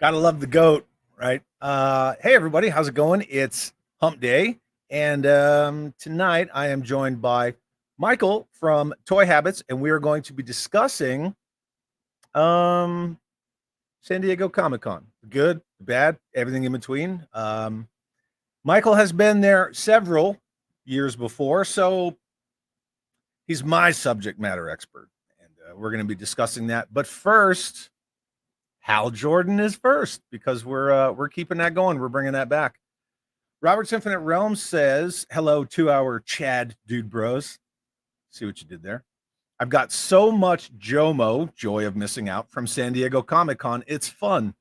Gotta love the goat, right? Hey everybody, how's it going? It's Hump Day, and tonight I am joined by Michael from Toy Habits, and we are going to be discussing San Diego Comic-Con. The good, the bad, everything in between. Michael has been there several years before, so he's my subject matter expert, and we're going to be discussing that. But first, Hal Jordan is first because we're keeping that going. We're bringing that back. Robert's Infinite Realms says, hello to our Chad Dude Bros. See what you did there. I've got so much JOMO, joy of missing out, from San Diego Comic-Con. It's fun.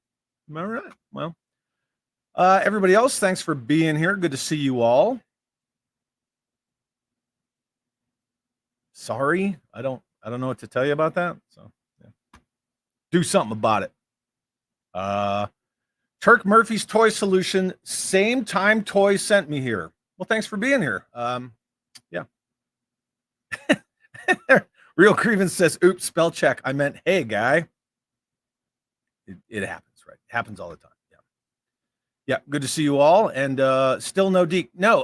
All right. Well, everybody else, thanks for being here. Good to see you all. Sorry, I don't know what to tell you about that. So yeah. Do something about it. Turk Murphy's Toy Solution, same time Toys sent me here. Well, thanks for being here. Yeah. Real Grievance says, oops, spell check. I meant, hey, guy. It happens, right? It happens all the time. Yeah. Yeah, good to see you all. And still no Deke. No,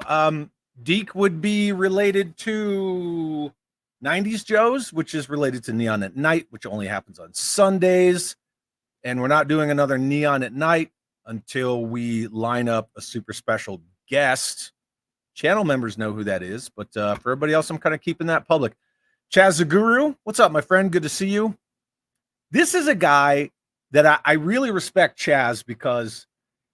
Deke would be related to 90s Joe's, which is related to Neon at Night, which only happens on Sundays. And we're not doing another Neon at Night until we line up a super special guest. Channel members know who that is, but for everybody else, I'm kind of keeping that public. Chaz the Guru, what's up, my friend? Good to see you. This is a guy that I really respect, Chaz, because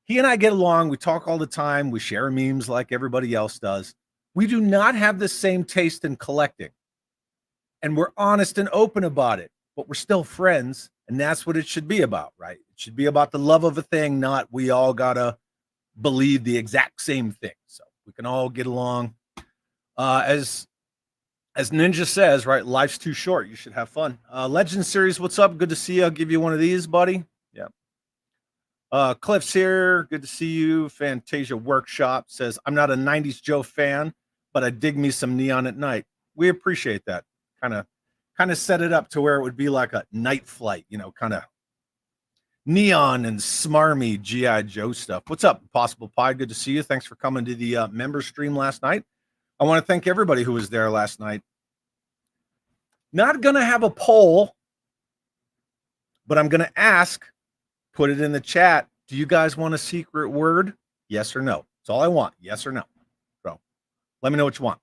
he and I get along. We talk all the time. We share memes like everybody else does. We do not have the same taste in collecting. And we're honest and open about it, but we're still friends. And that's what it should be about, right? It should be about the love of a thing, not we all gotta believe the exact same thing. So we can all get along. As Ninja says, right? Life's too short. You should have fun. Legend Series, what's up? Good to see you. I'll give you one of these, buddy. Yeah. Cliff's here. Good to see you. Fantasia Workshop says, I'm not a 90s Joe fan, but I dig me some Neon at Night. We appreciate that. Kind of set it up to where it would be like a night flight, you know, kind of neon and smarmy G.I. Joe stuff. What's up, Possible Pie? Good to see you. Thanks for coming to the member stream last night. I want to thank everybody who was there last night. Not going to have a poll, but I'm going to ask, put it in the chat. Do you guys want a secret word? Yes or no? That's all I want. Yes or no? So let me know what you want.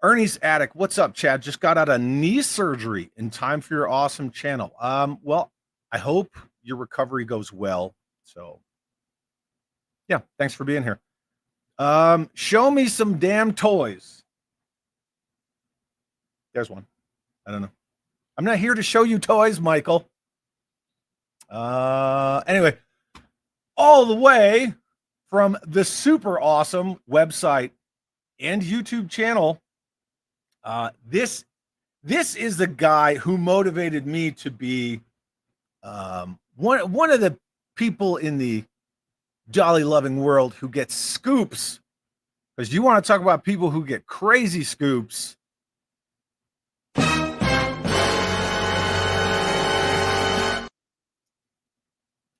Ernie's Attic, what's up, Chad? Just got out of knee surgery in time for your awesome channel. Well, I hope your recovery goes well. So, yeah, thanks for being here. Show me some damn toys. There's one. I don't know. I'm not here to show you toys, Michael. Anyway, all the way from the super awesome website and YouTube channel. This is the guy who motivated me to be one of the people in the jolly loving world who gets scoops, because you want to talk about people who get crazy scoops.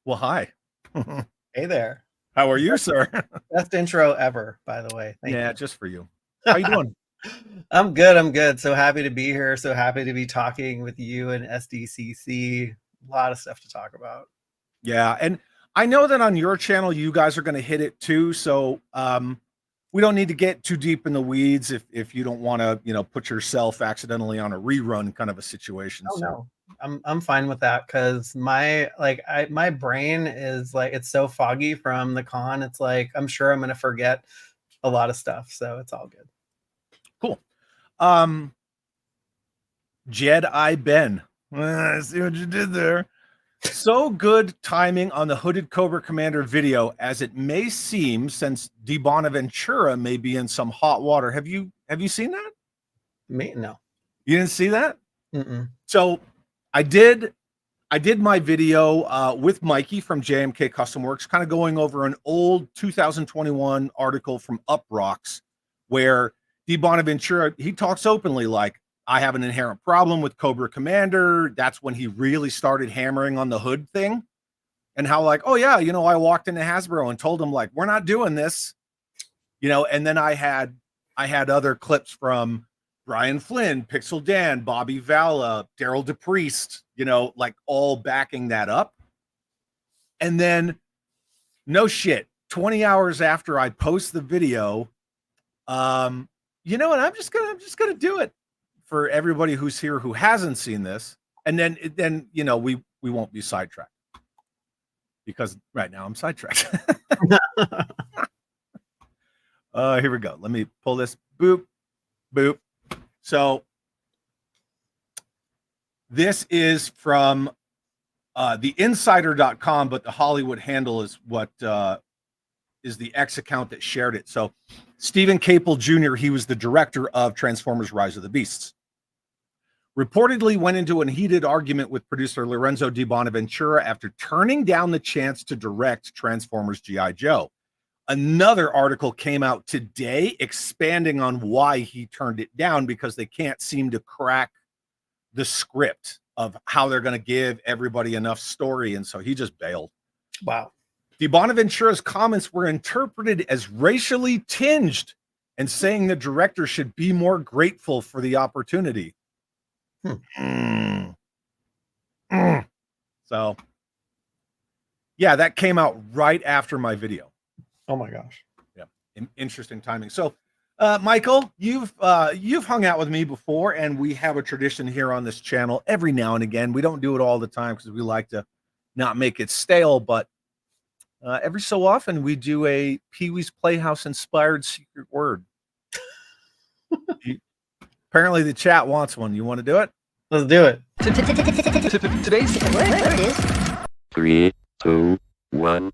Well, hi. Hey there. How are you, sir? Best intro ever, by the way. Thank you. Just for you. How you doing? I'm good. So happy to be here. So happy to be talking with you and SDCC. A lot of stuff to talk about. Yeah, and I know that on your channel, you guys are going to hit it too. So we don't need to get too deep in the weeds if you don't want to, you know, put yourself accidentally on a rerun kind of a situation. Oh, no. I'm fine with that, because my brain is like, it's so foggy from the con. It's like, I'm sure I'm going to forget a lot of stuff. So it's all good. Cool. Jedi Ben. I see what you did there. So good timing on the Hooded Cobra Commander video, as it may seem, since Di Bonaventura may be in some hot water. Have you seen that? Me? No. You didn't see that? Mm-mm. So I did my video with Mikey from JMK Custom Works, kind of going over an old 2021 article from Up Rocks, where Di Bonaventura, he talks openly like, I have an inherent problem with Cobra Commander. That's when he really started hammering on the hood thing, and how like, oh yeah, you know, I walked into Hasbro and told them like, we're not doing this, you know. And then I had other clips from Brian Flynn, Pixel Dan, Bobby Valla, Daryl DePriest, you know, like all backing that up. And then no shit, 20 hours after I post the video, you know, and I'm just gonna do it for everybody who's here who hasn't seen this. And then you know, we won't be sidetracked, because right now I'm sidetracked. Here we go. Let me pull this. Boop, boop. So this is from the insider.com, but the Hollywood handle is what is the X account that shared it. So Stephen Capel Jr., he was the director of Transformers Rise of the Beasts, reportedly went into a heated argument with producer Lorenzo Di Bonaventura after turning down the chance to direct Transformers G.I. Joe. Another article came out today expanding on why he turned it down, because they can't seem to crack the script of how they're going to give everybody enough story. And so he just bailed. Wow. Di Bonaventura's comments were interpreted as racially tinged and saying the director should be more grateful for the opportunity. So, yeah, that came out right after my video. Oh my gosh. Yeah, interesting timing. So, Michael, you've hung out with me before, and we have a tradition here on this channel every now and again. We don't do it all the time because we like to not make it stale, but every so often we do a Pee-wee's Playhouse inspired secret word. Apparently the chat wants one. You want to do it? Let's do it. Today's word is 3, 2, 1.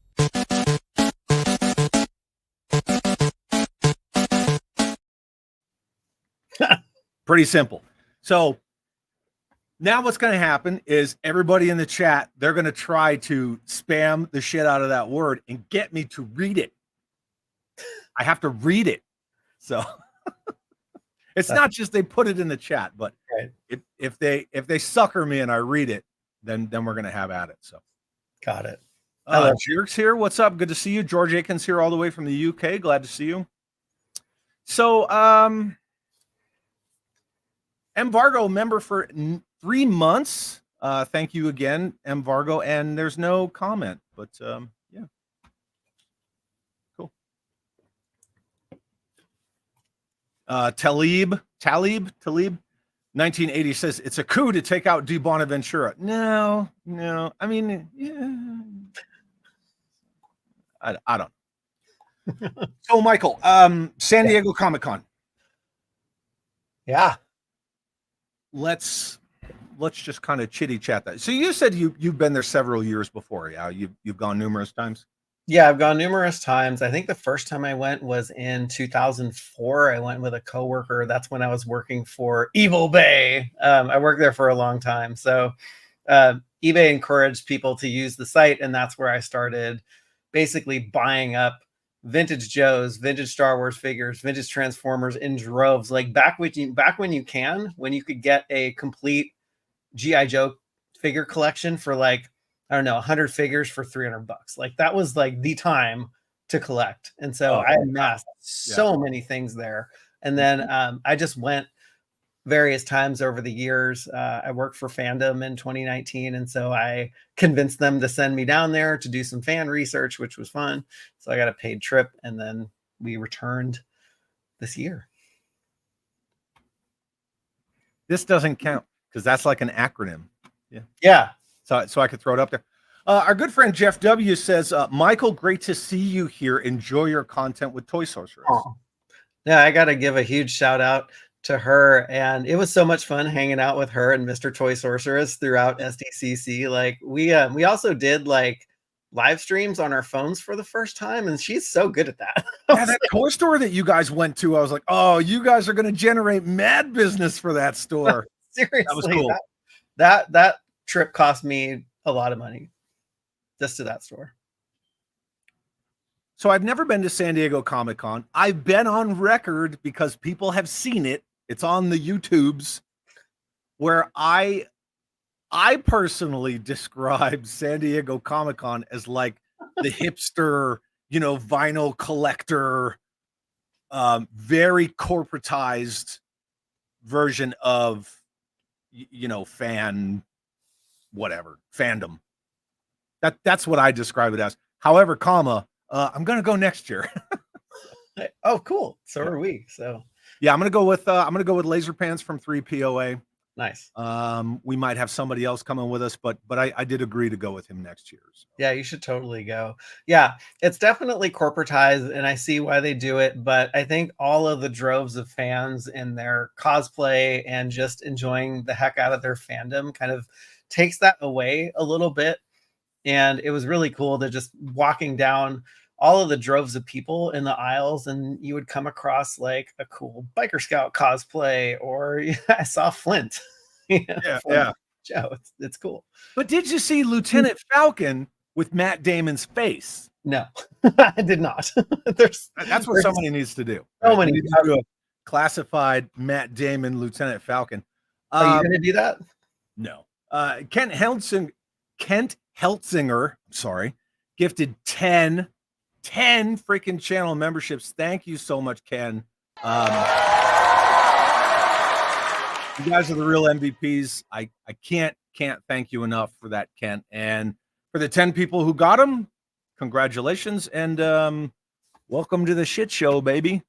Pretty simple. So now what's going to happen is everybody in the chat, they're going to try to spam the shit out of that word and get me to read it. I have to read it. So it's not just they put it in the chat, but right. if they sucker me and I read it, then we're going to have at it. So got it. Jerk's here. What's up? Good to see you. George Aikens here all the way from the UK. Glad to see you. So, Embargo member for 3 months. Thank you again, Embargo. And there's no comment, but yeah. Cool. Talib 1980 says it's a coup to take out Di Bonaventura. No. I mean, yeah. I don't know. So, Michael, San Diego Comic-Con. Yeah. Let's just kind of chitty chat that. So you said you've been there several years before. Yeah, you've gone numerous times. Yeah, I've gone numerous times. I think the first time I went was in 2004. I went with a coworker. That's when I was working for Evil Bay. I worked there for a long time. So eBay encouraged people to use the site, and that's where I started basically buying up vintage Joes, vintage Star Wars figures, vintage Transformers in droves. Like back when you could get a complete G.I. Joe figure collection for like, I don't know, 100 figures for $300. Like that was like the time to collect. And so I amassed so many things there. And then I just went various times over the years. I worked for Fandom in 2019. And so I convinced them to send me down there to do some fan research, which was fun. So I got a paid trip, and then we returned this year. This doesn't count because that's like an acronym. Yeah. So I could throw it up there. Our good friend Jeff W says, Michael, great to see you here. Enjoy your content with Toy Sorceress. Oh. Yeah, I got to give a huge shout out to her, and it was so much fun hanging out with her and Mr. Toy Sorceress throughout SDCC. Like we also did like live streams on our phones for the first time, and she's so good at that. Yeah, that toy store that you guys went to, I was like, oh, you guys are going to generate mad business for that store. Seriously, that was cool. That trip cost me a lot of money just to that store. So I've never been to San Diego Comic-Con. I've been on record because people have seen it. It's on the YouTubes where I personally describe San Diego Comic-Con as like the hipster, vinyl collector, very corporatized version of, fandom. That's what I describe it as. However, I'm gonna go next year. Oh, cool. So Yeah. are we. So Yeah, I'm gonna go with Laser Pants from 3POA. nice. We might have somebody else coming with us, but I did agree to go with him next year. So. Yeah, you should totally go. Yeah, it's definitely corporatized, and I see why they do it. But I think all of the droves of fans in their cosplay and just enjoying the heck out of their fandom kind of takes that away a little bit. And it was really cool to just walking down all of the droves of people in the aisles, and you would come across like a cool biker scout cosplay, or I saw Flint. Yeah. Joe, it's cool. But did you see Lieutenant Falcon with Matt Damon's face? No, I did not. That's what somebody needs to do. So Right? many. They need to do a classified Matt Damon Lieutenant Falcon. Are you going to do that? No. Kent Heltzinger, sorry, gifted 10 freaking channel memberships. Thank you so much, Ken. You guys are the real MVPs. I can't thank you enough for that, Kent. And for the 10 people who got them, congratulations and welcome to the shit show, baby.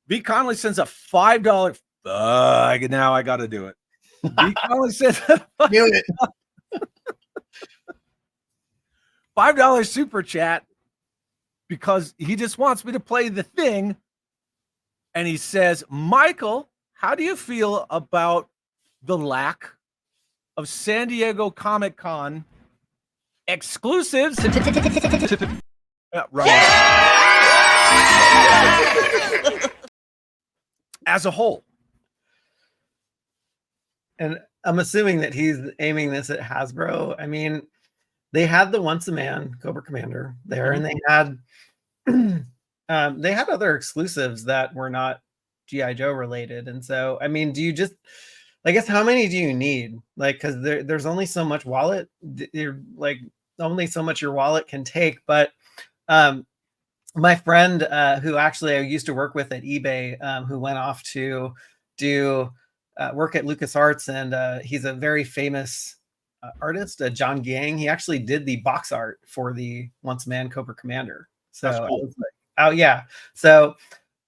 V. Conley sends a $5. Now I got to do it. V. Conley says Do it. $5 super chat because he just wants me to play the thing. And he says, Michael, how do you feel about the lack of San Diego Comic-Con exclusives? Right. As a whole. And I'm assuming that he's aiming this at Hasbro. I mean, they had the Once a Man Cobra Commander there, and they had other exclusives that were not G.I. Joe related. And so, I mean, I guess how many do you need? Like, because there's only so much wallet, like only so much your wallet can take. But my friend who actually I used to work with at eBay, who went off to do work at LucasArts, and he's a very famous artist, John Gang. He actually did the box art for the Once a Man Cobra Commander. So That's cool. I was like, oh yeah. So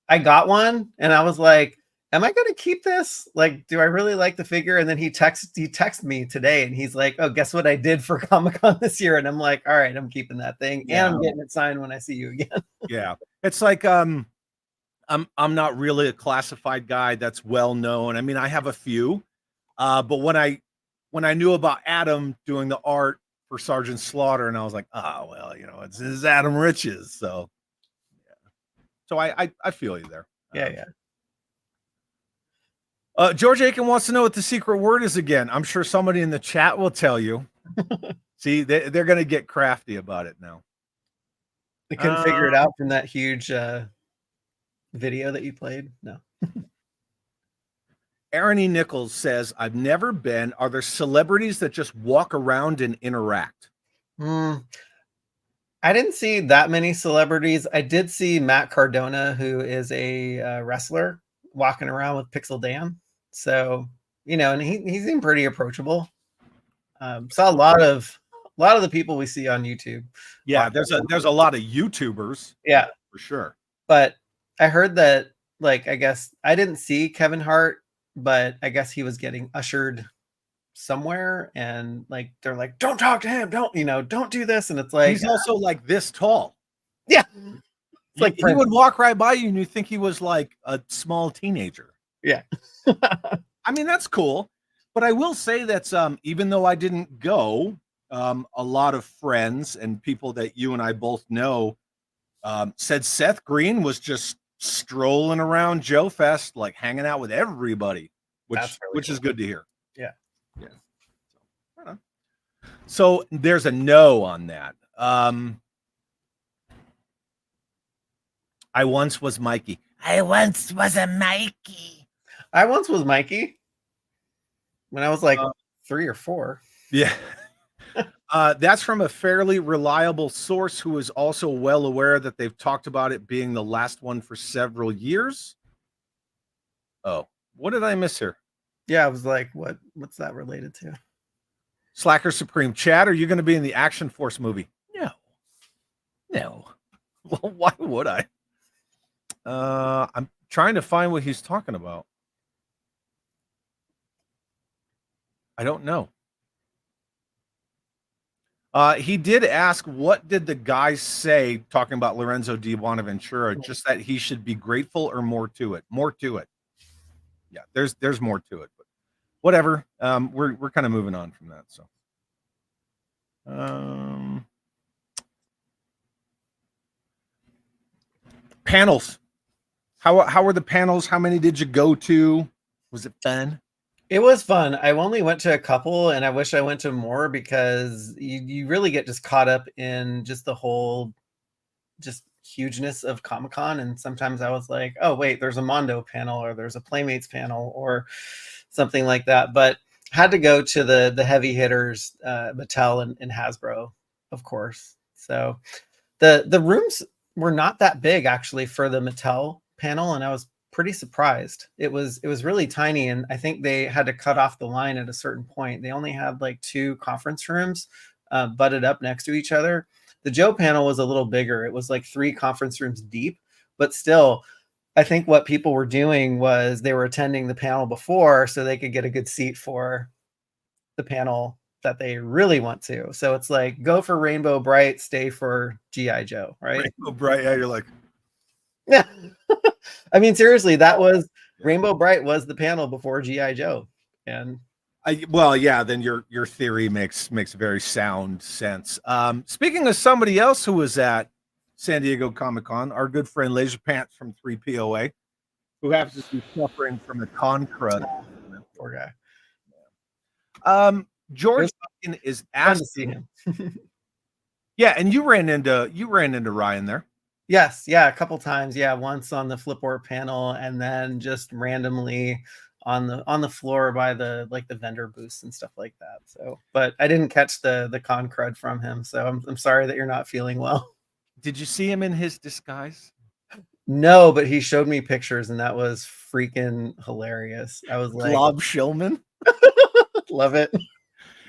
I got one and I was like, am I going to keep this? Like, do I really like the figure? And then he texted me today and he's like, oh, guess what I did for Comic-Con this year? And I'm like, all right, I'm keeping that thing. Yeah. And I'm getting it signed when I see you again. Yeah. It's like, I'm not really a classified guy that's well known. I mean, I have a few, but when I knew about Adam doing the art for Sergeant Slaughter, and I was like, oh, well, this is Adam Riches. So, yeah. So I feel you there. Yeah. George Aiken wants to know what the secret word is again. I'm sure somebody in the chat will tell you. See, they're going to get crafty about it now. They couldn't figure it out from that huge video that you played. No. Aaron E. Nichols says, I've never been. Are there celebrities that just walk around and interact? I didn't see that many celebrities. I did see Matt Cardona, who is a wrestler, walking around with Pixel Dan. So, and he seemed pretty approachable. Saw a lot of the people we see on YouTube. Yeah, there's a lot of YouTubers. Yeah, for sure. But I heard that, like, I guess I didn't see Kevin Hart, but I guess he was getting ushered somewhere, and like they're like, don't talk to him, don't do this, and it's like he's also like this tall. Yeah, it's like he would walk right by you and you think he was like a small teenager. Yeah. I mean, that's cool, but I will say that even though I didn't go, a lot of friends and people that you and I both know said Seth Green was just strolling around Joe Fest, like hanging out with everybody, which really is good to hear. Yeah. So there's a no on that. I once was Mikey. I once was a Mikey. I once was Mikey. when I was like 3 or 4. Yeah. That's from a fairly reliable source who is also well aware that they've talked about it being the last one for several years. Oh, what did I miss here? Yeah, I was like, what's that related to? Slacker Supreme. Chad, are you going to be in the Action Force movie? No. Well, why would I? I'm trying to find what he's talking about. I don't know. He did ask, what did the guys say talking about Lorenzo Di Bonaventura? Just that he should be grateful, or more to it? More to it. Yeah, there's more to it, but whatever. We're kind of moving on from that. So, panels. How were the panels? How many did you go to? Was it fun? It was fun. I only went to a couple, and I wish I went to more, because you really get just caught up in just the whole just hugeness of Comic-Con. And sometimes I was like, oh wait, there's a Mondo panel, or there's a Playmates panel, or something like that. But had to go to the heavy hitters, Mattel and Hasbro, of course. So the rooms were not that big actually for the Mattel panel, and I was pretty surprised. It was really tiny, and I think they had to cut off the line at a certain point. They only had like 2 conference rooms butted up next to each other. The Joe panel was a little bigger. It was like 3 conference rooms deep, but still, I think what people were doing was they were attending the panel before so they could get a good seat for the panel that they really want to. So it's like, go for Rainbow Bright, stay for G.I. Joe, right? Rainbow Bright, yeah, you're like, yeah. I mean, seriously, that was Rainbow Bright was the panel before G.I. Joe. And well, yeah, then your theory makes very sound sense. Speaking of somebody else who was at San Diego Comic-Con, our good friend Laser Pants from 3POA, who happens to be suffering from the con crud. Poor guy. George is asking him. Yeah, and you ran into Ryan there. Yes, yeah, a couple times. Yeah, once on the Flipboard panel, and then just randomly on the floor by the vendor booths and stuff like that. So, but I didn't catch the con crud from him, so I'm sorry that you're not feeling well. Did you see him in his disguise? No, but he showed me pictures, and that was freaking hilarious. I was like, Glob Shillman. Love it.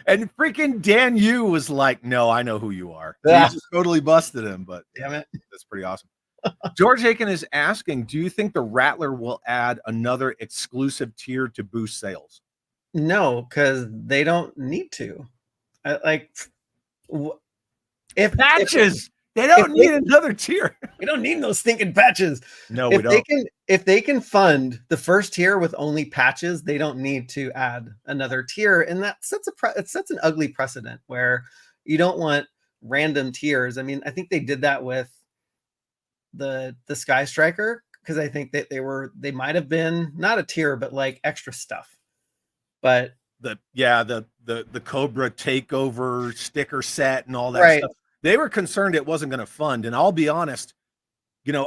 And freaking Dan Yu was like, no, I know who you are. Yeah. He just totally busted him, but damn it. That's pretty awesome. George Aiken is asking, do you think the Rattler will add another exclusive tier to boost sales? No, because they don't need to. If patches, they don't need another tier. We don't need those stinking patches. No, we don't. If they can fund the first tier with only patches, they don't need to add another tier, and that sets an ugly precedent where you don't want random tiers. I mean, I think they did that with the Sky Striker, because I think that they might have been not a tier, but like extra stuff. But the Cobra takeover sticker set and all that stuff. They were concerned it wasn't going to fund. And I'll be honest,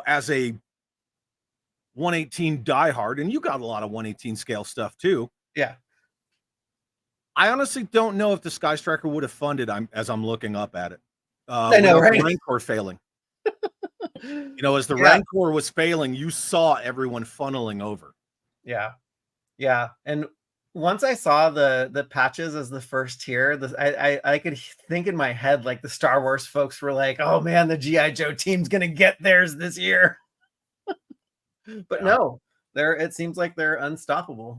as a 118 diehard, and you got a lot of 118 scale stuff too. Yeah. I honestly don't know if the Sky Striker would have funded as I'm looking up at it. I know, right? The Rancor failing. As the Rancor was failing, you saw everyone funneling over. Yeah. Yeah. And once I saw the patches as the first tier, I could think in my head, like the Star Wars folks were like, oh man, the G.I. Joe team's going to get theirs this year. But no, it seems like they're unstoppable.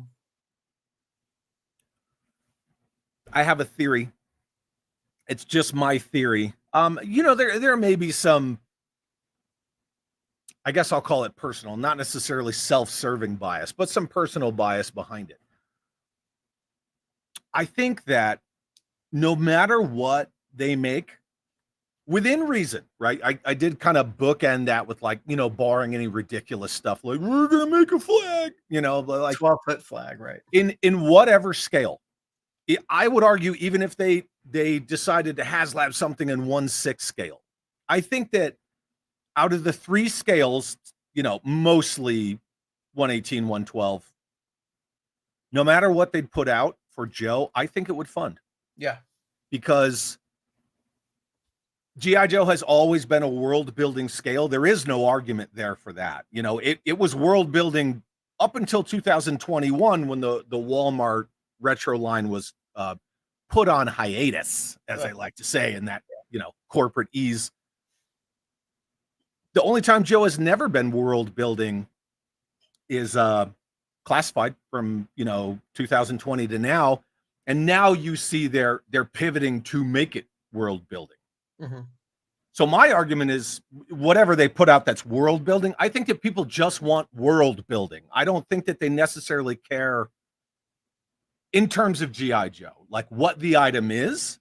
I have a theory. It's just my theory. There may be some, I guess I'll call it personal, not necessarily self-serving bias, but some personal bias behind it. I think that no matter what they make, within reason, right? I did kind of bookend that with barring any ridiculous stuff, like we're gonna make a flag, like 12-foot flag, right? In whatever scale. I would argue, even if they decided to HasLab something in 1/6 scale, I think that out of the 3 scales, mostly 118, 112, no matter what they'd put out, for Joe, I think it would fund. Yeah. Because G.I. Joe has always been a world building scale. There is no argument there for that. You know, it was world building up until 2021 when the Walmart retro line was put on hiatus, as I like to say, in that, you know, corporate ease. The only time Joe has never been world building is Classified from, you know, 2020 to now. And now you see they're pivoting to make it world building. Mm-hmm. So my argument is whatever they put out that's world building, I think that people just want world building. I don't think that they necessarily care in terms of G.I. Joe, like what the item is.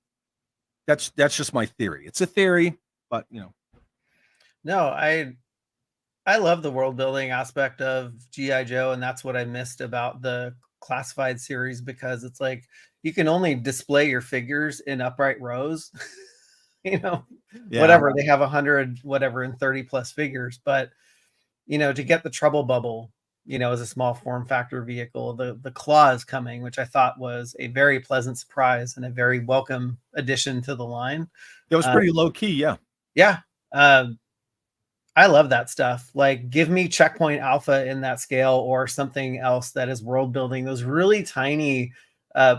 That's just my theory. It's a theory, but you know. No, I love the world building aspect of G.I. Joe, and that's what I missed about the Classified series, because it's like you can only display your figures in upright rows. You know, whatever, they have 100 whatever and 30 plus figures, but you know, to get the Trouble Bubble, you know, as a small form factor vehicle, the Claw is coming, which I thought was a very pleasant surprise and a very welcome addition to the line. It was pretty low key. Yeah. I love that stuff. Like, give me Checkpoint Alpha in that scale, or something else that is world building. Those really tiny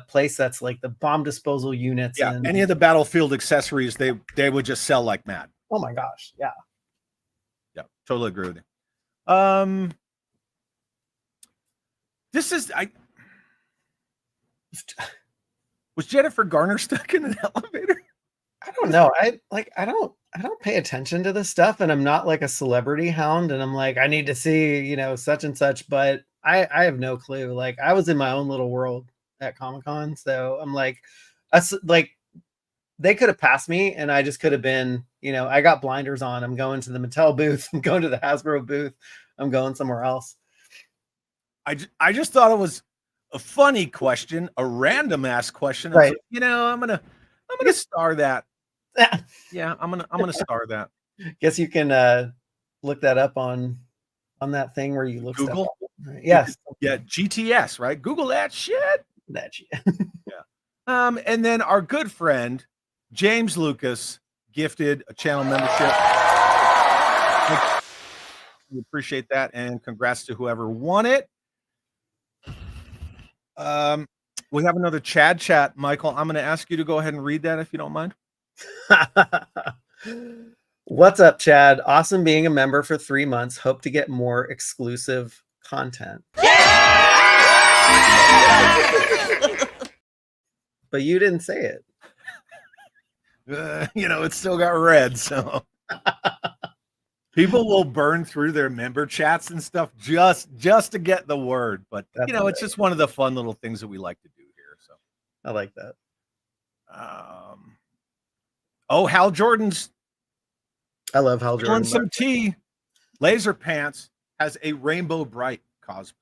play sets, like the bomb disposal units. Yeah, and any of the Battlefield accessories, they would just sell like mad. Oh my gosh, yeah. Yeah, totally agree with you. This is was Jennifer Garner stuck in an elevator? I don't know. I don't pay attention to this stuff, and I'm not like a celebrity hound, and I'm like, I need to see, you know, such and such, but I have no clue. Like, I was in my own little world at Comic-Con, so I'm like, they could have passed me, and I just could have been, you know, I got blinders on. I'm going to the Mattel booth. I'm going to the Hasbro booth. I'm going somewhere else. I just thought it was a funny question, a random ass question. Right. Like, you know, I'm gonna star that. Yeah, I'm gonna star that. Guess you can look that up on that thing where you look Google. stuff up. Right? Yes. Yeah, GTS, right? Google that shit. That shit. Yeah. And then our good friend James Lucas gifted a channel membership. We appreciate that, and congrats to whoever won it. We have another Chad chat, Michael. I'm going to ask you to go ahead and read that if you don't mind. What's up, Chad? Awesome being a member for 3 months. Hope to get more exclusive content. But you didn't say it. You know, it's still got red, so people will burn through their member chats and stuff just to get the word. But That's you know, it's just one of the fun little things that we like to do here. So I like that. Oh, Hal Jordan's. I love Hal Jordan. Some tea. Laser Pants has a Rainbow Bright cosplay.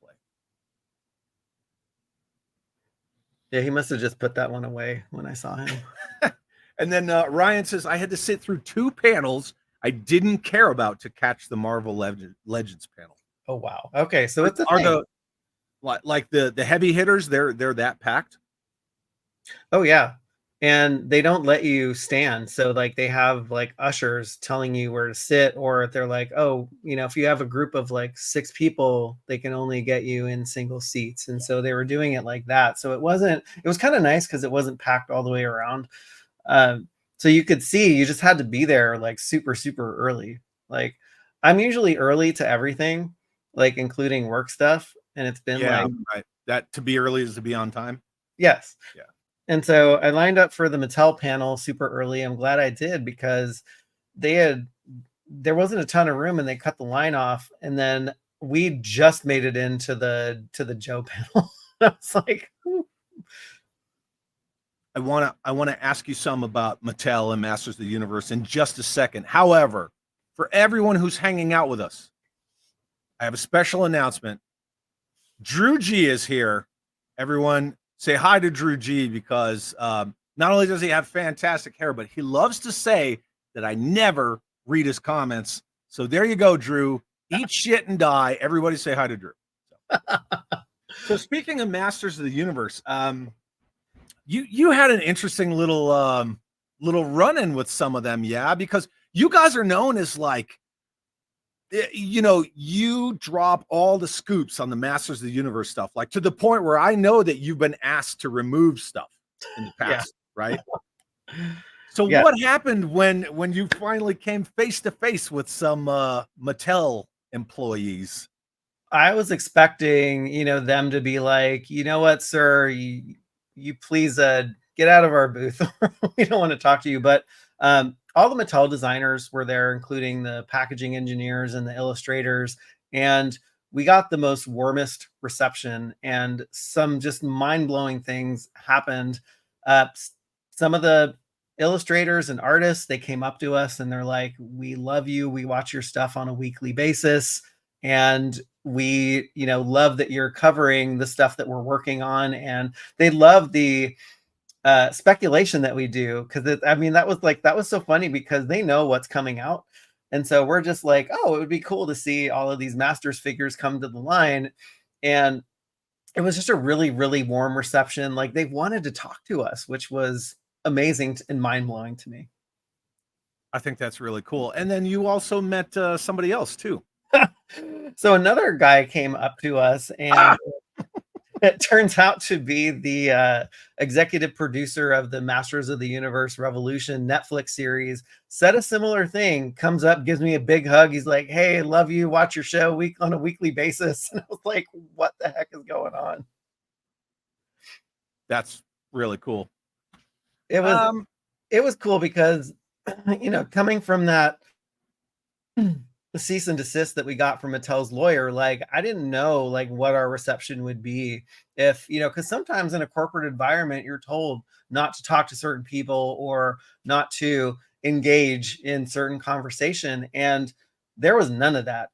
Yeah, he must have just put that one away when I saw him. And then Ryan says, I had to sit through 2 panels I didn't care about to catch the Marvel Legends panel. Oh, wow. Okay, so it's the heavy hitters, they're that packed? Oh, yeah. And they don't let you stand. So like they have like ushers telling you where to sit, or they're like, oh, you know, if you have a group of like 6 people, they can only get you in single seats. And so they were doing it like that. So it was kind of nice because it wasn't packed all the way around. So you could see, you just had to be there like super, super early. Like I'm usually early to everything, like including work stuff. And it's been right. That to be early is to be on time. Yes. Yeah. And so I lined up for the Mattel panel super early. I'm glad I did, because there wasn't a ton of room and they cut the line off. And then we just made it into the Joe panel. I was like, ooh. I want to ask you some about Mattel and Masters of the Universe in just a second. However, for everyone who's hanging out with us, I have a special announcement. Drew G is here. Everyone say hi to Drew G, because not only does he have fantastic hair, but he loves to say that I never read his comments. So there you go, Drew. Eat shit and die. Everybody say hi to Drew. So speaking of Masters of the Universe, you had an interesting little run-in with some of them, yeah, because you guys are known as like, you know, you drop all the scoops on the Masters of the Universe stuff, like to the point where I know that you've been asked to remove stuff in the past, right? So what happened when you finally came face to face with some Mattel employees? I was expecting, you know, them to be like, you know what, sir, you please get out of our booth. We don't want to talk to you. But all the Mattel designers were there, including the packaging engineers and the illustrators. And we got the most warmest reception, and some just mind-blowing things happened. Some of the illustrators and artists, they came up to us and they're like, we love you. We watch your stuff on a weekly basis. And we, you know, love that you're covering the stuff that we're working on. And they love the speculation that we do, because I mean, that was so funny because they know what's coming out. And so we're just like, oh, it would be cool to see all of these Masters figures come to the line. And it was just a really, really warm reception. Like, they wanted to talk to us, which was amazing and mind-blowing to me. I think that's really cool. And then you also met somebody else too. So another guy came up to us, and it turns out to be the executive producer of the Masters of the Universe Revolution Netflix series. Said a similar thing, comes up, gives me a big hug. He's like, hey, love you, watch your show on a weekly basis. And I was like, what the heck is going on? That's really cool. It was cool because, you know, coming from that, the cease and desist that we got from Mattel's lawyer, like, I didn't know like what our reception would be if, you know, because sometimes in a corporate environment, you're told not to talk to certain people or not to engage in certain conversation. And there was none of that.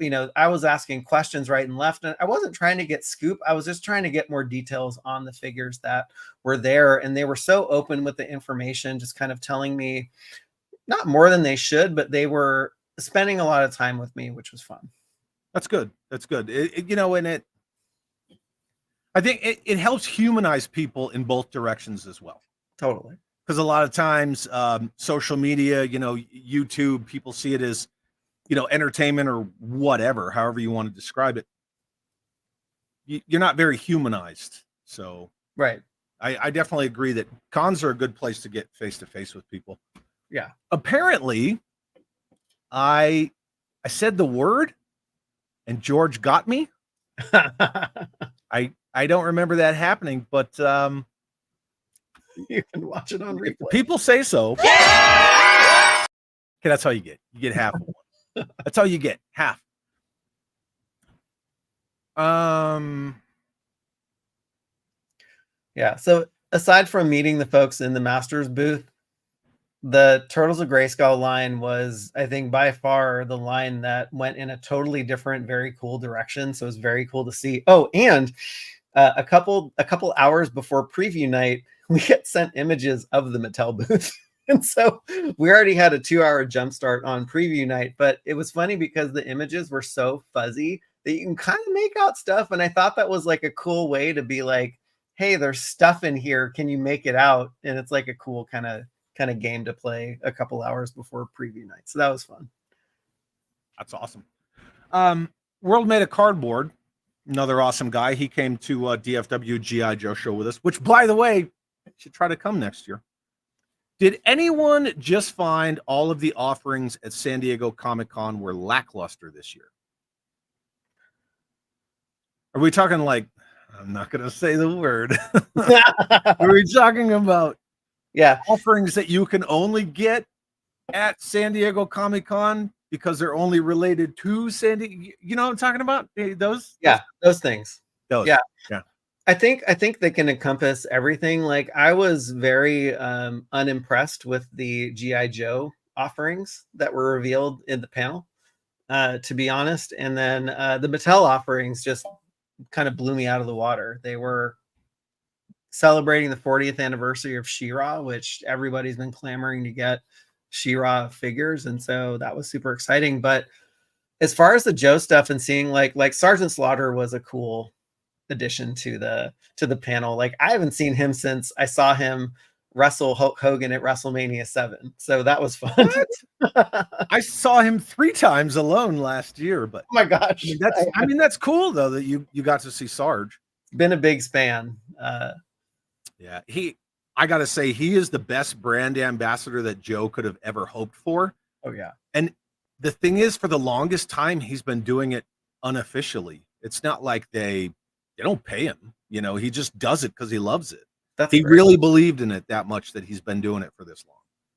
You know, I was asking questions right and left, and I wasn't trying to get scoop. I was just trying to get more details on the figures that were there. And they were so open with the information, just kind of telling me not more than they should, but they were spending a lot of time with me, which was fun. That's good. That's good. You know, and I think it helps humanize people in both directions as well. Totally. Because a lot of times, social media, you know, YouTube, people see it as, you know, entertainment or whatever, however you want to describe it. You're not very humanized. So, right. I definitely agree that cons are a good place to get face to face with people. Yeah. Apparently, I said the word and George got me. I don't remember that happening, but you can watch it on replay. People say so. Okay, that's all you get. You get half of one. That's all you get. Half. Yeah. So aside from meeting the folks in the Masters booth, the Turtles of Grayskull line was, I think, by far the line that went in a totally different, very cool direction. So it was very cool to see. Oh, and a couple hours before preview night, we get sent images of the Mattel booth. And so we already had a 2-hour jump start on preview night, but it was funny because the images were so fuzzy that you can kind of make out stuff. And I thought that was like a cool way to be like, hey, there's stuff in here. Can you make it out? And it's like a cool kind of game to play a couple hours before preview night. So that was fun. That's awesome. World Made a Cardboard, another awesome guy. He came to DFW GI Joe show with us, which, by the way, should try to come next year. Did anyone just find all of the offerings at San Diego Comic-Con were lackluster this year? Are we talking like, I'm not going to say the word. Are we talking about offerings that you can only get at San Diego Comic-Con because they're only related to San Diego? You know what I'm talking about? Those? Yeah, those things. Those. Yeah. Yeah. I think they can encompass everything. Like, I was very unimpressed with the GI Joe offerings that were revealed in the panel, to be honest. And then the Mattel offerings just kind of blew me out of the water. They were celebrating the 40th anniversary of She-Ra, which everybody's been clamoring to get She-Ra figures, and so that was super exciting. But as far as the Joe stuff and seeing like Sergeant Slaughter was a cool addition to the panel. Like I haven't seen him since I saw him wrestle Hulk Hogan at WrestleMania 7. So that was fun. I saw him 3 times alone last year, but oh my gosh. That's cool though that you got to see Sarge. Been a big fan. Yeah, I gotta say he is the best brand ambassador that Joe could have ever hoped for. Oh yeah. And the thing is, for the longest time, he's been doing it unofficially. It's not like they don't pay him. You know, he just does it because he loves it. He really believed in it that much that he's been doing it for this long.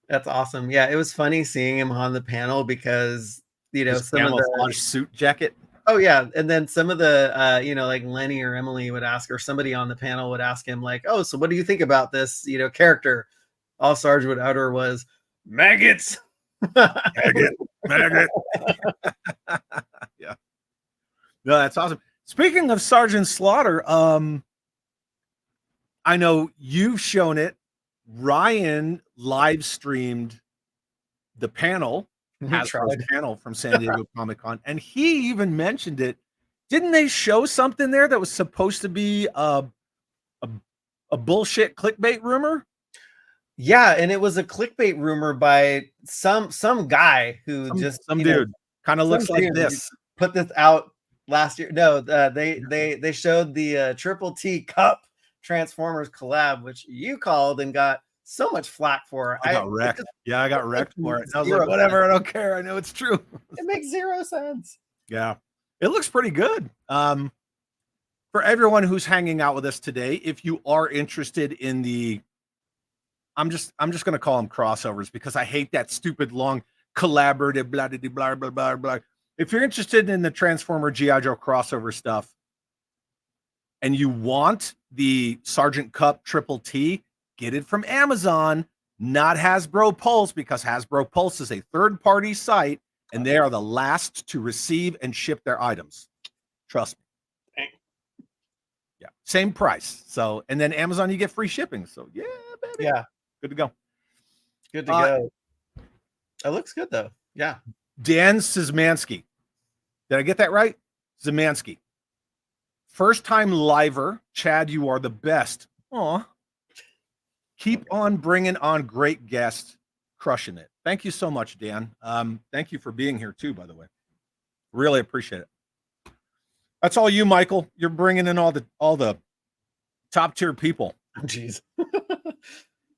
That's awesome. Yeah, it was funny seeing him on the panel because his some of the suit jacket. Oh yeah, and then some of the like Lenny or Emily would ask, or somebody on the panel would ask him like, "Oh, so what do you think about this character?" All Sarge would utter was maggots. Maggot. Yeah. No, that's awesome. Speaking of Sergeant Slaughter, I know you've shown it. Ryan live streamed the panel, Hasbro's panel from San Diego Comic-Con, and he even mentioned it. Didn't they show something there that was supposed to be a bullshit clickbait rumor? Yeah, and it was a clickbait rumor by some guy who some dude kind of looks like this. Put this out last year. No, they showed the Triple T Cup Transformers collab, which you called and got so much flack for. I got wrecked. Yeah, I got wrecked for it. I was like, whatever, I don't care. I know it's true. It makes 0 sense. Yeah, it looks pretty good. For everyone who's hanging out with us today, if you are interested in the, I'm just going to call them crossovers because I hate that stupid long collaborative blah blah blah blah blah. If you're interested in the Transformer G.I. Joe crossover stuff, and you want the Sergeant Cup Triple T, get it from Amazon, not Hasbro Pulse, because Hasbro Pulse is a third-party site, and they are the last to receive and ship their items. Trust me. Yeah, same price. So, and then Amazon, you get free shipping. So, yeah, baby. Yeah. Good to go. Good to go. It looks good, though. Yeah. Dan Szymanski. Did I get that right? Szymanski. First time liver. Chad, you are the best. Aw. Keep on bringing on great guests. Crushing it. Thank you so much, Dan. Thank you for being here, too, by the way. Really appreciate it. That's all you, Michael. You're bringing in all the top-tier people. Jeez.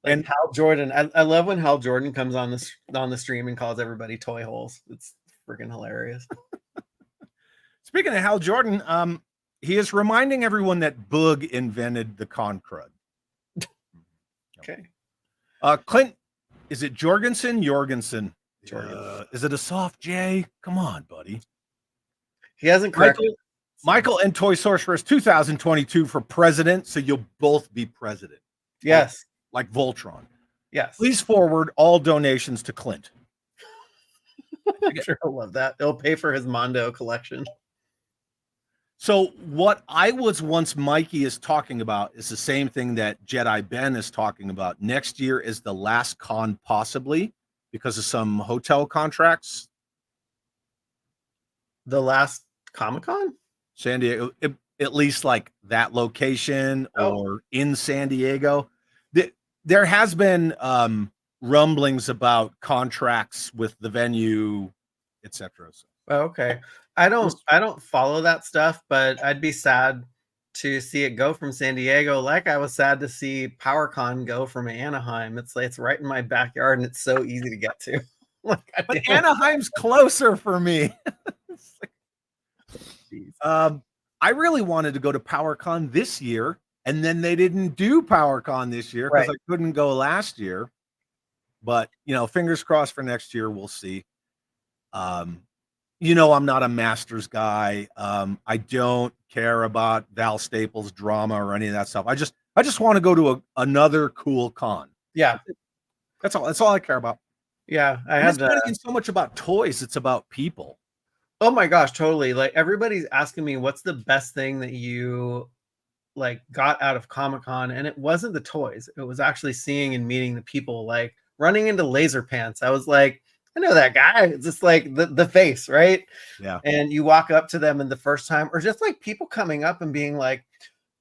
And Hal Jordan. I love when Hal Jordan comes on the stream and calls everybody toy holes. It's freaking hilarious. Speaking of Hal Jordan, he is reminding everyone that Boog invented the con crud. Okay. Clint, is it Jorgensen? Is it a soft J? Come on, buddy. He hasn't corrected. Michael and Toy Sorceress 2022 for president, so you'll both be president. Yes. Like Voltron. Yes. Please forward all donations to Clint. I'm sure he'll love that. It'll pay for his Mondo collection. So what I was once Mikey is talking about is the same thing that Jedi Ben is talking about. Next year is the last con possibly because of some hotel contracts. The last Comic-Con? San Diego, at least like that location or in San Diego. There has been rumblings about contracts with the venue, etc. Oh, okay. I don't follow that stuff, but I'd be sad to see it go from San Diego. Like I was sad to see PowerCon go from Anaheim. It's right in my backyard, and it's so easy to get to. But Anaheim's closer for me. I really wanted to go to PowerCon this year, and then they didn't do PowerCon this year because I couldn't go last year. But fingers crossed for next year. We'll see. I'm not a Masters guy. I don't care about Val Staples drama or any of that stuff. I just want to go to another cool con. Yeah, that's all. That's all I care about. Yeah, It's not even so much about toys; it's about people. Oh my gosh, totally. Like everybody's asking me, what's the best thing that you got out of Comic-Con? And it wasn't the toys. It was actually seeing and meeting the people. Like running into Laser Pants. I was like, I know that guy. It's just like the face, right? Yeah. And you walk up to them and the first time, or just like people coming up and being like,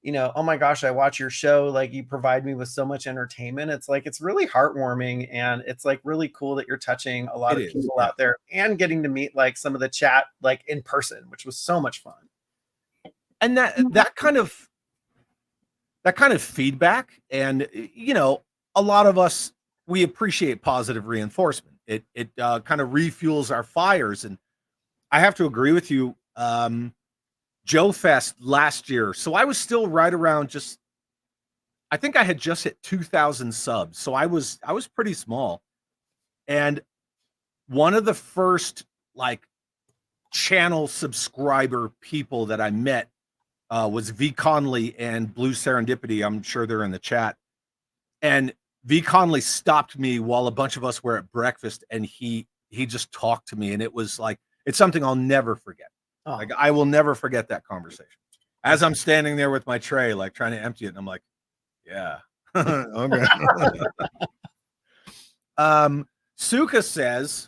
oh my gosh, I watch your show. Like you provide me with so much entertainment. It's like, it's really heartwarming. And it's like really cool that you're touching a lot of people out there and getting to meet like some of the chat, like in person, which was so much fun. And that kind of feedback, and a lot of us, we appreciate positive reinforcement. It kind of refuels our fires. And I have to agree with you. Joe Fest last year, so I was still right around I think I had just hit 2,000 subs, so I was pretty small. And one of the first like channel subscriber people that I met was V Conley and Blue Serendipity. I'm sure they're in the chat. And V Conley stopped me while a bunch of us were at breakfast, and he just talked to me, and it was like, it's something I'll never forget. Oh. Like I will never forget that conversation. As I'm standing there with my tray, like trying to empty it, and I'm like, yeah. Okay. Suka says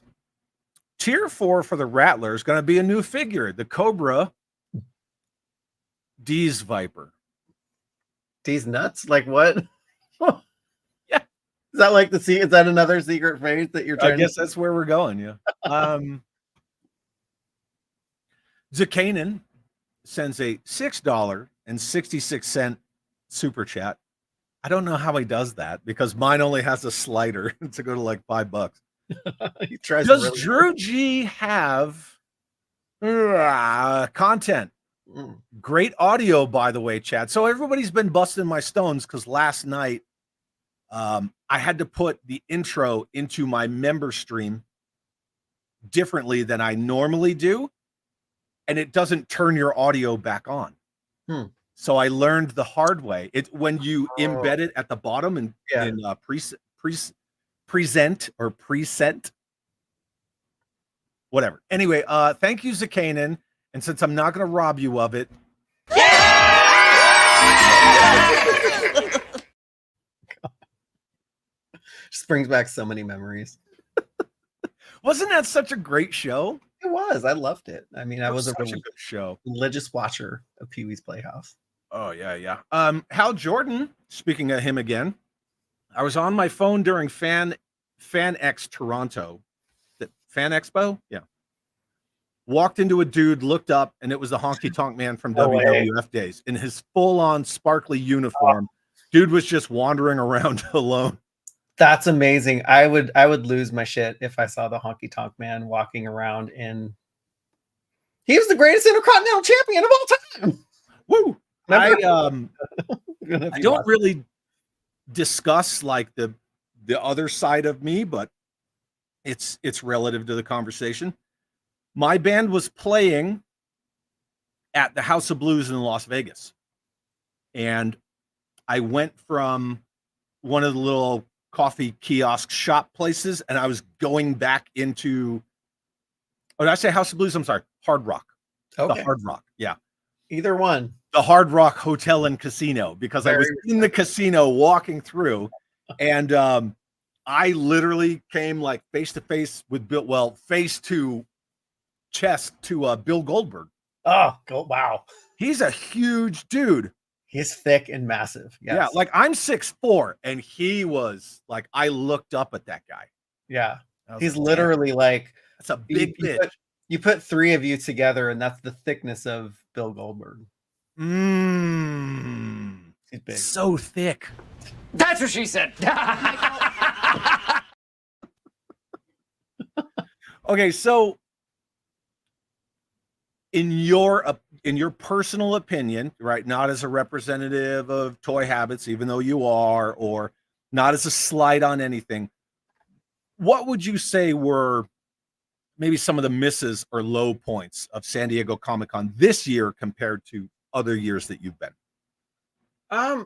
tier 4 for the Rattler is going to be a new figure, the Cobra D's Viper. D's nuts? Like what? Yeah. Is that like is that another secret phrase that you're trying I guess that's where we're going, yeah. Zakanen sends a $6.66 super chat. I don't know how he does that because mine only has a slider to go to like $5. He tries. Does really Drew hard. G have content? Great audio, by the way, Chad. So everybody's been busting my stones because last night I had to put the intro into my member stream differently than I normally do, and it doesn't turn your audio back on. So I learned the hard way. It's when you embed it at the bottom in present or preset, whatever. Anyway, thank you, Zakanen. And since I'm not going to rob you of it, just brings back so many memories. Wasn't that such a great show? It was. I loved it. I mean, I was a such a good show. Religious watcher of Pee Wee's Playhouse. Oh yeah. Hal Jordan, speaking of him again, I was on my phone during Fan X Toronto, the Fan Expo. Yeah. Walked into a dude, looked up, and it was the Honky Tonk Man from WWF days in his full-on sparkly uniform. Dude was just wandering around alone. That's amazing. I would lose my shit if I saw the Honky Tonk Man walking around in. He was the greatest Intercontinental Champion of all time. Woo! I don't really discuss like the other side of me, but it's relative to the conversation. My band was playing at the House of Blues in Las Vegas, and I went from one of the little coffee kiosk shop places, and I was going back into, did I say House of Blues? I'm sorry, Hard Rock. Okay. The Hard Rock, yeah. Either one. The Hard Rock Hotel and Casino, because I was in the casino walking through, and I literally came like face to face with Bill, face to chest to Bill Goldberg. Oh, wow. He's a huge dude. He's thick and massive. Yes. Yeah, like I'm 6'4", and he was like, I looked up at that guy. Yeah. He's literally like, that's a big bitch. You put three of you together, and that's the thickness of Bill Goldberg. He's big. So thick. That's what she said. Okay, so in your personal opinion, right, not as a representative of Toy Habits, even though you are, or not as a slight on anything, what would you say were maybe some of the misses or low points of San Diego Comic-Con this year compared to other years that you've been? I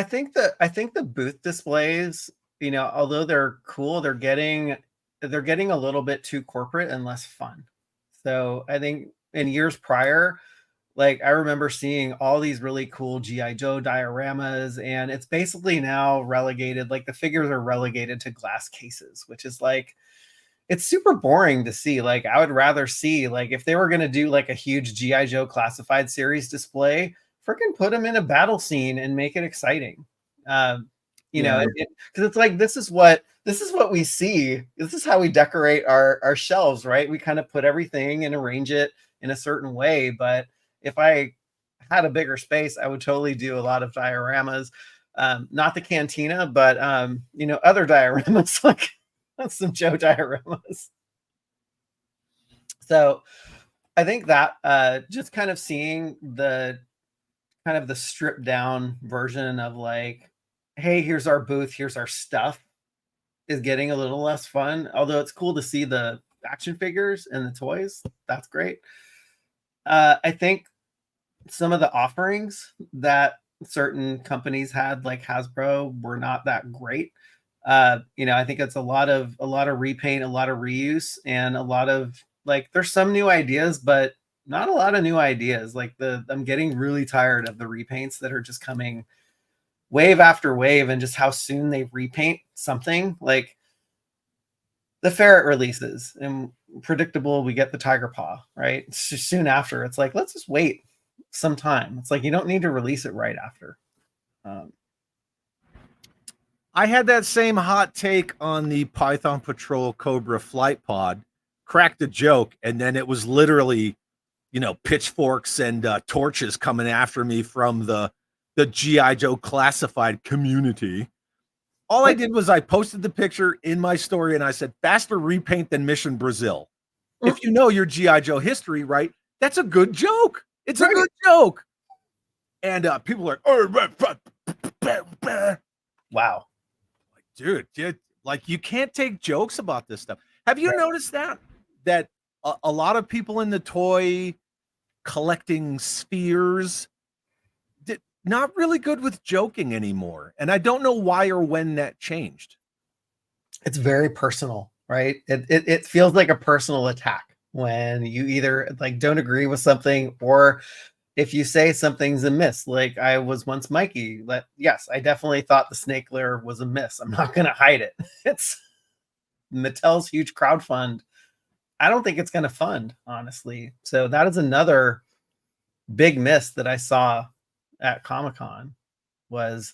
think the booth displays, although they're cool, they're getting a little bit too corporate and less fun. So I think in years prior, like I remember seeing all these really cool G.I. Joe dioramas, and it's basically now relegated, like the figures are relegated to glass cases, which is like, it's super boring to see. Like, I would rather see, like, if they were going to do like a huge GI Joe classified series display, freaking put them in a battle scene and make it exciting. You know, because it's like, this is what we see. This is how we decorate our shelves, right? We kind of put everything and arrange it in a certain way. But if I had a bigger space, I would totally do a lot of dioramas. Not the cantina, but you know, other dioramas, like some Joe dioramas. So I think that just kind of seeing the stripped down version of like, hey, here's our booth, here's our stuff, is getting a little less fun. Although it's cool to see the action figures and the toys. That's great. I think some of the offerings that certain companies had, like Hasbro, were not that great. You know, I think it's a lot of repaint, a lot of reuse, and a lot of like, there's some new ideas, but not a lot of new ideas. Like I'm getting really tired of the repaints that are just coming wave after wave, and just how soon they repaint something. Like the ferret releases, and predictable, we get the tiger paw, right? It's just soon after. It's like, let's just wait some time. It's like, you don't need to release it right after. I had that same hot take on the Python Patrol Cobra flight pod, cracked a joke, and then it was literally, you know, pitchforks and torches coming after me from the GI Joe classified community. All I did was I posted the picture in my story and I said, faster repaint than Mission Brazil. If you know your GI Joe history, right, that's a good joke. It's a good joke. And people are wow. Like, dude, like, you can't take jokes about this stuff. Have you noticed that a lot of people in the toy collecting spheres not really good with joking anymore? And I don't know why or when that changed. It's very personal, right? It feels like a personal attack when you either like don't agree with something, or if you say something's a miss. Like, I was once Mikey. Yes, I definitely thought the snake lair was a miss. I'm not going to hide it. It's Mattel's huge crowdfund. I don't think it's going to fund, honestly. So that is another big miss that I saw at Comic-Con, was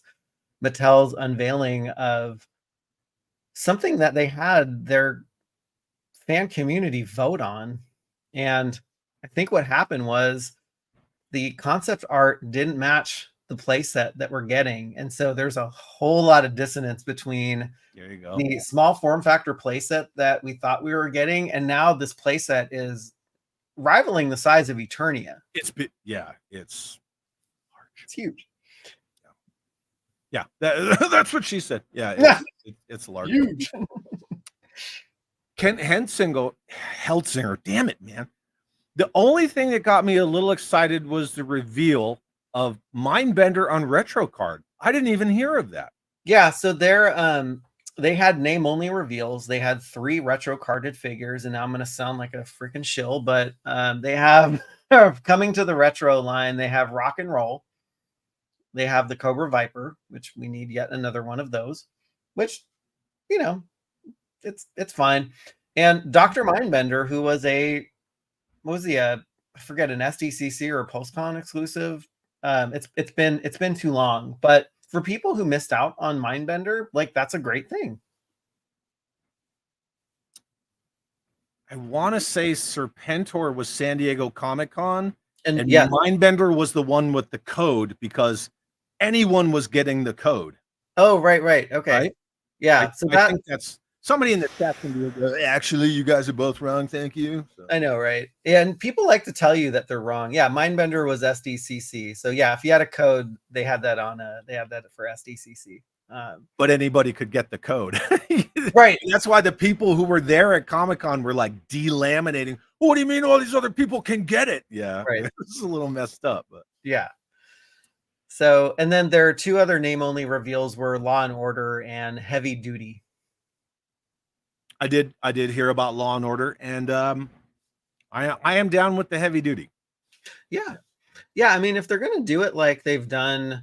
Mattel's unveiling of something that they had their fan community vote on. And I think what happened was the concept art didn't match the playset that we're getting. And so there's a whole lot of dissonance between the small form factor playset that we thought we were getting, and now this playset is rivaling the size of Eternia. It's huge. Yeah, that's what she said. Yeah, it's large. Huge. Kent Heltzinger, damn it, man. The only thing that got me a little excited was the reveal of Mindbender on Retro Card. I didn't even hear of that. Yeah, so they had name only reveals. They had 3 retro carded figures, and now I'm going to sound like a freaking shill, but they have coming to the retro line. They have Rock and Roll. They have the Cobra Viper, which we need yet another one of those, which, you know, it's fine. And Dr. Mindbender, who was I forget, an SDCC or a PostCon exclusive. It's been too long, but for people who missed out on Mindbender, like, that's a great thing. I want to say Serpentor was San Diego Comic-Con, and yeah, Mindbender was the one with the code, because anyone was getting the code. Oh, right. Okay. Right? Yeah. I think that's somebody in the chat can be like, actually, you guys are both wrong. Thank you. So. I know, right? And people like to tell you that they're wrong. Yeah, Mindbender was SDCC. So yeah, if you had a code, they had that for SDCC. But anybody could get the code. Right. That's why the people who were there at Comic-Con were like delaminating. What do you mean all these other people can get it? Yeah. Right. This is a little messed up, but yeah. So, and then there are 2 other name only reveals, were Law and Order and Heavy Duty. I did hear about Law and Order, and I am down with the Heavy Duty. Yeah. I mean, if they're gonna do it like they've done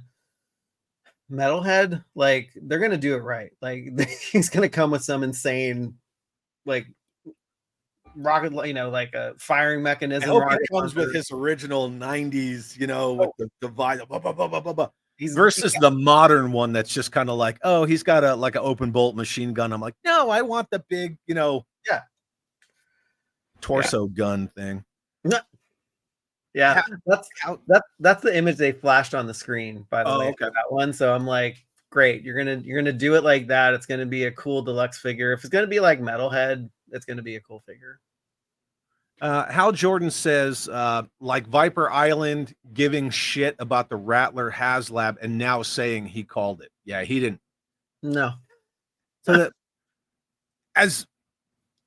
Metalhead, like, they're gonna do it right. Like, he's gonna come with some insane, like, rocket, like a firing I mechanism. hope rocket it comes with launcher. his original 90s, with the divider, blah, blah, blah, blah, blah, blah. He's Versus the modern one that's just kind of like, oh, he's got an open bolt machine gun. I'm like, no, I want the big, Yeah. torso gun thing. Yeah, How- that's the image they flashed on the screen, by the way, okay. for that one. So I'm like, great, you're gonna do it like that. It's gonna be a cool deluxe figure. If it's gonna be like Metalhead, it's gonna be a cool figure. Hal Jordan says, like Viper Island giving shit about the Rattler HasLab and now saying he called it. Yeah, he didn't. No. So that as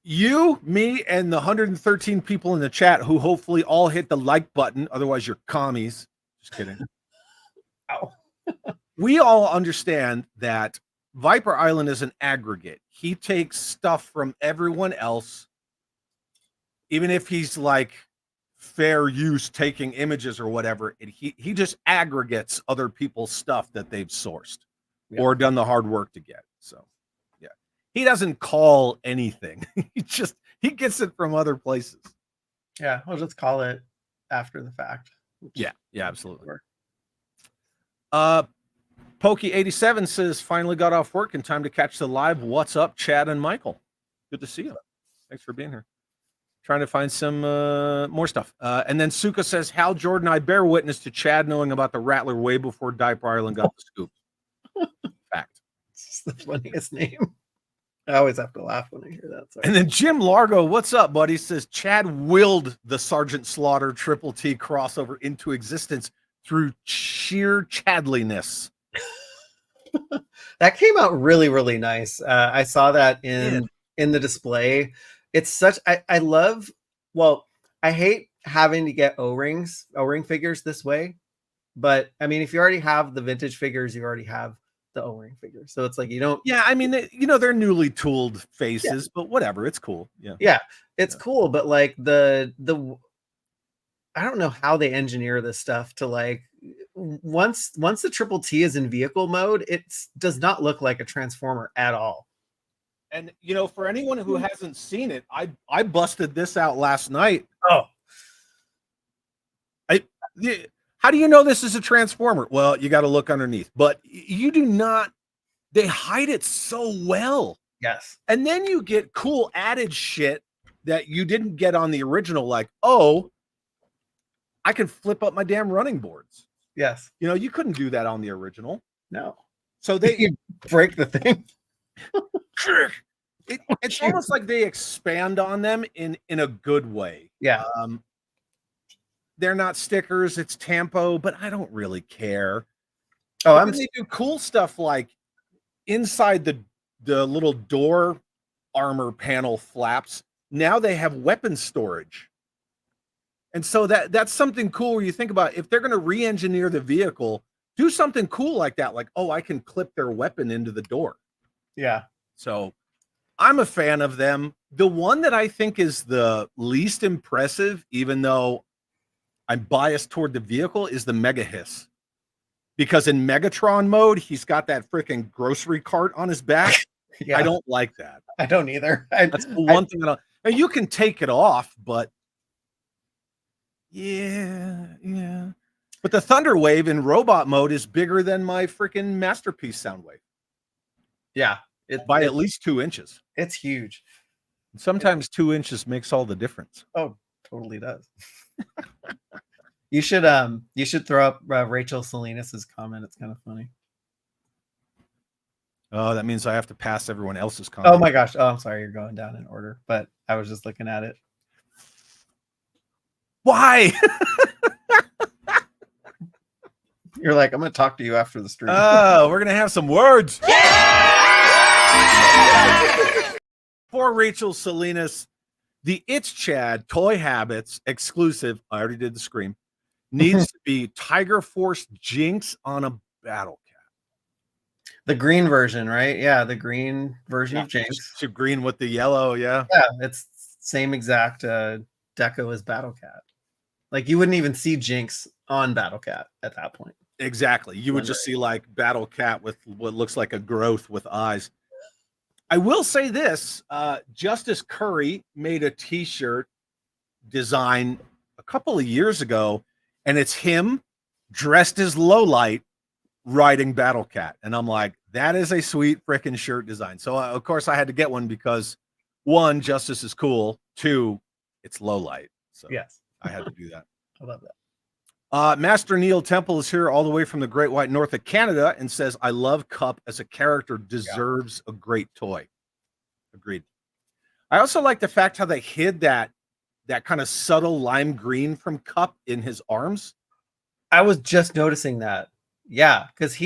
you, me, and the 113 people in the chat who hopefully all hit the like button, otherwise you're commies. Just kidding. Ow. We all understand that Viper Island is an aggregate. He takes stuff from everyone else. Even if he's like fair use taking images or whatever, he just aggregates other people's stuff that they've sourced or done the hard work to get. So yeah, he doesn't call anything. he gets it from other places. Yeah, we'll just call it after the fact. Yeah, absolutely. Pokey87 says finally got off work in time to catch the live. What's up, Chad and Michael? Good to see you. Thanks for being here. Trying to find some more stuff. And then Suka says, Hal Jordan, I bear witness to Chad knowing about the Rattler way before Diaper Island got the scoop. Fact. It's the funniest name. I always have to laugh when I hear that. Sorry. And then Jim Largo, what's up, buddy? Says, Chad willed the Sergeant Slaughter Triple T crossover into existence through sheer Chadliness. That came out really, really nice. I saw that in the display. It's such I love, I hate having to get O-ring figures this way, but I mean, if you already have the vintage figures, you already have the O-ring figures, so it's like you don't. Yeah, I mean, they're newly tooled faces, but whatever, it's cool. Yeah, it's cool, but like the I don't know how they engineer this stuff to like once the Triple T is in vehicle mode, it does not look like a Transformer at all. And for anyone who hasn't seen it, I busted this out last night. Oh, how do you know this is a Transformer? Well, you got to look underneath, but you do not. They hide it so well. Yes, and then you get cool added shit that you didn't get on the original, like, oh, I can flip up my damn running boards. Yes, you couldn't do that on the original. No, so they break the thing. It's almost like they expand on them in a good way. Yeah. They're not stickers, it's tampo, but I don't really care. They do cool stuff like inside the little door armor panel flaps. Now they have weapon storage. And so that's something cool where you think about if they're going to re-engineer the vehicle, do something cool like that. Like, oh, I can clip their weapon into the door. Yeah. So I'm a fan of them. The one that I think is the least impressive, even though I'm biased toward the vehicle, is the Mega Hiss. Because in Megatron mode, he's got that freaking grocery cart on his back. Yeah. I don't like that. I don't either. That's the one thing that now you can take it off, but yeah. But the Thunder Wave in robot mode is bigger than my freaking Masterpiece Soundwave. Yeah. By at least 2 inches. It's huge. Sometimes 2 inches makes all the difference. Oh, totally does. You should throw up Rachel Salinas's comment. It's kind of funny. Oh, that means I have to pass everyone else's comment. Oh my gosh. Oh, I'm sorry. You're going down in order, but I was just looking at it. Why? You're like, I'm going to talk to you after the stream. Oh, we're going to have some words. For Rachel Salinas, the It's Chad Toy Habits exclusive, I already did the scream, needs to be Tiger Force Jinx on a Battle Cat. The green version, right? Yeah, the green version of Jinx. Green with the yellow, yeah. Yeah, it's same exact deco as Battle Cat. Like you wouldn't even see Jinx on Battle Cat at that point. Exactly. You would just see like Battle Cat with what looks like a growth with eyes. I will say this: Justice Curry made a T-shirt design a couple of years ago, and it's him dressed as Lowlight riding Battle Cat, and I'm like, that is a sweet freaking shirt design. So of course I had to get one because one, Justice is cool. Two, it's Lowlight. So Yes, I had to do that. I love that. Master Neil Temple is here all the way from the Great White North of Canada and says, I love Cup as a character, deserves a great toy. Agreed. I also like the fact how they hid that kind of subtle lime green from Cup in his arms. I was just noticing that. Yeah, because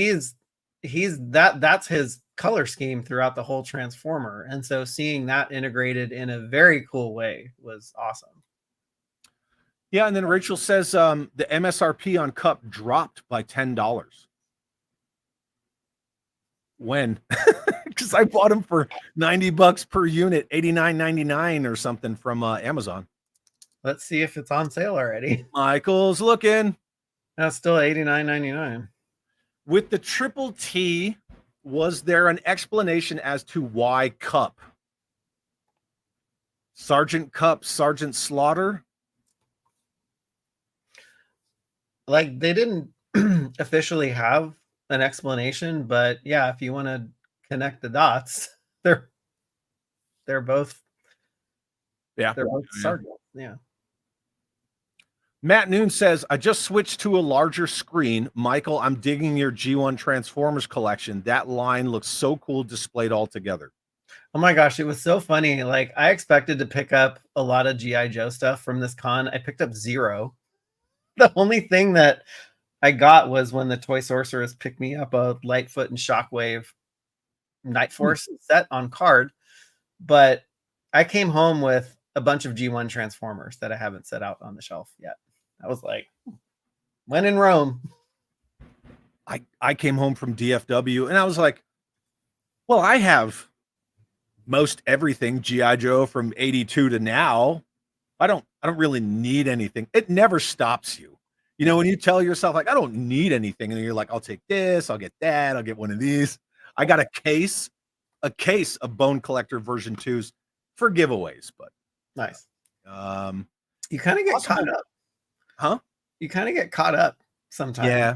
that's his color scheme throughout the whole Transformer. And so seeing that integrated in a very cool way was awesome. Yeah, and then Rachel says the MSRP on Cup dropped by $10. When? Because I bought them for $90 per unit, $89.99 or something from Amazon. Let's see if it's on sale already. Michael's looking. That's still $89.99. With the Triple T, was there an explanation as to why Cup? Sergeant Cup, Sergeant Slaughter? Like, they didn't officially have an explanation, but yeah, if you want to connect the dots, they're both sergeants. Yeah. Matt Noon says, I just switched to a larger screen. Michael, I'm digging your G1 Transformers collection. That line looks so cool displayed all together. Oh my gosh, it was so funny. Like, I expected to pick up a lot of G.I. Joe stuff from this con. I picked up zero. The only thing that I got was when the Toy Sorceress picked me up a Lightfoot and Shockwave Night Force set on card. But I came home with a bunch of G1 Transformers that I haven't set out on the shelf yet. I was like, when in Rome. I came home from DFW and I was like, well, I have most everything G.I. Joe from 82 to now. I don't really need anything. It never stops you. You know, when you tell yourself, like, I don't need anything, and you're like, I'll take this, I'll get that, I'll get one of these. I got a case of Bone Collector version 2s for giveaways, but nice. You kind of get caught up. Huh? You kind of get caught up sometimes. Yeah.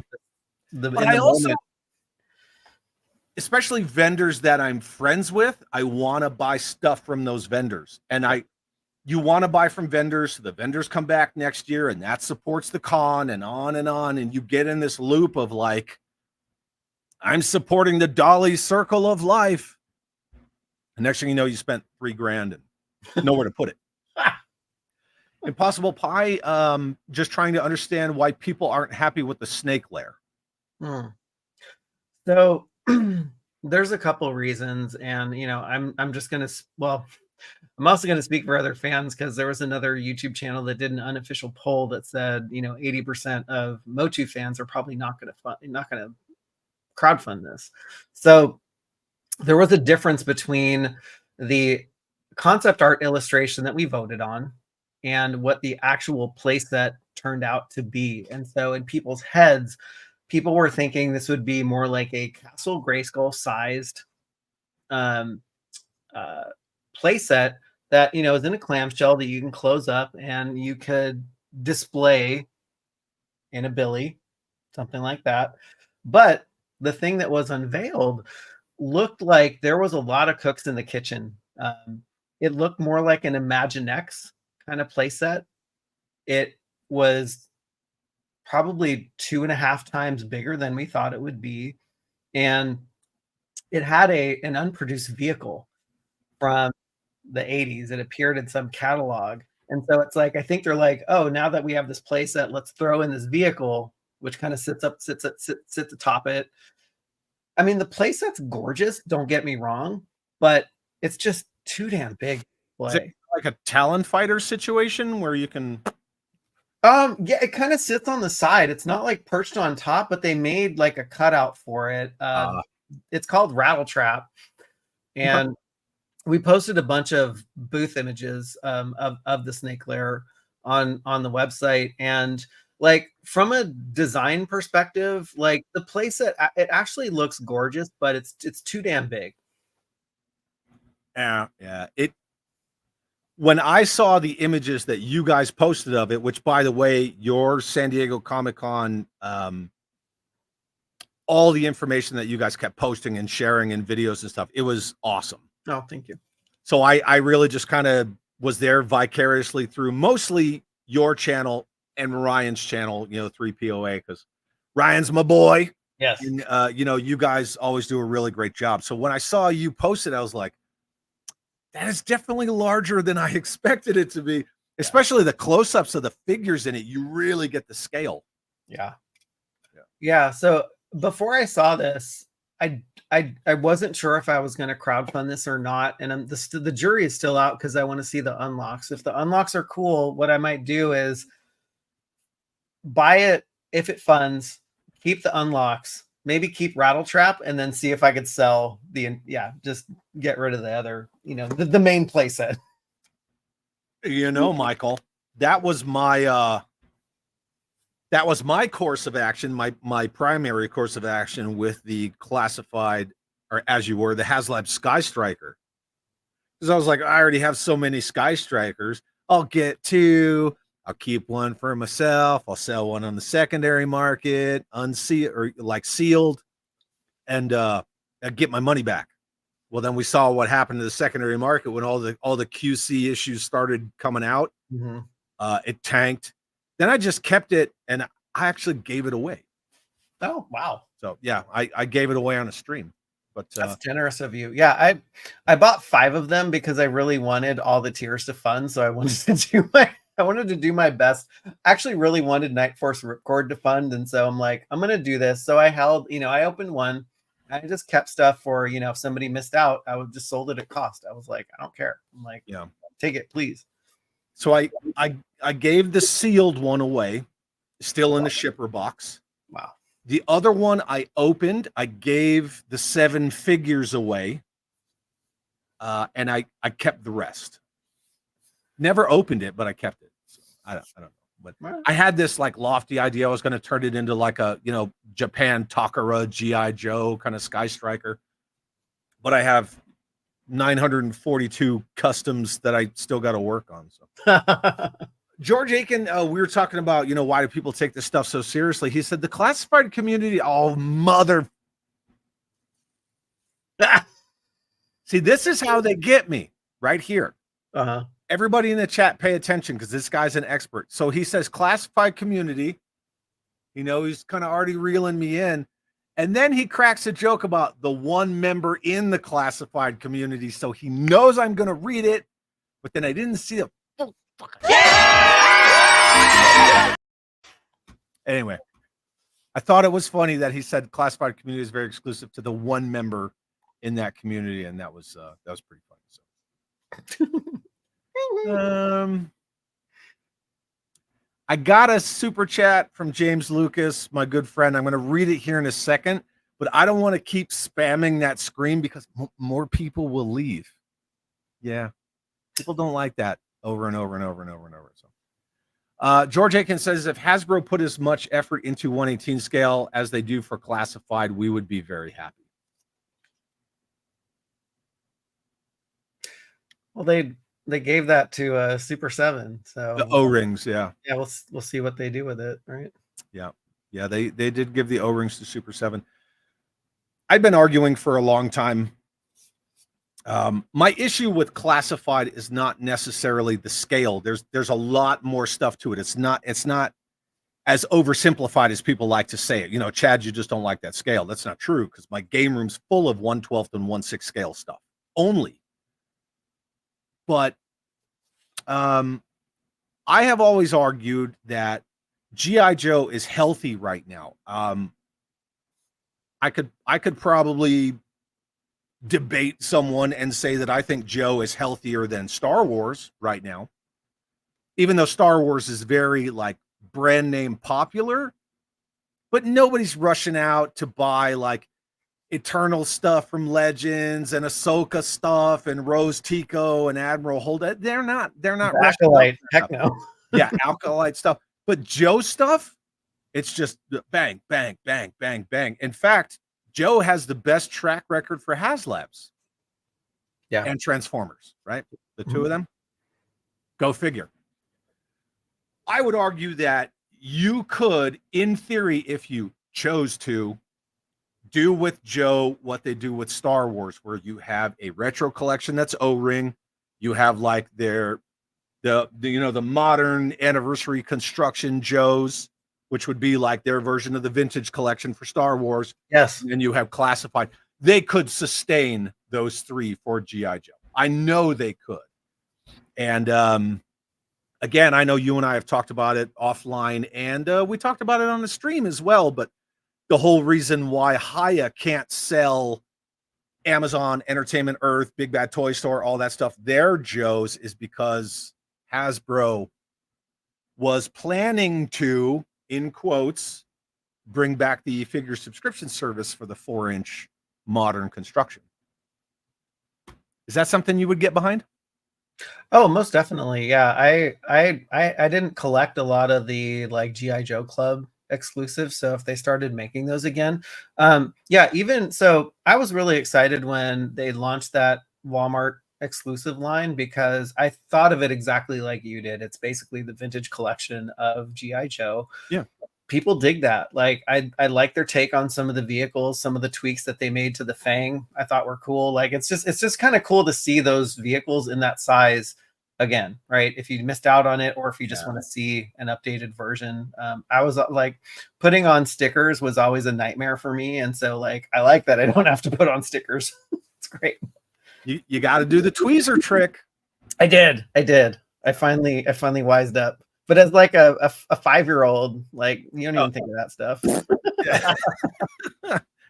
But I also, especially vendors that I'm friends with, I want to buy stuff from those vendors. And you want to buy from vendors, so the vendors come back next year and that supports the con and on. And you get in this loop of like, I'm supporting the Dolly Circle of Life. And next thing you know, you spent $3,000 and nowhere to put it. Impossible Pie, just trying to understand why people aren't happy with the snake lair. So there's a couple reasons, and you know, I'm just gonna, well, I'm also going to speak for other fans because there was another YouTube channel that did an unofficial poll that said, you know, 80% of MOTU fans are probably not going to crowdfund this. So there was a difference between the concept art illustration that we voted on and what the actual playset turned out to be. And so in people's heads, people were thinking this would be more like a Castle Grayskull sized playset that, you know, is in a clamshell that you can close up and you could display in a billy, something like that. But the thing that was unveiled looked like there was a lot of cooks in the kitchen. It looked more like an Imaginext kind of playset. It was probably 2.5 times bigger than we thought it would be. And it had an unproduced vehicle from the 80s. It appeared in some catalog. And so it's like, I think they're like, oh, now that we have this playset, let's throw in this vehicle, which kind of sits atop it. I mean, the playset's gorgeous, don't get me wrong, but it's just too damn big to play. Is it like a Talon Fighter situation where you can... Yeah, it kind of sits on the side. It's not like perched on top, but they made like a cutout for it. It's called Rattle Trap. And we posted a bunch of booth images of the snake lair on the website. And like from a design perspective, like the playset, it actually looks gorgeous, but it's too damn big. Yeah. When I saw the images that you guys posted of it, which by the way, your San Diego Comic-Con, all the information that you guys kept posting and sharing in videos and stuff, it was awesome. Oh, thank you. So I really just kind of was there vicariously through mostly your channel and Ryan's channel, 3POA, because Ryan's my boy. Yes. And, you guys always do a really great job. So when I saw you post it, I was like, that is definitely larger than I expected it to be, especially the close-ups of the figures in it. You really get the scale. Yeah. So before I saw this, I wasn't sure if I was going to crowdfund this or not. And the jury is still out because I want to see the unlocks. If the unlocks are cool, what I might do is buy it if it funds, keep the unlocks, maybe keep Rattletrap, and then see if I could sell just get rid of the other, the main playset. Michael, that was my course of action, my primary course of action with the classified, or as you were, the HasLabs Sky Striker. Because I was like, I already have so many Sky Strikers. I'll get 2. I'll keep one for myself. I'll sell one on the secondary market, unsealed or sealed, and get my money back. Well, then we saw what happened to the secondary market when all the QC issues started coming out. Mm-hmm. It tanked. Then I just kept it, and I actually gave it away. Oh, wow. So yeah, I gave it away on a stream. But that's generous of you. Yeah, I bought 5 of them because I really wanted all the tiers to fund. So I wanted to do my best. I actually really wanted Night Force Ripcord to fund, and so I'm like, I'm gonna do this. So I held, I opened one. I just kept stuff for, if somebody missed out, I would just sold it at cost. I was like, I don't care. I'm like, take it, please. So I gave the sealed one away, still in the shipper box. Wow. The other one I opened, I gave the 7 figures away, and I kept the rest. Never opened it, but I kept it. So I don't know. But I had this lofty idea. I was going to turn it into a Japan Takara G.I. Joe kind of Sky Striker. But I have 942 customs that I still got to work on. So George Aiken, we were talking about, why do people take this stuff so seriously? He said the classified community, mother. See, this is how they get me right here. Uh-huh. Everybody in the chat, pay attention because this guy's an expert. So he says classified community. He's kind of already reeling me in. And then he cracks a joke about the one member in the classified community. So he knows I'm going to read it, but then I didn't see it. Anyway, I thought it was funny that he said classified community is very exclusive to the one member in that community. And that was pretty funny. So. I got a super chat from James Lucas, my good friend. I'm going to read it here in a second, but I don't want to keep spamming that screen because more people will leave. Yeah, people don't like that over and over and over and over and over. So, George Aiken says if Hasbro put as much effort into 1/18 scale as they do for classified, we would be very happy. Well, they gave that to Super 7, so the O-rings, yeah, we'll see what they do with it, right? Yeah, they did give the O-rings to Super 7. I've been arguing for a long time. My issue with classified is not necessarily the scale. There's a lot more stuff to it. It's not as oversimplified as people like to say it. Chad, you just don't like that scale. That's not true because my game room's full of 1/12 and 1/6 scale stuff only. But I have always argued that G.I. Joe is healthy right now. I could probably debate someone and say that I think Joe is healthier than Star Wars right now, even though Star Wars is very brand name popular, but nobody's rushing out to buy Eternal stuff from Legends and Ahsoka stuff and Rose Tico and Admiral Holda. They're not Acolyte, heck no. Yeah, Acolyte stuff. But Joe stuff, it's just bang, bang, bang, bang, bang. In fact, Joe has the best track record for HasLabs. and Transformers, right? The two of them. Go figure. I would argue that you could, in theory, if you chose to, do with Joe what they do with Star Wars, where you have a retro collection that's O-ring, you have like the modern anniversary construction Joes, which would be like their version of the vintage collection for Star Wars. Yes. And you have classified. They could sustain those three for G.I. Joe. I know they could. And again, I know you and I have talked about it offline, and we talked about it on the stream as well, but the whole reason why Hiya can't sell Amazon, Entertainment Earth, Big Bad Toy Store, all that stuff, their Joes, is because Hasbro was planning to, in quotes, bring back the figure subscription service for the 4-inch modern construction. Is that something you would get behind? Oh, most definitely. Yeah. I didn't collect a lot of the like G.I. Joe Club exclusives, so if they started making those again, yeah, even so, I was really excited when they launched that Walmart exclusive line, because I thought of it exactly like you did. It's basically the vintage collection of G.I. Joe. Yeah, people dig that. Like I like their take on some of the vehicles, some of the tweaks that they made to the Fang I thought were cool. Like it's just kind of cool to see those vehicles in that size again, right? If you missed out on it, or if you just want to see an updated version. I was like, putting on stickers was always a nightmare for me, and so like I like that I don't have to put on stickers. It's great. You got to do the tweezer trick. I did. I finally wised up. But as like a 5-year-old, like you don't even think of that stuff.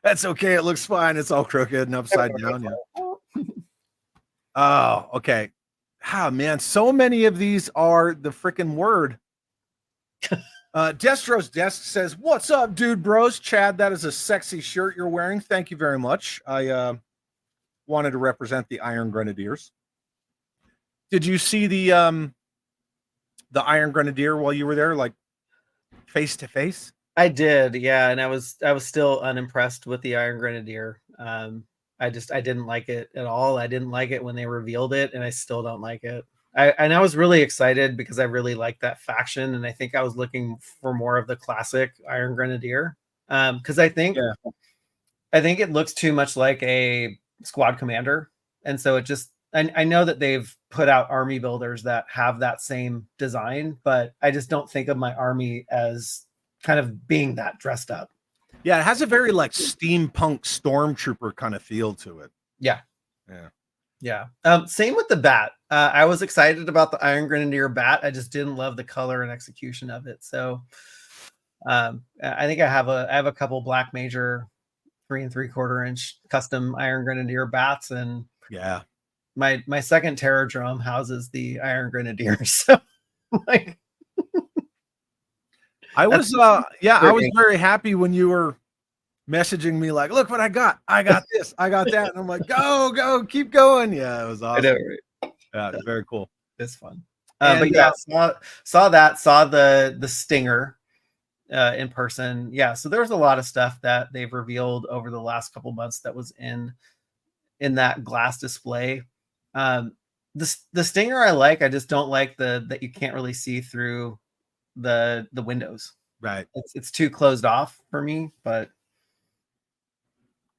That's okay. It looks fine. It's all crooked and upside down. Yeah. Oh, okay. Ah, man, so many of these are the freaking word. Destro's Desk says, "What's up, dude, bros? Chad, that is a sexy shirt you're wearing. Thank you very much. I wanted to represent the Iron Grenadiers. Did you see the Iron Grenadier while you were there, like face to face?" I did, yeah, and I was still unimpressed with the Iron Grenadier. I didn't like it at all. I didn't like it when they revealed it, and I still don't like it. I was really excited because I really liked that faction, and I think I was looking for more of the classic Iron Grenadier. Because I think it looks too much like a squad commander, and so it just I know that they've put out army builders that have that same design, but I just don't think of my army as kind of being that dressed up. Yeah, it has a very like steampunk stormtrooper kind of feel to it. Yeah. Same with the bat. I was excited about the Iron Grenadier bat. I just didn't love the color and execution of it. So I think I have a couple Black Major 3 3/4 inch custom Iron Grenadier bats, and yeah, my second Terror Drum houses the Iron Grenadier. So like I was I was very happy when you were messaging me like, "Look what I got this, I got that," and I'm like, go keep going. Yeah, it was awesome. I know, right? Yeah, very cool. It's fun. But yeah, saw the Stinger in person. Yeah, so there's a lot of stuff that they've revealed over the last couple months that was in that glass display. The Stinger I like. I just don't like that you can't really see through the windows. Right. It's too closed off for me, but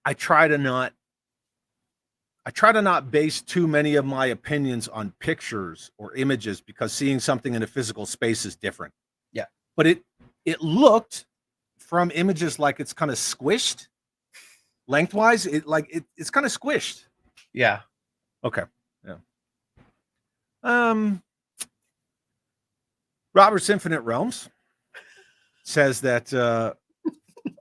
I try to not base too many of my opinions on pictures or images, because seeing something in a physical space is different. Yeah. But it looked from images like it's kind of squished lengthwise. It's kind of squished. Yeah. Okay. Yeah. Robert's Infinite Realms says that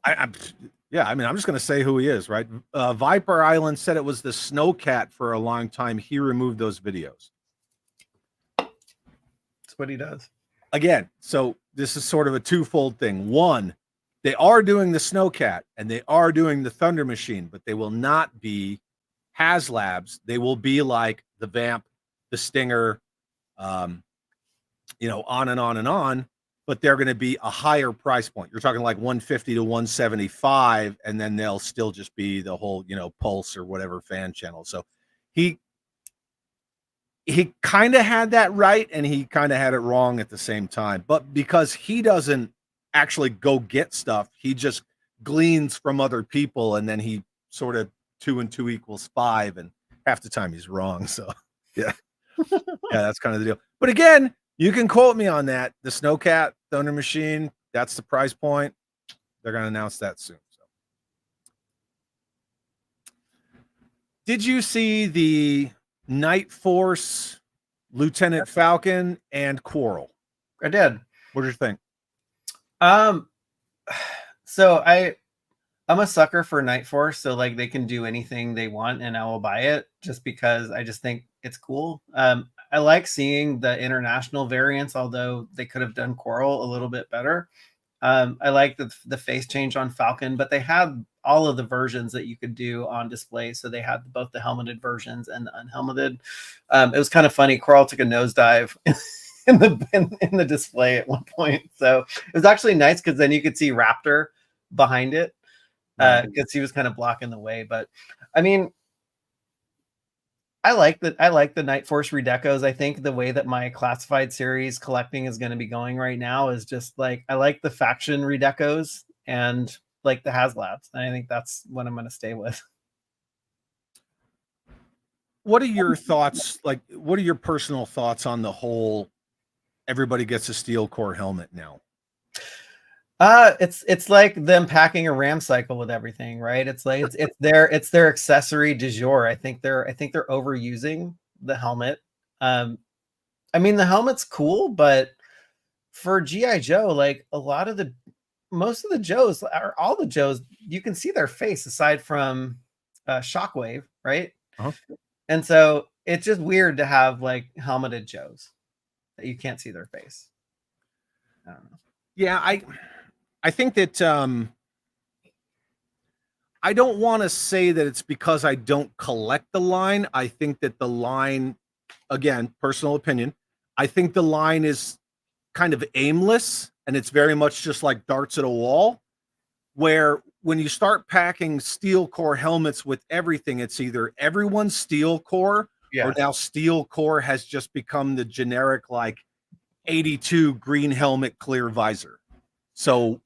I'm just going to say who he is, right? Viper Island said it was the Snowcat for a long time. He removed those videos. That's what he does. Again, so this is sort of a twofold thing. One, they are doing the Snowcat and they are doing the Thunder Machine, but they will not be HasLabs. They will be like the Vamp, the Stinger, on and on and on, but they're going to be a higher price point. You're talking like 150 to 175, and then they'll still just be the whole, Pulse or whatever fan channel. So he he kind of had that right and he kind of had it wrong at the same time. But because he doesn't actually go get stuff, he just gleans from other people, and then he sort of 2 and 2 equals 5, and half the time he's wrong. So yeah. Yeah, that's kind of the deal. But again, you can quote me on that. The Snowcat Thunder Machine, that's the price point. They're going to announce that soon. So. Did you see the Night Force, Lieutenant Falcon, and Quarrel? I did. What did you think? So I'm a sucker for Night Force, so like they can do anything they want and I will buy it just because I just think it's cool. I like seeing the international variants, although they could have done Quarrel a little bit better. I like the face change on Falcon, but they had all of the versions that you could do on display. So they had both the helmeted versions and the unhelmeted. It was kind of funny. Quarrel took a nosedive in the display at one point. So it was actually nice because then you could see Raptor behind it because he was kind of blocking the way. But I mean, I like the Night Force redecos. I think the way that my classified series collecting is going to be going right now is just like I like the faction redecos and like the HasLabs. And I think that's what I'm going to stay with. What are your thoughts? Like, what are your personal thoughts on the whole? Everybody gets a steel core helmet now. It's like them packing a RAM cycle with everything, right? It's like it's their accessory du jour. I think they're overusing the helmet. I mean the helmet's cool, but for G.I. Joe, like most of the Joes or all the Joes, you can see their face aside from Shockwave, right? Uh-huh. And so it's just weird to have like helmeted Joes that you can't see their face. I don't know. Yeah, I think that I don't want to say that it's because I don't collect the line. I think that the line, again, personal opinion, I think the line is kind of aimless and it's very much just like darts at a wall, where when you start packing steel core helmets with everything, it's either everyone's steel core or now steel core has just become the generic like 82 green helmet, clear visor. So,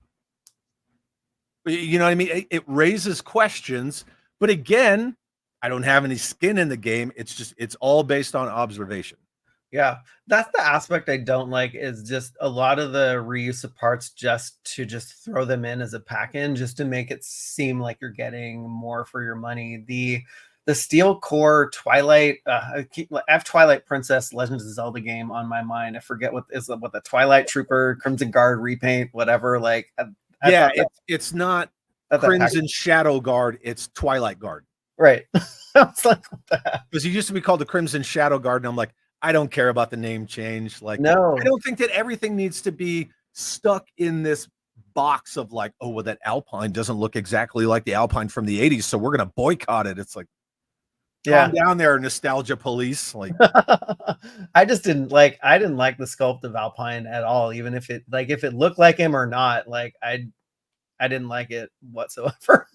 you know what I mean? It raises questions, but again, I don't have any skin in the game. It's all based on observation. Yeah, that's the aspect I don't like is just a lot of the reuse of parts just to throw them in as a pack-in just to make it seem like you're getting more for your money. The steel core Twilight, I have Twilight Princess Legends of Zelda game on my mind. I forget what the Twilight Trooper, Crimson Guard repaint, whatever. Like, it's not Crimson Shadow Guard, it's Twilight Guard. Right. I was like, what the heck? Because it used to be called the Crimson Shadow Guard, and I'm like, I don't care about the name change. Like, no, I don't think that everything needs to be stuck in this box of like, oh, well, that Alpine doesn't look exactly like the Alpine from the 80s, so we're gonna boycott it. It's like, calm down there, nostalgia police. Like, I didn't like the sculpt of Alpine at all, even if it looked like him or not. Like, I didn't like it whatsoever.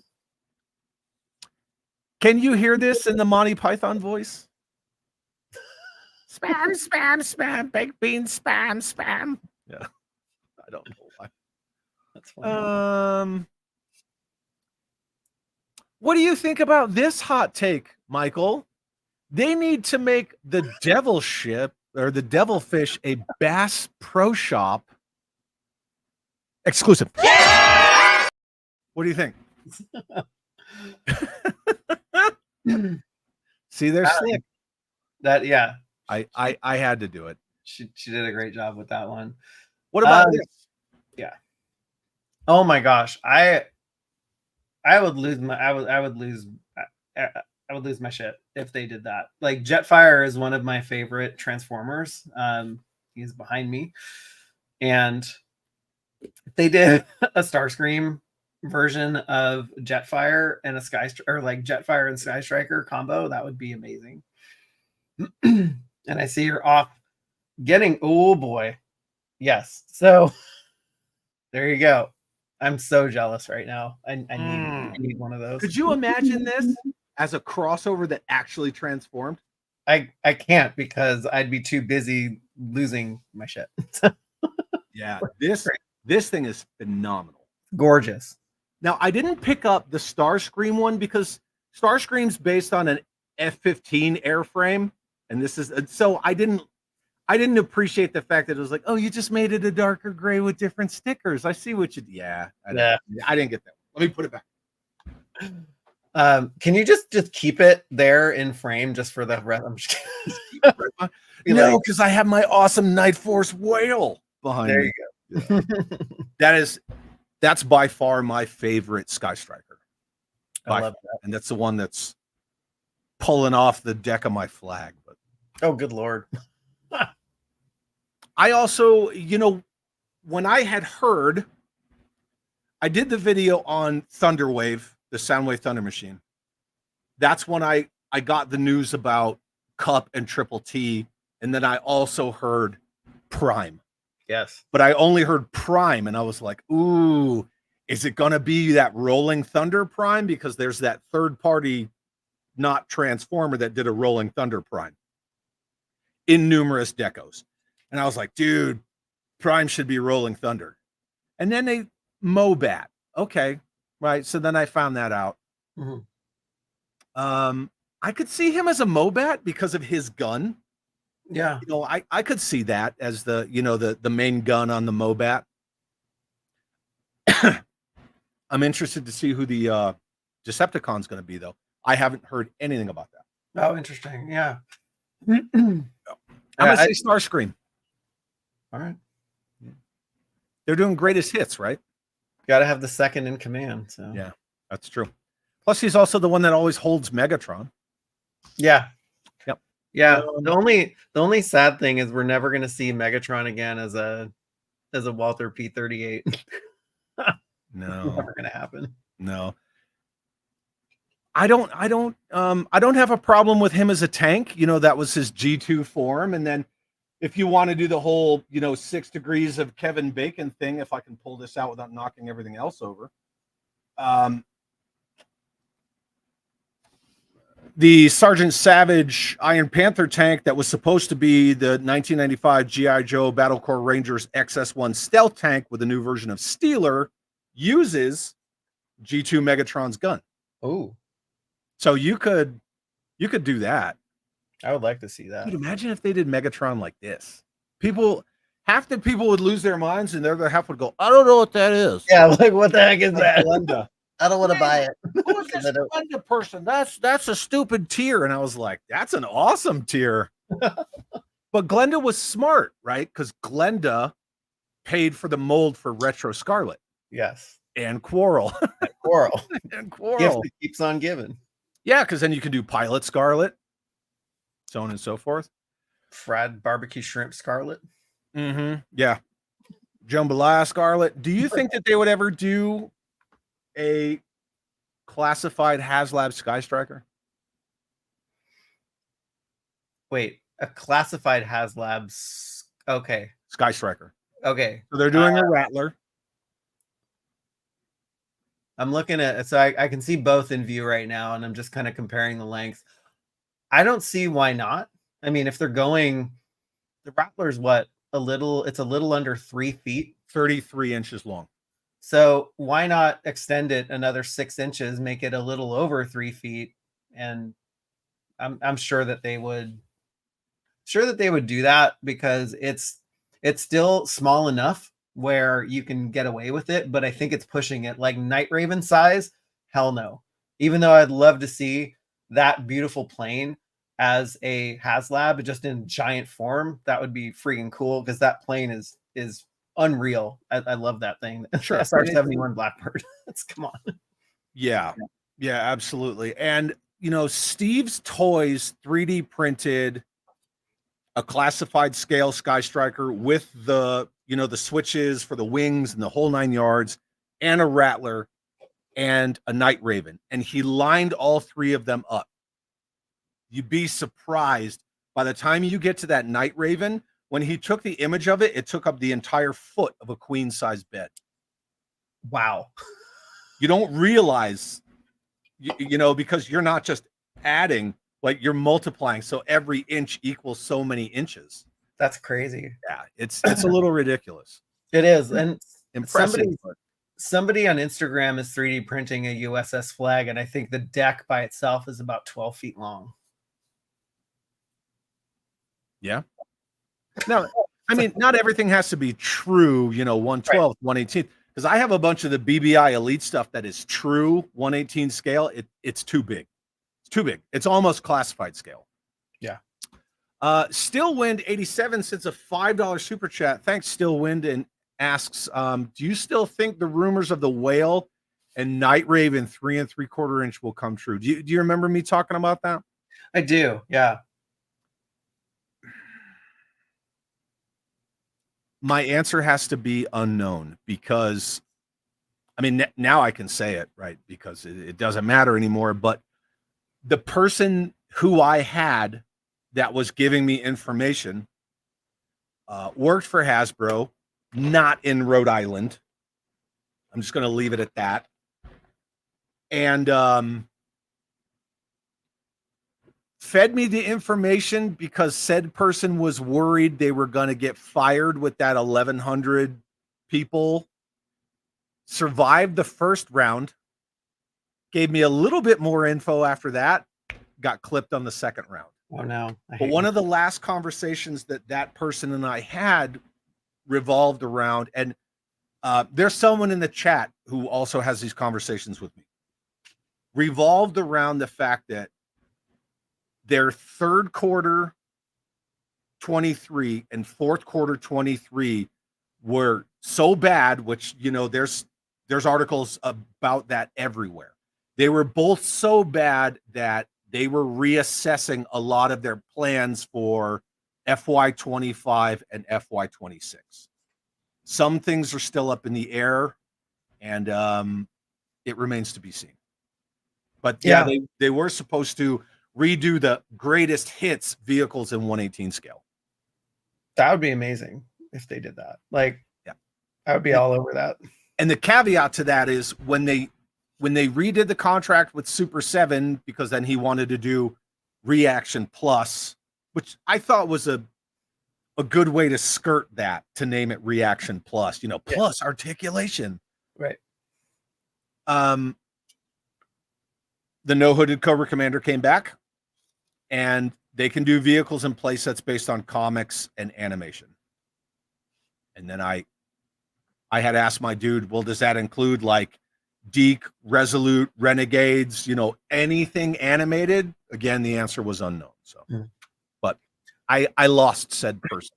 Can you hear this in the Monty Python voice? Spam, spam, spam, baked beans, spam, spam. Yeah, I don't know why. That's funny. What do you think about this hot take, Michael? They need to make the Devil Ship or the Devilfish a Bass Pro Shop exclusive. Yeah! What do you think? See, they're slick. That I had to do it. She did a great job with that one. What about this? Yeah. Oh my gosh, I would lose my shit if they did that. Like, Jetfire is one of my favorite Transformers. He's behind me, and if they did a Starscream version of Jetfire and Jetfire and Sky Striker combo, that would be amazing. And I see you're off getting, oh boy. Yes. So there you go. I'm so jealous right now. I need one of those. Could you imagine this as a crossover that actually transformed? I can't because I'd be too busy losing my shit. Yeah, this thing is phenomenal. Gorgeous. Now, I didn't pick up the Starscream one because Starscream's based on an F-15 airframe, and this is so I didn't appreciate the fact that it was like, oh, you just made it a darker gray with different stickers. I see what you. Yeah, I didn't get that. Let me put it back. Can you just keep it there in frame just for the rest? I'm just kidding. No, because I have my awesome Night Force whale behind There me. you go. That's by far my favorite Sky Striker. I love that. And that's the one that's pulling off the deck of my flag. But Oh, good Lord. I also, when I had heard, I did the video on Thunderwave, the Soundwave Thunder Machine. That's when I got the news about Cup and Triple T. And then I also heard Prime. Yes. But I only heard Prime, and I was like, ooh, is it going to be that Rolling Thunder Prime? Because there's that third party, not Transformer, that did a Rolling Thunder Prime in numerous decos. And I was like, dude, Prime should be Rolling Thunder. And then they Mobat. Okay, right. So then I found that out. Mm-hmm. I could see him as a Mobat because of his gun. Yeah. I could see that as the main gun on the Mobat. I'm interested to see who the Decepticon's going to be, though. I haven't heard anything about that. Oh, interesting. Yeah. I'm going to say Starscream. All right. They're doing greatest hits, right? Got to have the second in command. So Yeah, that's true. Plus, he's also the one that always holds Megatron. Yeah. Yep. Yeah. The only sad thing is we're never going to see Megatron again as a Walther P-38. No, never going to happen. No. I don't have a problem with him as a tank. That was his G2 form. And then if you want to do the whole, 6 degrees of Kevin Bacon thing, if I can pull this out without knocking everything else over. The Sergeant Savage Iron Panther tank that was supposed to be the 1995 G.I. Joe Battle Corps Rangers XS1 stealth tank with a new version of Steeler uses G2 Megatron's gun. Oh, so you could do that. I would like to see that. Dude, imagine if they did Megatron like this. Half the people would lose their minds, and the other half would go, "I don't know what that is." Yeah, like what the heck is that? Glenda. I don't want to buy it. Who's this Glenda person? That's a stupid tier. And I was like, that's an awesome tier. But Glenda was smart, right? Because Glenda paid for the mold for Retro Scarlet. Yes. And Quarrel. Quarrel. And Quarrel. Gift that keeps on giving. Yeah, because then you can do Pilot Scarlet, so on and so forth. Fried barbecue shrimp Scarlet. Mm-hmm. Yeah. Jambalaya Scarlet. Do you think that they would ever do a classified HasLabs Sky Striker? Wait, a classified HasLabs. Okay. Sky Striker. Okay. So they're doing a Rattler. I'm looking at, so I can see both in view right now, and I'm just kind of comparing the length. I don't see why not. I mean, if they're going, the Rattler's it's a little under 3 feet. 33 inches long. So why not extend it another 6 inches, make it a little over 3 feet? And I'm sure that they would do that because it's still small enough where you can get away with it, but I think it's pushing it. Like Night Raven size, hell no. Even though I'd love to see that beautiful plane as a HasLab just in giant form, that would be freaking cool because that plane is unreal. I love that thing. Sure. SR-71 Blackbird. Come on. Yeah, absolutely. And Steve's Toys 3D printed a classified scale Sky Striker with the the switches for the wings and the whole 9 yards, and a Rattler and a Night Raven, and he lined all 3 of them up. You'd be surprised by the time you get to that Night Raven, when he took the image of it, it took up the entire foot of a queen size bed. Wow. You don't realize, because you're not just adding Like you're multiplying, so every inch equals so many inches. That's crazy. Yeah, it's a little ridiculous. It is. And Impressive. somebody on Instagram is 3D printing a USS flag, and I think the deck by itself is about 12 feet long. Yeah. No, I mean, not everything has to be true, 1/12, 1/18. Because I have a bunch of the BBI Elite stuff that is true 1/18 scale. It's too big. It's too big. It's almost classified scale. Yeah. Stillwind 87 sends a $5 super chat. Thanks, Stillwind, and asks, do you still think the rumors of the Whale and Night Raven 3 3/4 inch will come true? Do you remember me talking about that? I do. Yeah. My answer has to be unknown because, I mean, now I can say it, right? Because it doesn't matter anymore. But the person who I had that was giving me information worked for Hasbro, not in Rhode Island. I'm just going to leave it at that. And fed me the information because said person was worried they were going to get fired with that 1,100 people. Survived the first round. Gave me a little bit more info after that. Got clipped on the second round. Oh, no. But one of the last conversations that person and I had revolved around, and there's someone in the chat who also has these conversations with me, revolved around the fact that their third quarter 23 and fourth quarter 23 were so bad, which, there's articles about that everywhere. They were both so bad that they were reassessing a lot of their plans for FY25 and FY26. Some things are still up in the air, and it remains to be seen. But yeah, they were supposed to redo the greatest hits vehicles in 1/18 scale. That would be amazing if they did that. Like, yeah, I would be all over that. And the caveat to that is when they redid the contract with Super 7, because then he wanted to do Reaction Plus, which I thought was a good way to skirt that, to name it Reaction Plus, plus articulation. Right. The No Hooded Cobra Commander came back, and they can do vehicles and play sets based on comics and animation. And then I had asked my dude, well, does that include like Deke, Resolute, Renegades, anything animated? Again, the answer was unknown. So, but I lost said person.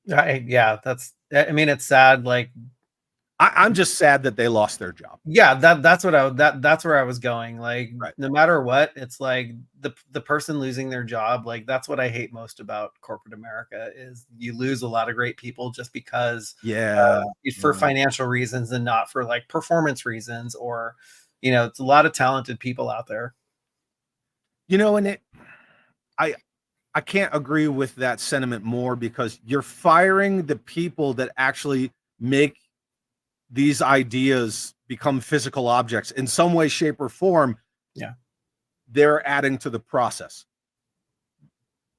It's sad. Like, I'm just sad that they lost their job. Yeah, that's where I was going. Like, right. No matter what, it's like the person losing their job. Like, that's what I hate most about corporate America is you lose a lot of great people just because for financial reasons and not for like performance reasons, or it's a lot of talented people out there. And I can't agree with that sentiment more, because you're firing the people that actually make these ideas become physical objects in some way, shape, or form. Yeah. They're adding to the process.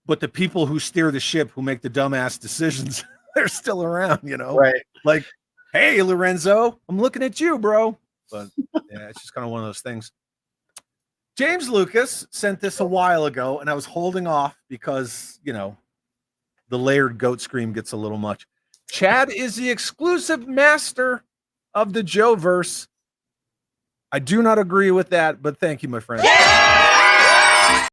But the people who steer the ship, who make the dumbass decisions, they're still around, Right. Like, hey, Lorenzo, I'm looking at you, bro. But yeah, it's just kind of one of those things. James Lucas sent this a while ago, and I was holding off because, the layered goat scream gets a little much. Chad is the exclusive master of the Joe-verse. I do not agree with that, but thank you, my friend. Yeah!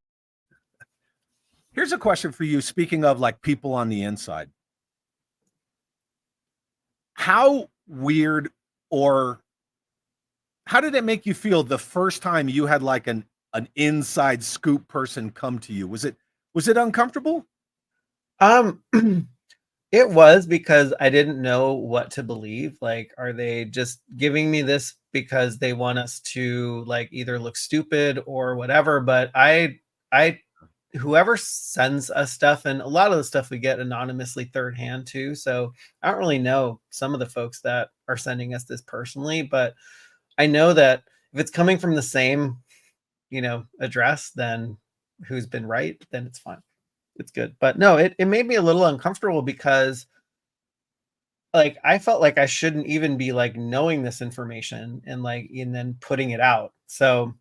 Here's a question for you. Speaking of like people on the inside, how weird, or how did it make you feel the first time you had like an inside scoop person come to you? Was it uncomfortable? It was, because I didn't know what to believe. Like, are they just giving me this because they want us to like either look stupid or whatever? But whoever sends us stuff, and a lot of the stuff we get anonymously third hand too. So I don't really know some of the folks that are sending us this personally, but I know that if it's coming from the same, address, then who's been right, then it's fine. It's good. But no, it made me a little uncomfortable because like I felt like I shouldn't even be like knowing this information and then putting it out. So,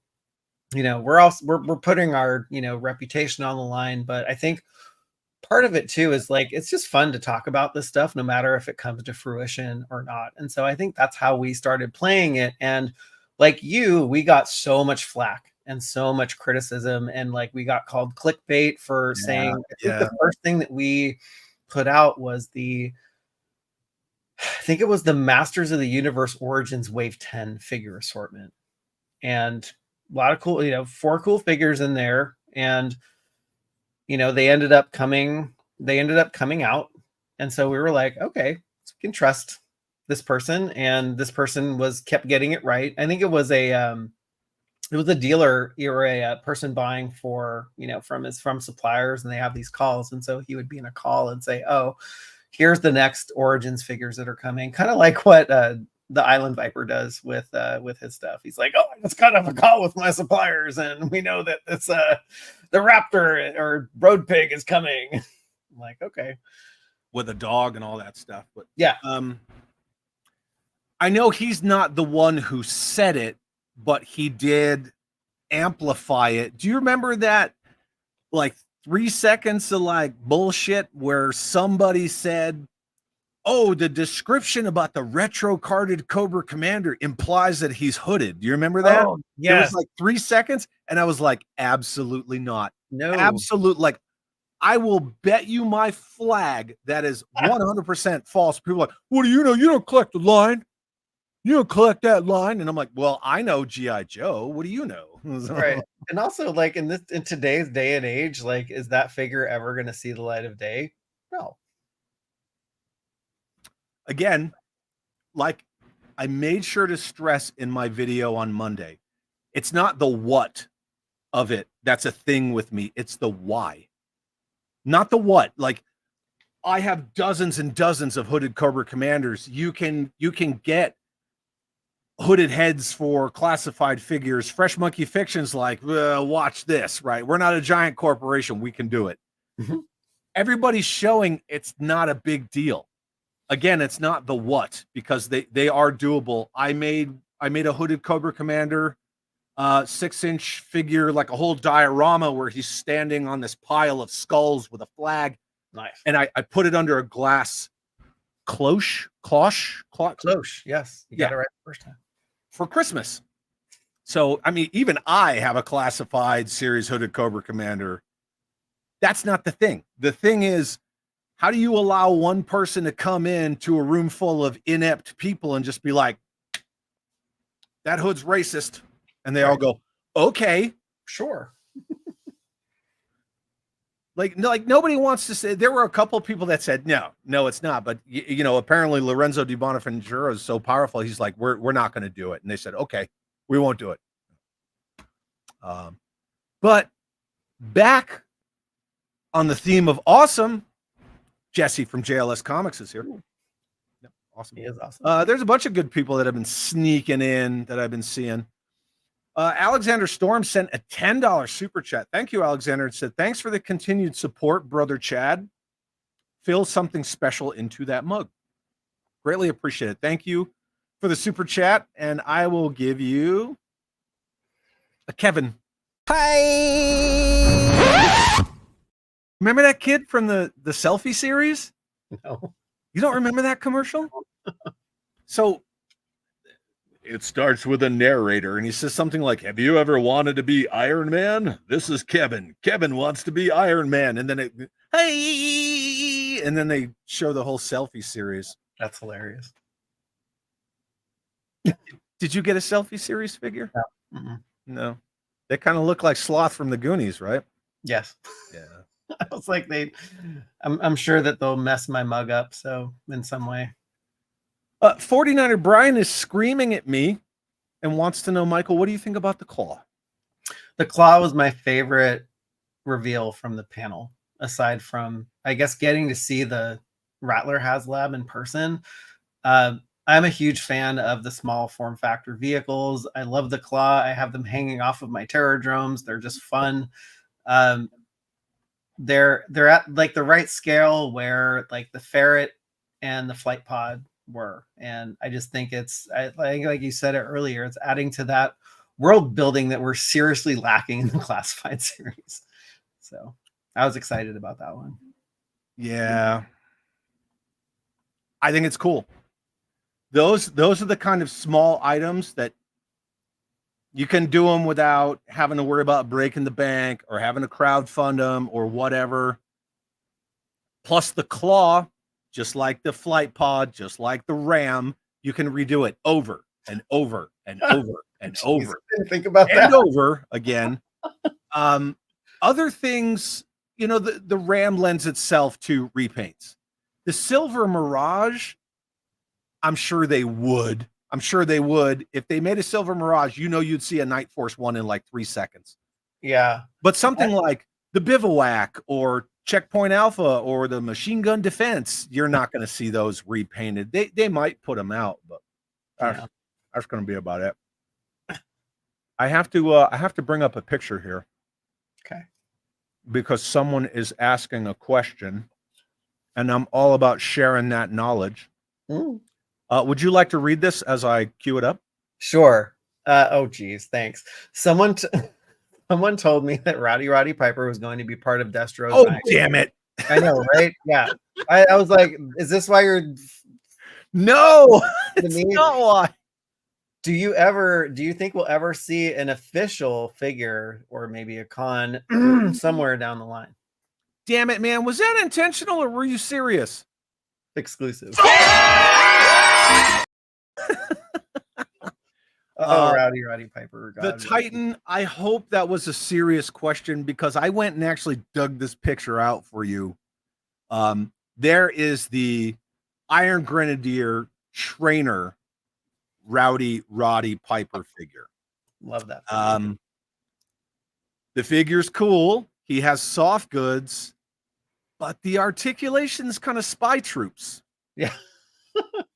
we're putting our, reputation on the line, but I think part of it too is like it's just fun to talk about this stuff no matter if it comes to fruition or not. And so I think that's how we started playing it. And like we got so much flack and so much criticism, and like we got called clickbait for saying, I think the first thing that we put out was I think it was the Masters of the Universe Origins Wave 10 figure assortment, and a lot of cool, 4 cool figures in there. And they ended up coming out. And so we were like, okay, so we can trust this person. And this person kept getting it right. I think it was a dealer or a person buying for, from suppliers, and they have these calls. And so he would be in a call and say, oh, here's the next Origins figures that are coming. Kind of like what the Island Viper does with his stuff. He's like, oh, I just got off a call with my suppliers, and we know that it's the Raptor or Road Pig is coming. I'm like, okay, with a dog and all that stuff. But yeah, I know he's not the one who said it, but he did amplify it. Do you remember that like 3 seconds of like bullshit where somebody said, oh, the description about the retro carded Cobra Commander implies that he's hooded. Do you remember that? Oh, yes. It was like 3 seconds, and I was like, absolutely not. No. Absolute. Like, I will bet you my flag that is 100% false. People are like, what do you know? You don't collect the line. You don't collect that line. And I'm like, well, I know G.I. Joe. What do you know? Right. And also, like, in today's day and age, like, is that figure ever going to see the light of day? No. Again, like I made sure to stress in my video on Monday, it's not the what of it that's a thing with me. It's the why, not the what. Like, I have dozens and dozens of hooded Cobra Commanders. You can get hooded heads for classified figures. Fresh Monkey Fiction's like, watch this, right? We're not a giant corporation. We can do it. Mm-hmm. Everybody's showing it's not a big deal. Again, it's not the what, because they are doable. I made a hooded Cobra Commander 6-inch figure, like a whole diorama where he's standing on this pile of skulls with a flag. Nice. And I put it under a glass cloche. Yes. You got it right the first time. For Christmas. So, I mean, even I have a classified series hooded Cobra Commander. That's not the thing. The thing is, how do you allow one person to come in to a room full of inept people and just be like, that hood's racist? And they all go, okay, sure. like nobody wants to say. There were a couple of people that said, no, it's not. But apparently Lorenzo Di Bonaventura is so powerful. He's like, we're not going to do it. And they said, okay, we won't do it. But back on the theme of awesome, Jesse from JLS Comics is here. Yeah, awesome. He is awesome. There's a bunch of good people that have been sneaking in that I've been seeing. Alexander Storm sent a $10 super chat. Thank you, Alexander. It said, thanks for the continued support, brother Chad. Fill something special into that mug. Greatly appreciate it. Thank you for the super chat. And I will give you a Kevin. Hi. Remember that kid from the selfie series? No. You don't remember that commercial? So it starts with a narrator, and he says something like, have you ever wanted to be Iron Man? This is Kevin. Kevin wants to be Iron Man. And then hey, and then they show the whole selfie series. That's hilarious. Did you get a selfie series figure? No. Mm-mm. No. They kind of look like Sloth from the Goonies, right? Yes. Yeah. I was like, I'm sure that they'll mess my mug up. So in some way. 49er Brian is screaming at me and wants to know, Michael, what do you think about the claw? The claw was my favorite reveal from the panel, aside from, I guess, getting to see the Rattler HasLab in person. I'm a huge fan of the small form factor vehicles. I love the claw. I have them hanging off of my Terrordromes. They're just fun. They're at like the right scale where like the ferret and the flight pod were, and I just think like you said it earlier, it's adding to that world building that we're seriously lacking in the classified series. So I was excited about that one. Yeah, I think it's cool. Those are the kind of small items that you can do them without having to worry about breaking the bank or having to crowdfund them or whatever. Plus the claw, just like the flight pod, just like the ram, you can redo it over and over and over and Jeez, over. I didn't think about and that. over again. Other things, you know, the ram lends itself to repaints. The silver mirage, I'm sure they would. If they made a silver mirage, you know, you'd see a Night Force one in like 3 seconds. Yeah. But something like the Bivouac or Checkpoint Alpha or the Machine Gun Defense, you're not going to see those repainted. They might put them out, but that's going to be about it. I have to bring up a picture here. Okay. Because someone is asking a question, and I'm all about sharing that knowledge. Would you like to read this as I cue it up? Sure. Oh, geez. Thanks. Someone told me that Roddy Piper was going to be part of Destro's. Oh, damn it. I know, right? Yeah. I was like, is this why you're... No, it's not why. Do you think we'll ever see an official figure or maybe a con somewhere down the line? Damn it, man. Was that intentional or were you serious? Exclusive. Roddy Piper. The Titan, I hope that was a serious question because I went and actually dug this picture out for you. There is the Iron Grenadier trainer Roddy Piper figure. Love that figure. The figure's cool. He has soft goods, but the articulation's kind of Spy Troops. Yeah.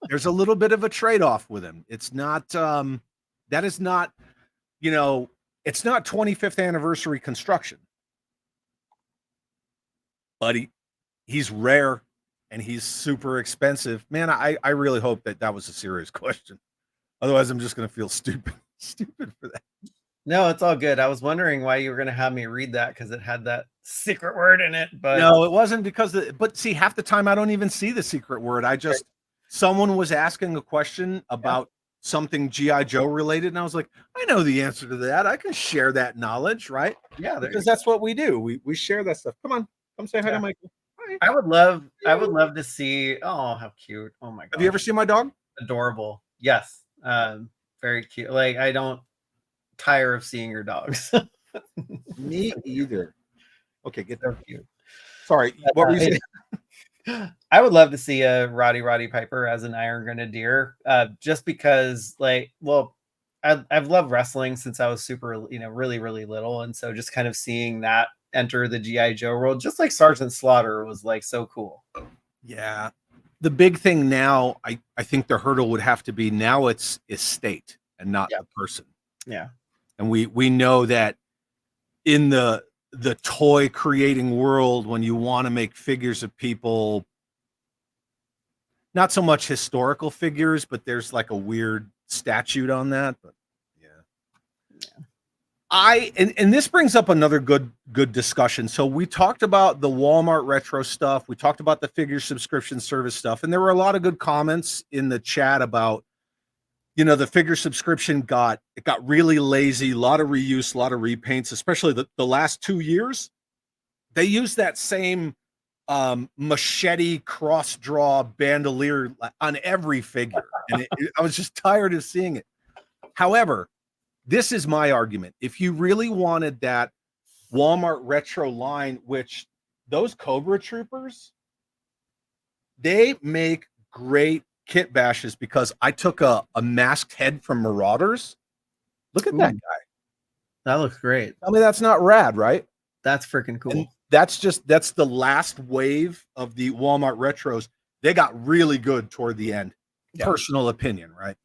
There's a little bit of a trade-off with him. It's not that is not, you know, it's not 25th anniversary construction. But he's rare and he's super expensive. Man, I really hope that was a serious question. Otherwise, I'm just going to feel stupid for that. No, it's all good. I was wondering why you were going to have me read that because it had that secret word in it. But no, it wasn't because but see, half the time I don't even see the secret word. I just, someone was asking a question about something G.I. Joe related. And I was like, I know the answer to that. I can share that knowledge, right? Yeah. Because that's what we do. We share that stuff. Come on. Come say hi to Michael. Hi. I would love to see. Oh, how cute. Oh my God. Have you ever seen my dog? Adorable. Yes. Very cute. Like, I don't tire of seeing your dogs. Me either. Okay, get so cute. Sorry, what were you saying? I would love to see a Roddy Piper as an Iron Grenadier, just because, like, well, I've loved wrestling since I was super, really, really little, and so just kind of seeing that enter the G.I. Joe world, just like Sergeant Slaughter, was like so cool. Yeah, the big thing now, I think the hurdle would have to be now it's estate and not the person. Yeah, and we know that in the toy creating world, when you want to make figures of people, not so much historical figures, but there's like a weird statute on that. But and this brings up another good discussion. So we talked about the Walmart retro stuff. We talked about the figure subscription service stuff, and there were a lot of good comments in the chat about, the figure subscription got really lazy, a lot of reuse, a lot of repaints, especially the last 2 years. They used that same machete cross draw bandolier on every figure. And I was just tired of seeing it. However, this is my argument. If you really wanted that Walmart retro line, which those Cobra Troopers, they make great kit bashes, because I took a masked head from Marauders. Look at that guy. That looks great. I mean, that's not rad, right? That's freaking cool. And that's the last wave of the Walmart retros. They got really good toward the end. Personal opinion, right?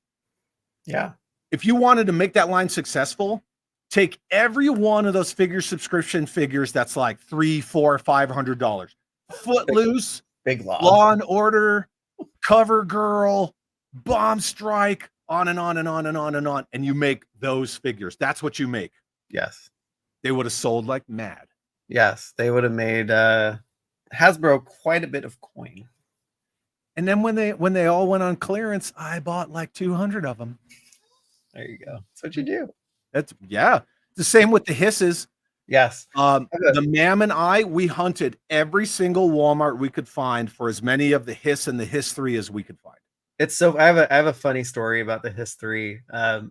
Yeah. If you wanted to make that line successful, Take every one of those figure subscription figures that's like $300, $400, $500. Footloose, Big lob. Law and Order, Cover Girl, Bomb Strike, on and on and on and on and on. And you make those figures. That's what you make. Yes. They would have sold like mad. Yes. They would have made Hasbro quite a bit of coin. And then when they all went on clearance, I bought like 200 of them. There you go. That's what you do. It's the same with the hisses. Yes. The Mam and I, we hunted every single Walmart we could find for as many of the hiss and the hiss 3 as we could find. It's so I have a funny story about the Hiss 3.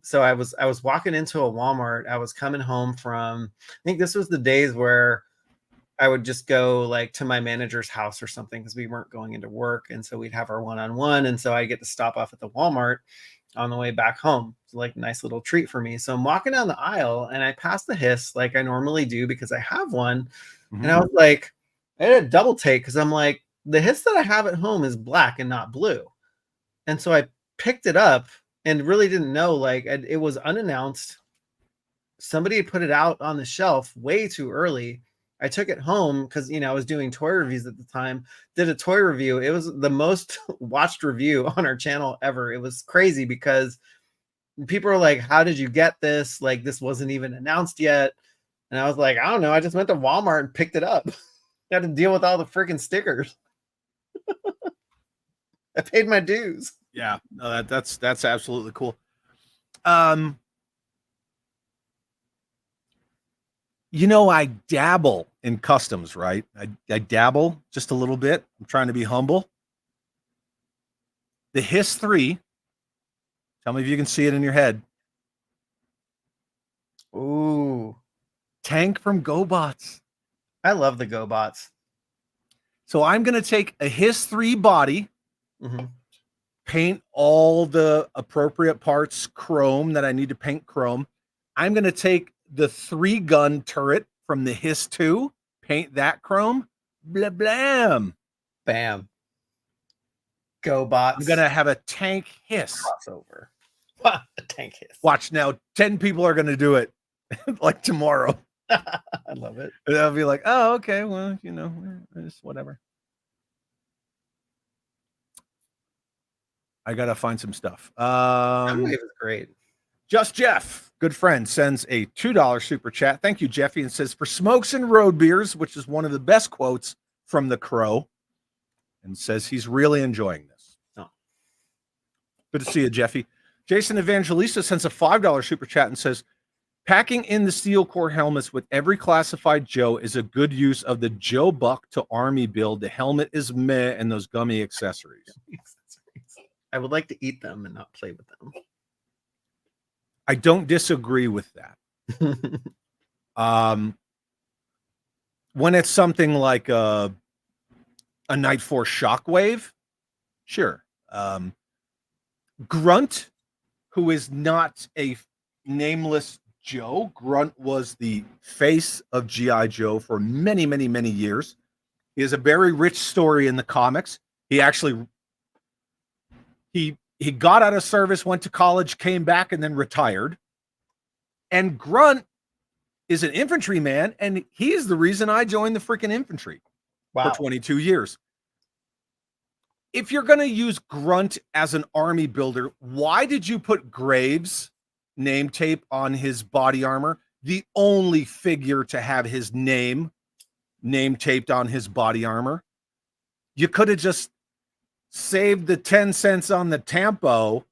So I was walking into a Walmart. I was coming home from, I think this was the days where I would just go like to my manager's house or something because we weren't going into work, and so we'd have our one-on-one, and so I get to stop off at the Walmart on the way back home. It's like a nice little treat for me. So I'm walking down the aisle and I pass the Hiss like I normally do because I have one. Mm-hmm. And I was like, I had a double take because I'm like, the Hiss that I have at home is black and not blue. And so I picked it up and really didn't know, like it was unannounced. Somebody had put it out on the shelf way too early. I took it home because, I was doing toy reviews at the time, did a toy review. It was the most watched review on our channel ever. It was crazy because people are like, how did you get this? Like, this wasn't even announced yet. And I was like, I don't know. I just went to Walmart and picked it up. Had to deal with all the freaking stickers. I paid my dues. Yeah, no, that's absolutely cool. I dabble in customs, right? I dabble just a little bit. I'm trying to be humble. The Hiss 3, tell me if you can see it in your head. Ooh. Tank from GoBots. I love the GoBots. So I'm going to take a Hiss 3 body, paint all the appropriate parts chrome that I need to paint chrome. I'm going to take the 3-gun turret from the Hiss 2, paint that chrome, blah, blam. Bam. GoBots. I'm going to have a tank Hiss. Crossover. A tank Hiss. Watch now, 10 people are going to do it like tomorrow. I love it. And they'll be like, oh, okay, well, it's whatever. I got to find some stuff. Wave is great. Just Jeff, good friend, sends a $2 super chat. Thank you, Jeffy, and says, for smokes and road beers, which is one of the best quotes from the Crow, and says he's really enjoying this. Oh. Good to see you, Jeffy. Jason Evangelista sends a $5 super chat and says, packing in the steel core helmets with every classified Joe is a good use of the Joe Buck to Army build. The helmet is meh and those gummy accessories. I would like to eat them and not play with them. I don't disagree with that. When it's something like a Night Force Shockwave, sure. Grunt, who is not a nameless Joe. Grunt was the face of G.I. Joe for many, many, many years. He has a very rich story in the comics. He actually he got out of service, went to college, came back, and then retired. And Grunt is an infantryman, and he is the reason I joined the freaking infantry for 22 years. If you're going to use Grunt as an army builder, why did you put Graves' name tape on his body armor? The only figure to have his name taped on his body armor. You could have just saved the 10 cents on the tampo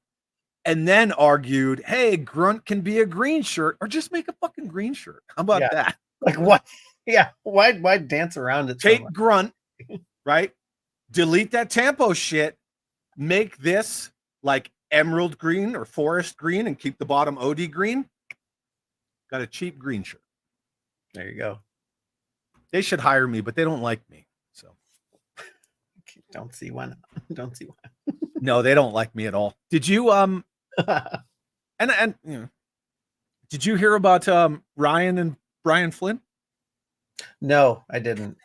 and then argued, hey, Grunt can be a green shirt, or just make a fucking green shirt. How about that? Like what? Yeah. Why dance around it? Take Grunt, right? Delete that tampo shit. Make this like emerald green or forest green and keep the bottom OD green. Got a cheap green shirt. There you go. They should hire me, but they don't like me. So don't see why not. Don't see why. No, they don't like me at all. Did you and did you hear about Ryan and Brian Flynn? No, I didn't.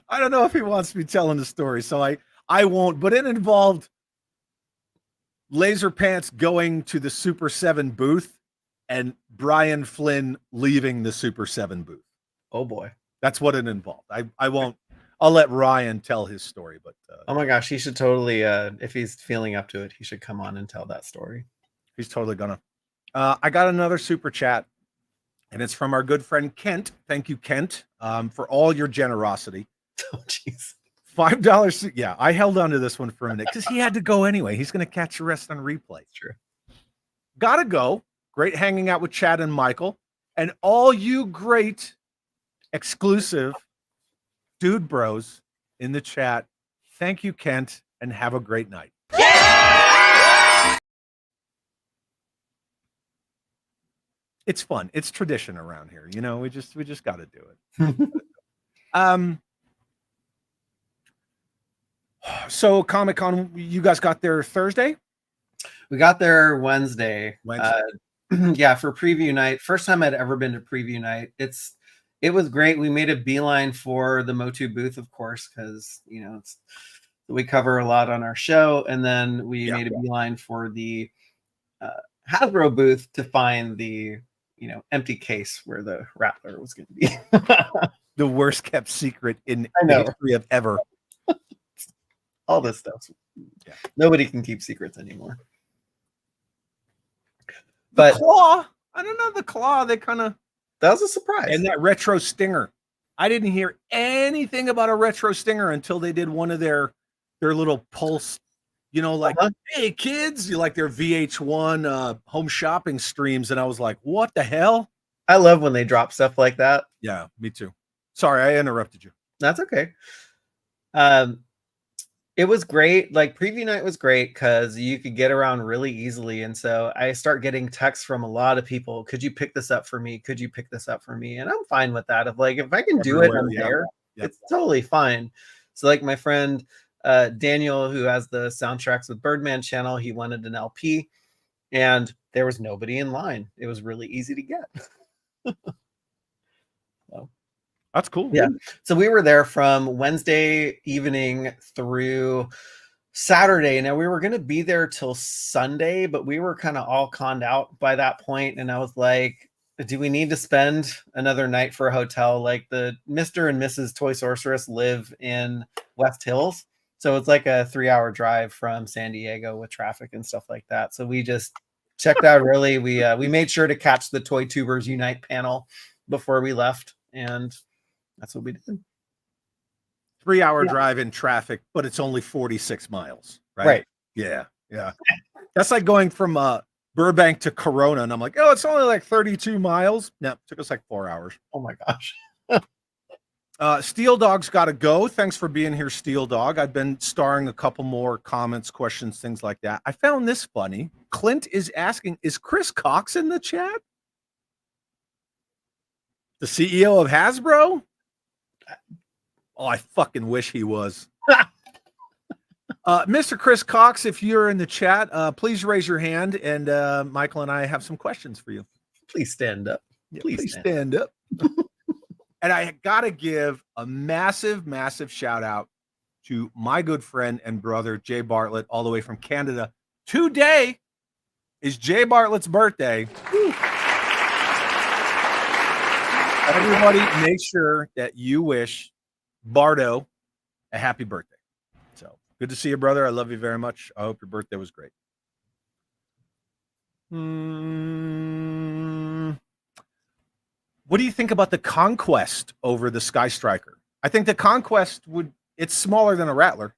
I don't know if he wants me telling the story, so I won't, but it involved Laser Pants going to the Super 7 booth and Brian Flynn leaving the Super 7 booth. Oh boy. That's what it involved. I won't. I'll let Ryan tell his story, but Oh my gosh, he should totally if he's feeling up to it, he should come on and tell that story. he's totally gonna. I got another super chat, and it's from our good friend Kent. Thank you, Kent, for all your generosity. Oh jeez. $5. Yeah, I held on to this one for a minute because he had to go anyway. He's going to catch the rest on replay. True. Gotta go. Great hanging out with Chad and Michael, and all you great exclusive dude bros in the chat. Thank you, Kent, and have a great night. It's fun. It's tradition around here. You know, we just got to do it. So Comic-Con, you guys got there Thursday? We got there Wednesday. Wednesday. Yeah, for preview night. First time I'd ever been to preview night. It was great. We made a beeline for the MOTU booth, of course, because you know we cover a lot on our show, and then we made a beeline for the Hasbro booth to find the empty case where the Rattler was going to be. The worst kept secret in the history of ever. All this stuff. Yeah. Nobody can keep secrets anymore. But the claw, I don't know, the claw, they kind of, that was a surprise. And that retro stinger. I didn't hear anything about a retro stinger until they did one of their little pulse, hey kids, you like their VH1 home shopping streams. And I was like, what the hell? I love when they drop stuff like that. Yeah, me too. Sorry, I interrupted you. That's okay. It was great. Like preview night was great because you could get around really easily. And so I start getting texts from a lot of people. Could you pick this up for me? Could you pick this up for me? And I'm fine with that. If I can do it, I'm there. Yep. It's totally fine. So like my friend Daniel, who has the soundtracks with Birdman channel, he wanted an LP and there was nobody in line. It was really easy to get. So. That's cool. Yeah. So we were there from Wednesday evening through Saturday. Now we were going to be there till Sunday, but we were kind of all conned out by that point. And I was like, do we need to spend another night for a hotel? Like the Mr. and Mrs. Toy Sorceress live in West Hills. So it's like a 3-hour drive from San Diego with traffic and stuff like that. So we just checked out early. We made sure to catch the Toy Tubers Unite panel before we left. And that's what we did. 3-hour drive in traffic, but it's only 46 miles, right? Right. Yeah. That's like going from Burbank to Corona, and I'm like, oh, it's only like 32 miles. No, it took us like 4 hours. Oh my gosh. Steel Dog's got to go. Thanks for being here, Steel Dog. I've been starring a couple more comments, questions, things like that. I found this funny. Clint is asking, is Chris Cox in the chat? The CEO of Hasbro? Oh, I fucking wish he was. Mr. Chris Cox, if you're in the chat, please raise your hand, and Michael and I have some questions for you. Please stand up. Yeah, please stand up. And I got to give a massive, massive shout out to my good friend and brother, Jay Bartlett, all the way from Canada. Today is Jay Bartlett's birthday. Woo. Everybody, make sure that you wish Bardo a happy birthday. So good to see you, brother. I love you very much. I hope your birthday was great. What do you think about the Conquest over the Sky Striker? I think the Conquest it's smaller than a Rattler.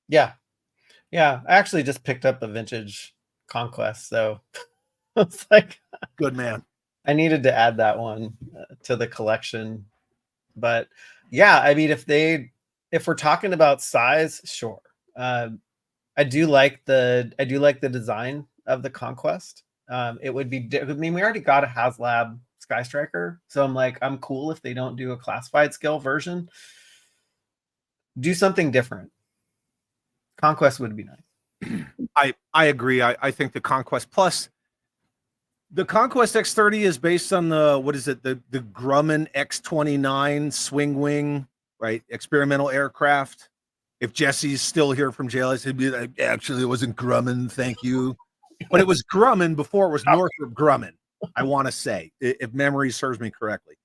Yeah. I actually just picked up a vintage Conquest, so it's like good man. I needed to add that one to the collection. But yeah, I mean, if we're talking about size, sure. I do like the design of the Conquest. It would be, I mean, we already got a HasLab Sky Striker, so I'm cool if they don't do a classified scale version. Do something different. Conquest would be nice. I agree. I think the Conquest plus the Conquest X30 is based on the Grumman X29 swing wing, right? Experimental aircraft. If Jesse's still here from JLS, he'd be like, actually, it wasn't Grumman, thank you. But it was Grumman before it was Northrop Grumman. I want to say, if memory serves me correctly.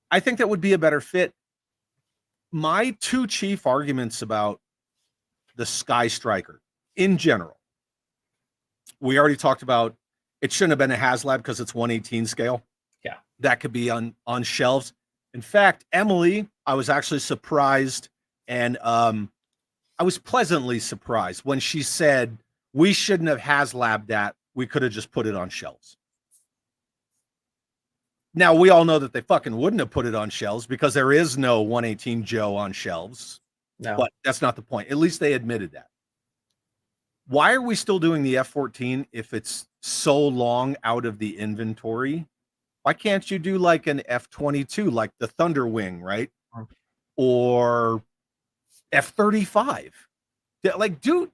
I think that would be a better fit. My two chief arguments about the Sky Striker in general, we already talked about it shouldn't have been a HasLab because it's 1/18 scale. Yeah. That could be on shelves. In fact, Emily, I was actually surprised, and I was pleasantly surprised when she said we shouldn't have HasLab that. We could have just put it on shelves. Now, we all know that they fucking wouldn't have put it on shelves because there is no 1/18 Joe on shelves. No. But that's not the point. At least they admitted that. Why are we still doing the F-14 if it's so long out of the inventory? Why can't you do like an F-22, like the Thunderwing, right? Or F-35? Like, dude,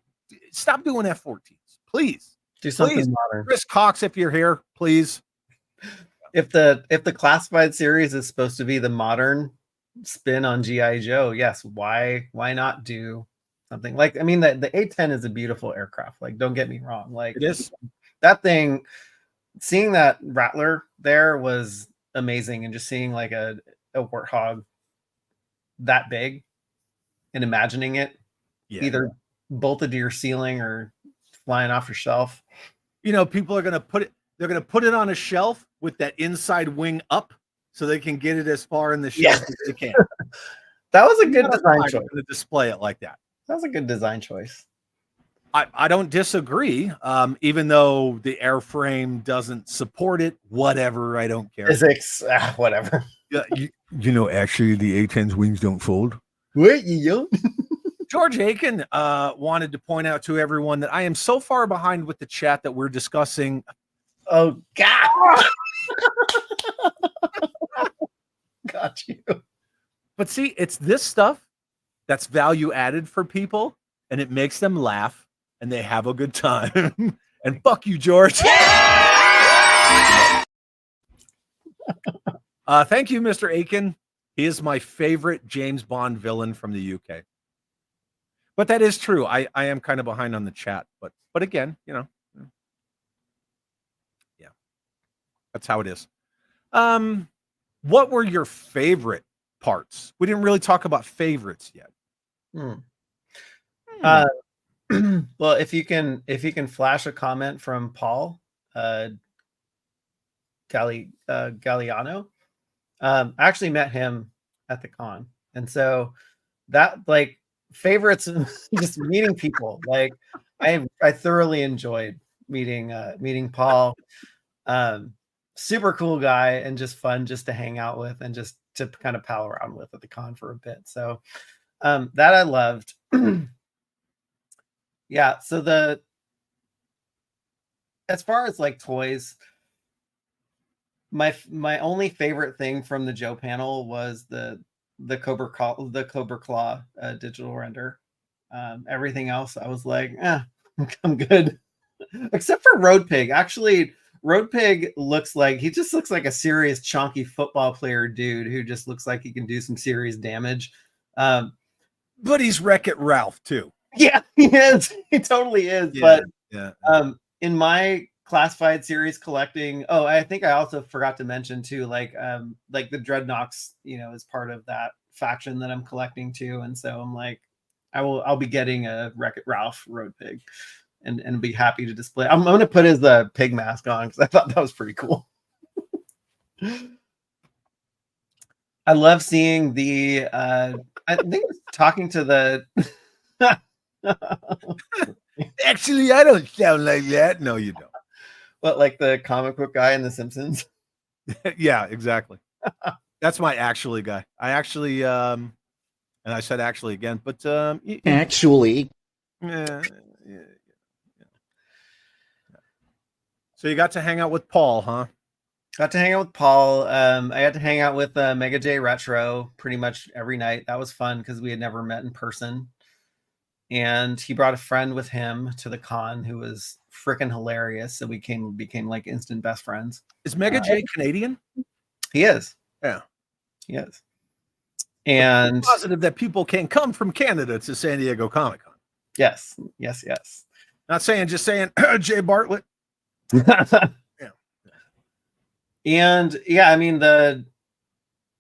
stop doing F-14s, please. Do something Please. modern. Chris Cox, if you're here, please. If the classified series is supposed to be the modern spin on GI Joe, yes, why not do something like, I mean, the A-10 is a beautiful aircraft, like, don't get me wrong, like, It is. that thing, seeing that Rattler there was amazing, and just seeing like a Warthog that big and imagining it either bolted to your ceiling or flying off your shelf. You know, people are going to put it on a shelf with that inside wing up so they can get it as far in the shelf as they can. That was a good design choice. To display it like that. That was a good design choice. I don't disagree, even though the airframe doesn't support it. Whatever, I don't care. Physics, whatever. Yeah, you know, actually, the A-10's wings don't fold. What, you George Aiken wanted to point out to everyone that I am so far behind with the chat that we're discussing. Oh, God. Got you. But see, it's this stuff that's value added for people, and it makes them laugh, and they have a good time. And fuck you, George. Thank you, Mr. Aiken. He is my favorite James Bond villain from the UK. But that is true. I am kind of behind on the chat, but again, you know, yeah, that's how it is. What were your favorite parts? We didn't really talk about favorites yet. Well, if you can flash a comment from Paul Galliano. I actually met him at the con, and so that, like, favorites, just meeting people, like, I thoroughly enjoyed meeting Paul. Super cool guy, and just fun just to hang out with and just to kind of pal around with at the con for a bit. So that I loved. Yeah, so as far as like toys, my only favorite thing from the Joe panel was the Cobra Claw digital render. Everything else I was like, I'm good. Except for Road Pig. Actually, Road Pig he just looks like a serious chonky football player dude who just looks like he can do some serious damage. But he's Wreck-It Ralph too. Yeah, he is. He totally is. Yeah, but in my classified series collecting, I think I also forgot to mention too, like the Dreadnoks, is part of that faction that I'm collecting too. And so I'm like, I'll be getting a Wreck-It Ralph Road Pig and be happy to display. I'm going to put his pig mask on because I thought that was pretty cool. I love seeing I think it was talking to the Actually, I don't sound like that. No, you don't. But like the comic book guy in The Simpsons. Yeah, exactly. That's my actually guy. I actually, and I said actually again, but Actually. Yeah. So you got to hang out with Paul, huh? Got to hang out with Paul. I got to hang out with Mega J Retro pretty much every night. That was fun because we had never met in person. And he brought a friend with him to the con who was freaking hilarious. So we became like instant best friends. Is Mega J Canadian? He is. Yeah. He is. And I'm positive that people can come from Canada to San Diego Comic Con. Yes. Not saying, just saying Jay Bartlett. And yeah, I mean the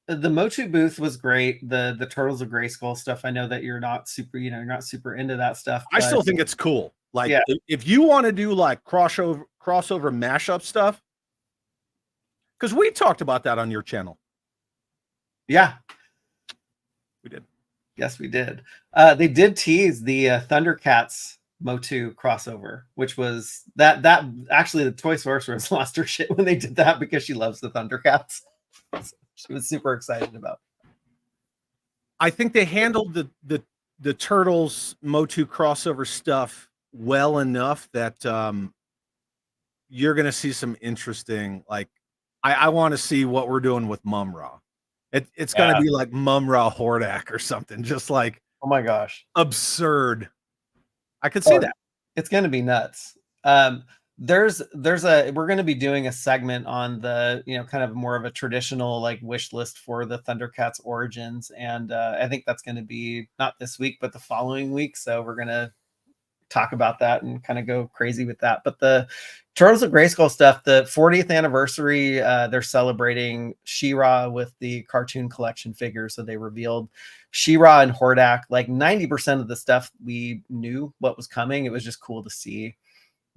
MOTU booth was great. The Turtles of Grayskull stuff. I know that you're not super, you're not super into that stuff. I but still think it's cool. Like Yeah. if you want to do like crossover mashup stuff, because we talked about that on your channel. Yeah, We did. yes, we did. They did tease the Thundercats MOTU crossover, which was that actually the Toy Sorceress lost her shit when they did that because she loves the Thundercats. She was super excited about. I think they handled the Turtles MOTU crossover stuff well enough that you're gonna see some interesting, like I want to see what we're doing with Mum-Ra. It's gonna be like Mum-Ra Hordak or something, just like, oh my gosh, absurd. I could see that. It's gonna be nuts. We're going to be doing a segment on the, kind of more of a traditional like wish list for the Thundercats origins. And I think that's going to be not this week, but the following week. So we're going to talk about that and kind of go crazy with that. But the Turtles of Grayskull stuff, the 40th anniversary, they're celebrating She-Ra with the cartoon collection figures. So they revealed She-Ra and Hordak. Like 90% of the stuff we knew what was coming. It was just cool to see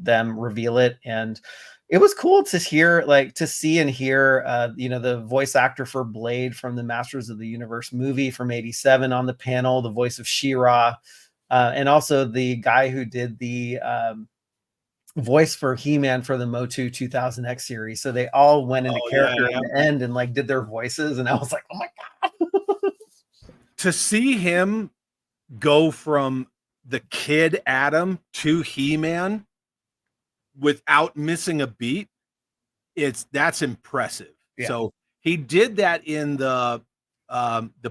them reveal it, and it was cool to hear, like, to see and hear the voice actor for Blade from the Masters of the Universe movie from '87 on the panel, the voice of She-Ra, and also the guy who did the voice for He-Man for the MOTU 2000X series. So they all went into character at the end and like did their voices, and I was like, oh my god. To see him go from the kid Adam to He-Man without missing a beat, that's impressive. Yeah. So he did that in the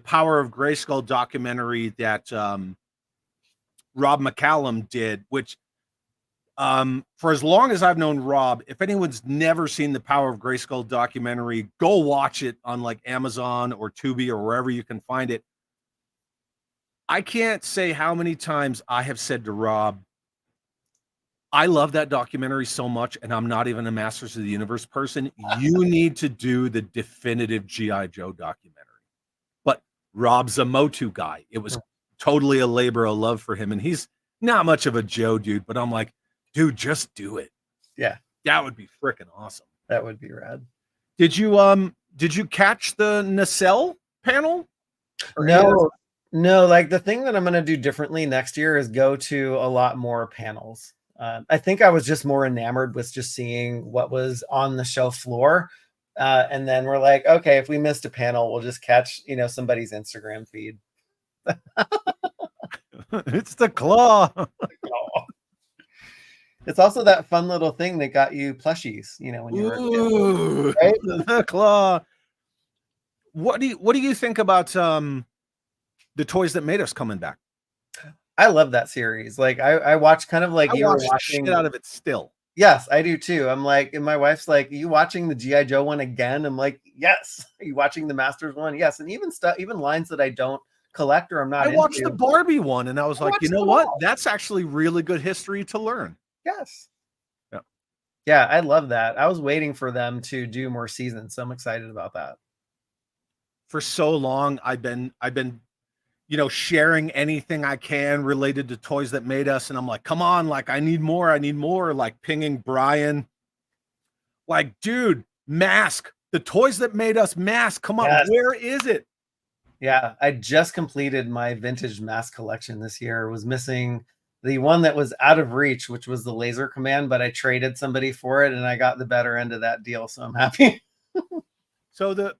Power of Grayskull documentary that Rob McCallum did, which for as long as I've known Rob, if anyone's never seen the Power of Grayskull documentary, go watch it on like Amazon or Tubi or wherever you can find it. I can't say how many times I have said to Rob, I love that documentary so much, and I'm not even a Masters of the Universe person. You need to do the definitive G.I. Joe documentary. But Rob's a MOTU guy. It was totally a labor of love for him, and he's not much of a Joe dude, but I'm like, dude, just do it. Yeah. That would be freaking awesome. That would be rad. Did you catch the nacelle panel? No, like the thing that I'm going to do differently next year is go to a lot more panels. I think I was just more enamored with just seeing what was on the show floor. And then we're like, okay, if we missed a panel, we'll just catch, somebody's Instagram feed. It's the claw. It's also that fun little thing that got you plushies, when you were a kid, right? The claw. What do you think about the Toys That Made Us coming back? I love that series. Like I watch kind of like you were watching shit out of it still. Yes, I do too. I'm like, and my wife's like, are you watching the G.I. Joe one again? I'm like, yes. Are you watching the Masters one? Yes. And even lines that I don't collect or I'm not I watched the Barbie one and I was like, you know what? That's actually really good history to learn. Yes. Yeah. Yeah, I love that. I was waiting for them to do more seasons, so I'm excited about that. For so long, I've been sharing anything I can related to Toys That Made Us. And I'm like, come on, like, I need more, like pinging Brian. Like, dude, Mask, the Toys That Made Us mask. Come on, yes. Where is it? Yeah, I just completed my vintage mask collection this year. Was missing the one that was out of reach, which was the Laser Command, but I traded somebody for it and I got the better end of that deal. So I'm happy. So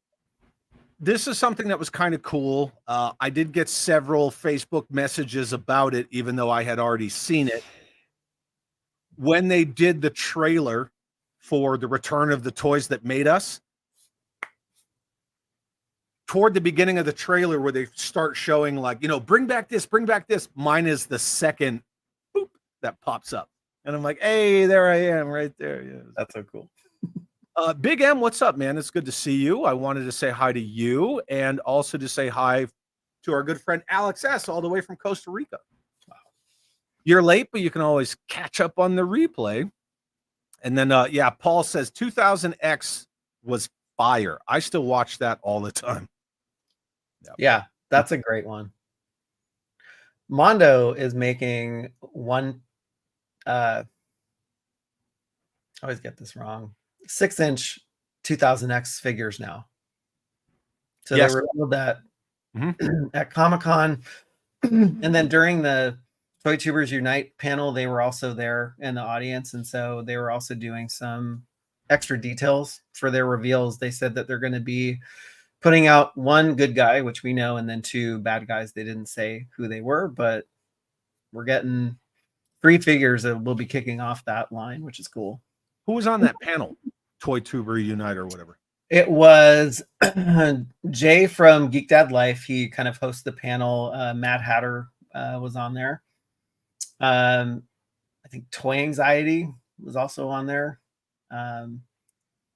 this is something that was kind of cool. I did get several Facebook messages about it, even though I had already seen it. When they did the trailer for the Return of the Toys That Made Us, toward the beginning of the trailer where they start showing like, bring back this, mine is the second boop that pops up. And I'm like, hey, there I am right there. Yeah, that's so cool. Big M, what's up, man? It's good to see you. I wanted to say hi to you and also to say hi to our good friend Alex S. all the way from Costa Rica. Wow. You're late, but you can always catch up on the replay. And then, Paul says 2000X was fire. I still watch that all the time. Yeah, that's a great one. Mondo is making one. I always get this wrong. 6-inch 2000X figures now. So Yes. they revealed that at Comic-Con, and then during the Toy Tubers Unite panel, they were also there in the audience, and so they were also doing some extra details for their reveals. They said that they're going to be putting out 1 good guy, which we know, and then 2 bad guys. They didn't say who they were, but we're getting 3 figures that will be kicking off that line, which is cool. Who was on that panel? Toy Tuber Unite or whatever. It was Jay from Geek Dad Life. He kind of hosts the panel. Mad Hatter was on there. I think Toy Anxiety was also on there. And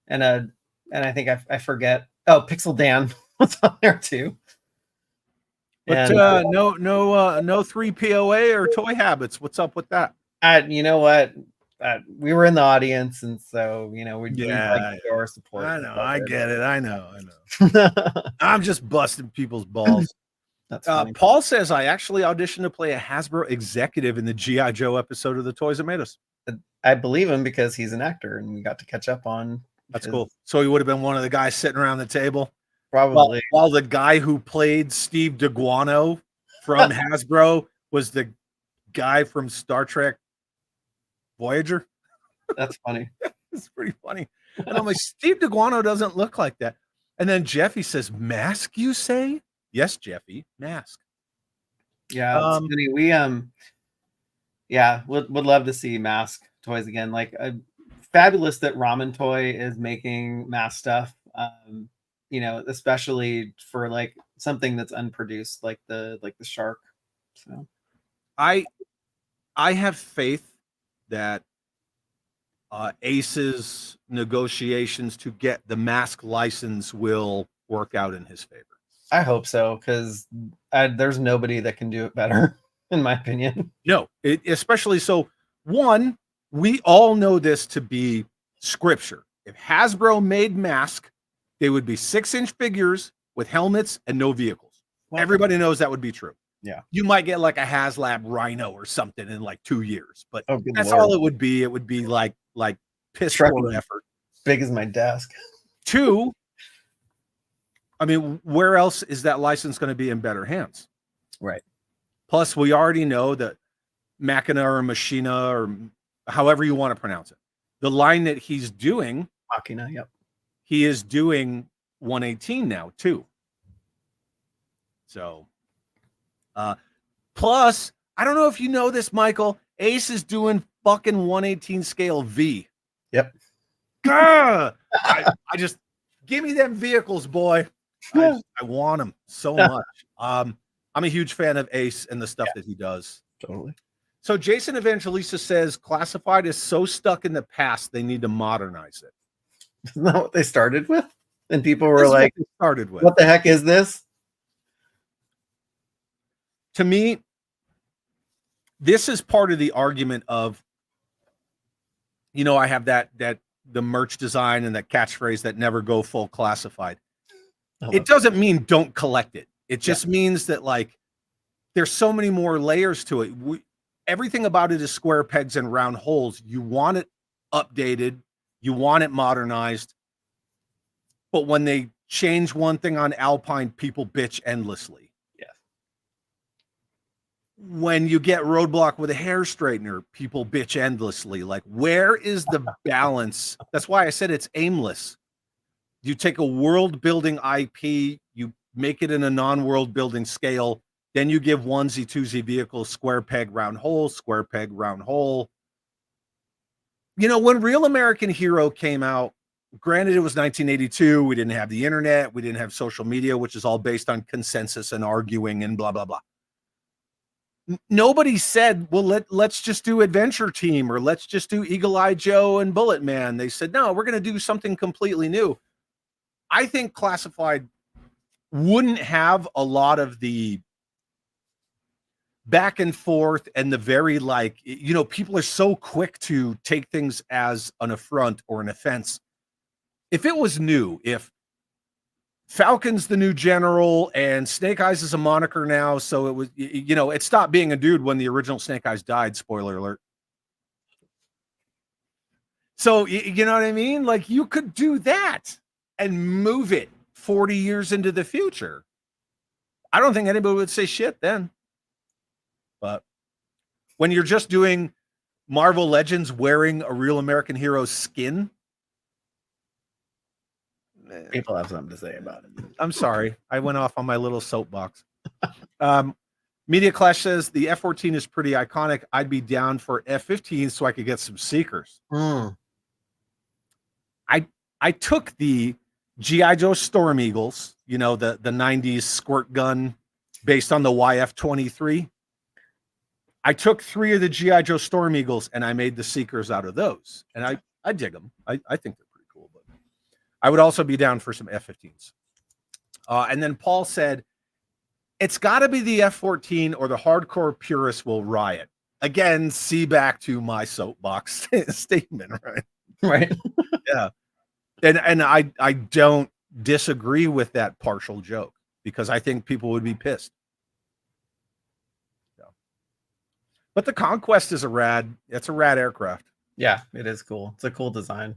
I think I forget. Oh, Pixel Dan was on there too. But And, no 3 POA or Toy Habits. What's up with that? you know what? We were in the audience, and so we'd like to show our support. I know, I get it. I know. I'm just busting people's balls. That's funny. Paul says I actually auditioned to play a Hasbro executive in the G.I. Joe episode of the Toys That Made Us. I believe him because he's an actor, and we got to catch up on. That's cool. So he would have been one of the guys sitting around the table. Probably. While the guy who played Steve DeGuano from Hasbro was the guy from Star Trek Voyager. That's funny. It's pretty funny. And I'm like, Steve DeGuano doesn't look like that. And then Jeffy says, "Mask, you say?" Yes, Jeffy, Mask. Yeah, it's funny. We would love to see Mask toys again. Like, fabulous that Ramen Toy is making Mask stuff. Especially for like something that's unproduced, like the shark. So I have faith that Ace's negotiations to get the Mask license will work out in his favor. I hope so, because there's nobody that can do it better, in my opinion. No, especially so. One, we all know this to be scripture. If Hasbro made Mask, they would be 6-inch figures with helmets and no vehicles. Well, everybody knows that would be true. Yeah. You might get like a HasLab Rhino or something in like 2 years, but that's Lord. all it would be. It would be like piss poor effort. Big as my desk. 2, I mean, where else is that license going to be in better hands? Right. Plus, we already know that Machina or Machina, or however you want to pronounce it, the line that he's doing, Machina, yep. He is doing 118 now too. So, plus, I don't know if you know this, Michael, Ace is doing fucking 118 scale V. Yep. I just give me them vehicles, boy. I want them so much. I'm a huge fan of Ace and the stuff that he does. Totally. So Jason Evangelista says Classified is so stuck in the past they need to modernize it. Isn't that what they started with? And people were like, what the heck is this? To me, this is part of the argument of, I have that the merch design and that catchphrase that never go full classified. It doesn't mean don't collect it. It just means that like there's so many more layers to it. Everything about it is square pegs and round holes. You want it updated. You want it modernized. But when they change one thing on Alpine, people bitch endlessly. Yes. When you get Roadblock with a hair straightener, people bitch endlessly. Like, where is the balance? That's why I said it's aimless. You take a world building IP, you make it in a non-world building scale, then you give onesie, twosie vehicles square peg, round hole, square peg, round hole. When Real American Hero came out, granted it was 1982, we didn't have the internet, we didn't have social media, which is all based on consensus and arguing and blah, blah, blah. Nobody said, well, let's just do Adventure Team or let's just do Eagle Eye Joe and Bullet Man. They said, no, we're going to do something completely new. I think Classified wouldn't have a lot of the back and forth and the very people are so quick to take things as an affront or an offense. if it was new, if Falcon's the new general and Snake Eyes is a moniker now, so it was, you know, it stopped being a dude when the original Snake Eyes died. Spoiler alert. So, you know what I mean? Like, you could do that and move it 40 years into the future. I don't think anybody would say shit then. But when you're just doing Marvel Legends wearing a real American hero's skin, People have something to say about it. I'm sorry. I went off on my little soapbox. Media Clash says the F-14 is pretty iconic. I'd be down for F-15 so I could get some Seekers. I took the G.I. Joe Storm Eagles, you know, the 90s squirt gun based on the YF-23. I took 3 of the G.I. Joe Storm Eagles and I made the Seekers out of those. And I dig them. I think they're pretty cool. But I would also be down for some F-15s. And then Paul said, it's got to be the F-14 or the hardcore purists will riot. Again, see back to my soapbox statement, right? Right. Yeah. And I don't disagree with that partial joke because I think people would be pissed. Yeah. But the Conquest is it's a rad aircraft. Yeah, it is cool. It's a cool design.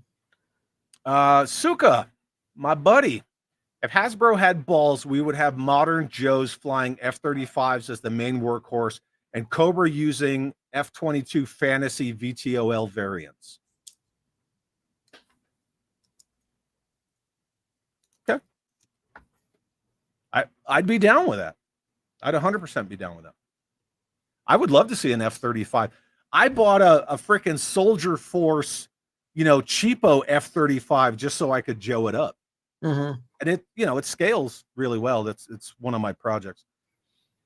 Suka, my buddy. If Hasbro had balls, we would have modern Joes flying F-35s as the main workhorse and Cobra using F-22 fantasy VTOL variants. Okay. I'd be down with that. I'd 100% be down with that. I would love to see an F-35. I bought a freaking Soldier Force, you know, cheapo F-35 just so I could Joe it up. Mm-hmm. And it, you know, it scales really well. It's one of my projects.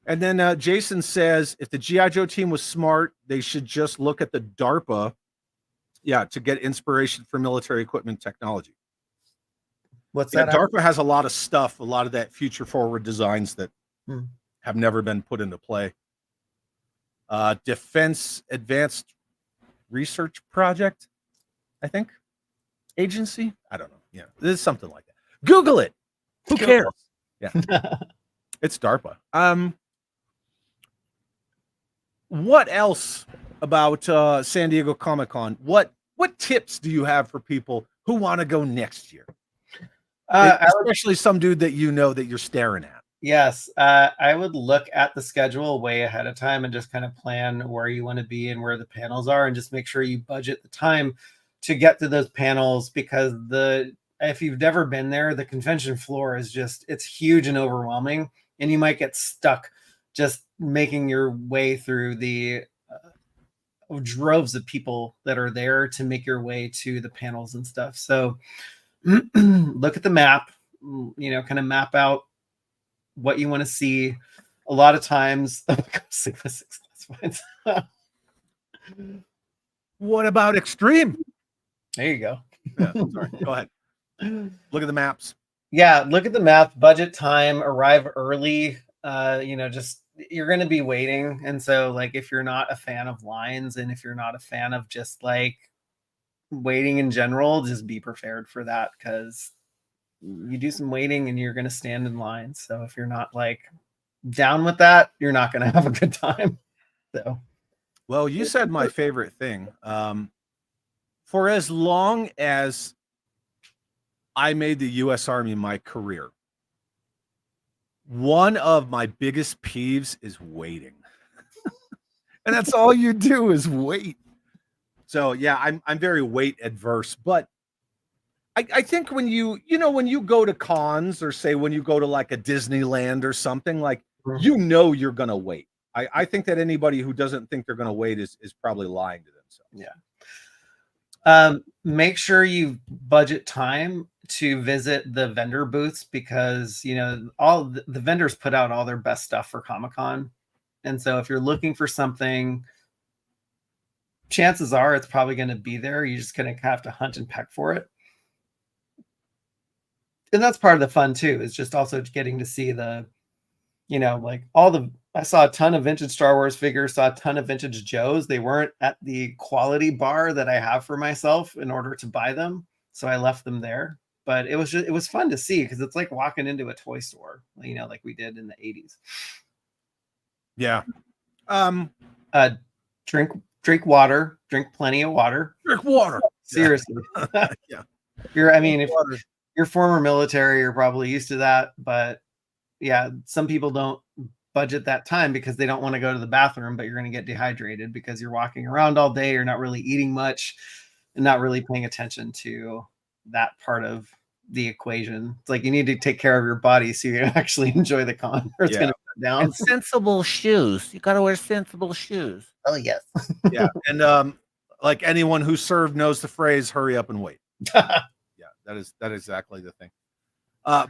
And then Jason says, if the G.I. Joe team was smart, they should just look at the DARPA, to get inspiration for military equipment technology. What's Yeah, that? DARPA has a lot of stuff, a lot of that future forward designs that have never been put into play. Defense Advanced Research Project, I think. Agency? I don't know. Yeah, this is something like that. Google it. Who cares? Yeah. It's DARPA. What else about San Diego Comic-Con? What tips do you have for people who want to go next year? Especially some dude that you know that you're staring at. Yes, I would look at the schedule way ahead of time and just kind of plan where you want to be and where the panels are, and just make sure you budget the time to get to those panels, because if you've never been there, the convention floor is it's huge and overwhelming, and you might get stuck just making your way through the droves of people that are there to make your way to the panels and stuff. So look at the map, you know, kind of map out what you want to see. A lot of times, What about Extreme? there you go. Yeah, sorry. Go ahead. Look at the maps. Yeah, look at the map, budget time, arrive early. You know, just you're going to be waiting. And so, like, if you're not a fan of lines and if you're not a fan of just like waiting in general, just be prepared for that, because you do some waiting and you're going to stand in line. So if you're not like down with that, you're not going to have a good time. So, well, you said my favorite thing. For as long as I made the U.S. Army my career, one of my biggest peeves is waiting. And that's all you do is wait. So yeah, I'm very wait adverse, but I think when you go to cons, or say when you go to like a Disneyland or something, like, you know, you're gonna wait. I think that anybody who doesn't think they're gonna wait is probably lying to themselves. Yeah. Make sure you budget time to visit the vendor booths, because you know all the vendors put out all their best stuff for Comic-Con, and so if you're looking for something, chances are it's probably going to be there. You're just going to have to hunt and peck for it, and that's part of the fun too. Is just also getting to see the, you know, like I saw a ton of vintage Star Wars figures, saw a ton of vintage Joes. They weren't at the quality bar that I have for myself in order to buy them, so I left them there. but it was fun to see because it's like walking into a toy store, you know, like we did in the 80s. Yeah. Drink water, drink plenty of water. Drink water. Seriously. Yeah. If you're former military, you're probably used to that, but yeah, some people don't budget that time because they don't want to go to the bathroom, but you're going to get dehydrated because you're walking around all day, you're not really eating much and not really paying attention to that part of the equation. It's like you need to take care of your body so you can actually enjoy the con, or it's going to cut down. And sensible shoes. You got to wear sensible shoes. Oh yes. Yeah. And like anyone who served knows the phrase "hurry up and wait." Yeah, that is exactly the thing.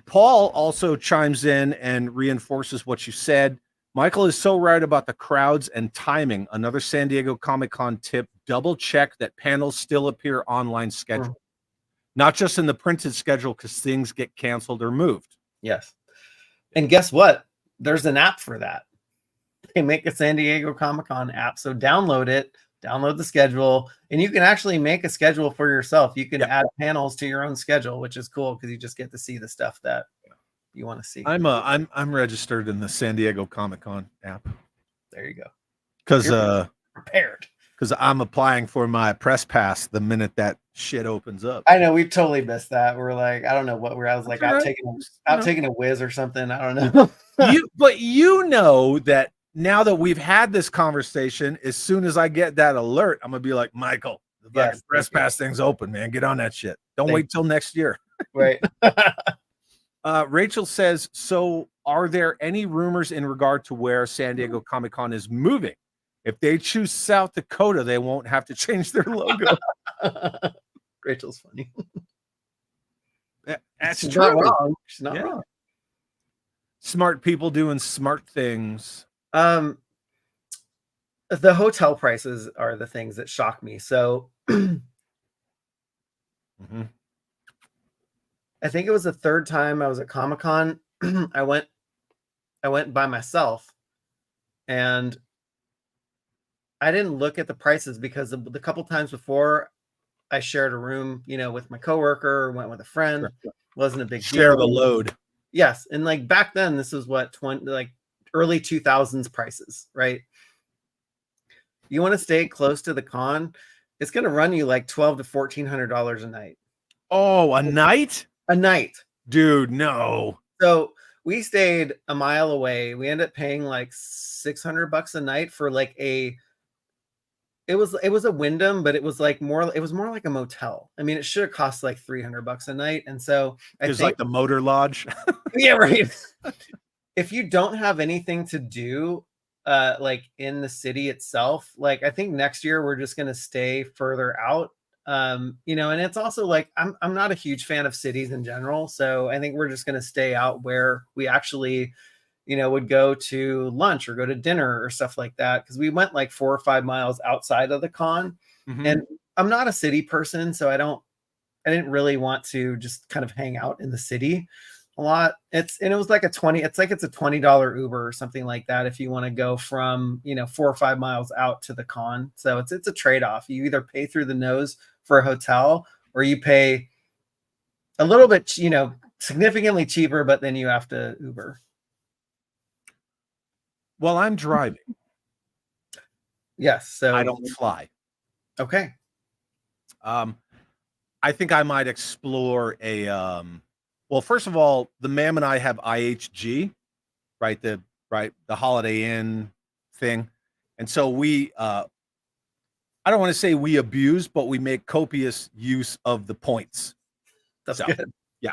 Paul also chimes in and reinforces what you said. Michael is so right about the crowds and timing. Another San Diego Comic-Con tip: double check that panels still appear online schedule, not just in the printed schedule, because things get canceled or moved. Yes. And guess what? There's an app for that. They make a San Diego Comic-Con app. So download it, download the schedule, and you can actually make a schedule for yourself. You can add panels to your own schedule, which is cool because you just get to see the stuff that you want to see. I'm registered in the San Diego Comic-Con app. There you go. Because prepared. Because I'm applying for my press pass the minute that shit opens up. I know we totally missed that. We're like, I don't know what I was like out taking a whiz or something. I don't know. But you know that now that we've had this conversation, as soon as I get that alert, I'm gonna be like, Michael, the press pass thing's open, man. Get on that shit. Don't wait till next year. Right. Rachel says, so are there any rumors in regard to where San Diego Comic-Con is moving? If they choose South Dakota, they won't have to change their logo. Rachel's funny. That's She's true. not wrong. She's not wrong. Smart people doing smart things. The hotel prices are the things that shock me. So I think it was the third time I was at Comic-Con. I went by myself, and I didn't look at the prices because the couple times before I shared a room, you know, with my coworker or went with a friend. Wasn't a big deal. Share the load. Yes. And like back then, this was what, early 2000s prices, right? You want to stay close to the con, it's going to run you like $1,200 to $1,400 a night. Oh, a night? A night. Dude, no. So we stayed a mile away. We ended up paying like $600 a night for like it was a Wyndham, but it was more like a motel. I mean, it should have cost like $300 a night. And so it was like the Motor Lodge. Yeah, right. If you don't have anything to do like in the city itself, like I think next year we're just gonna stay further out. You know, and it's also like I'm not a huge fan of cities in general. So I think we're just gonna stay out where we actually, you know, would go to lunch or go to dinner or stuff like that. Cause we went like 4 or 5 miles outside of the con. And I'm not a city person, so I didn't really want to just kind of hang out in the city a lot. It was like it's a $20 Uber or something like that if you want to go from, you know, 4 or 5 miles out to the con. So it's a trade-off. You either pay through the nose for a hotel or you pay a little bit, you know, significantly cheaper, but then you have to Uber. Well, I'm driving. Yes, so I don't fly. Okay. I think I might explore a well, first of all, the Mam and I have IHG, right? The Holiday Inn thing. And so we I don't want to say we abuse, but we make copious use of the points. That's good. Yeah.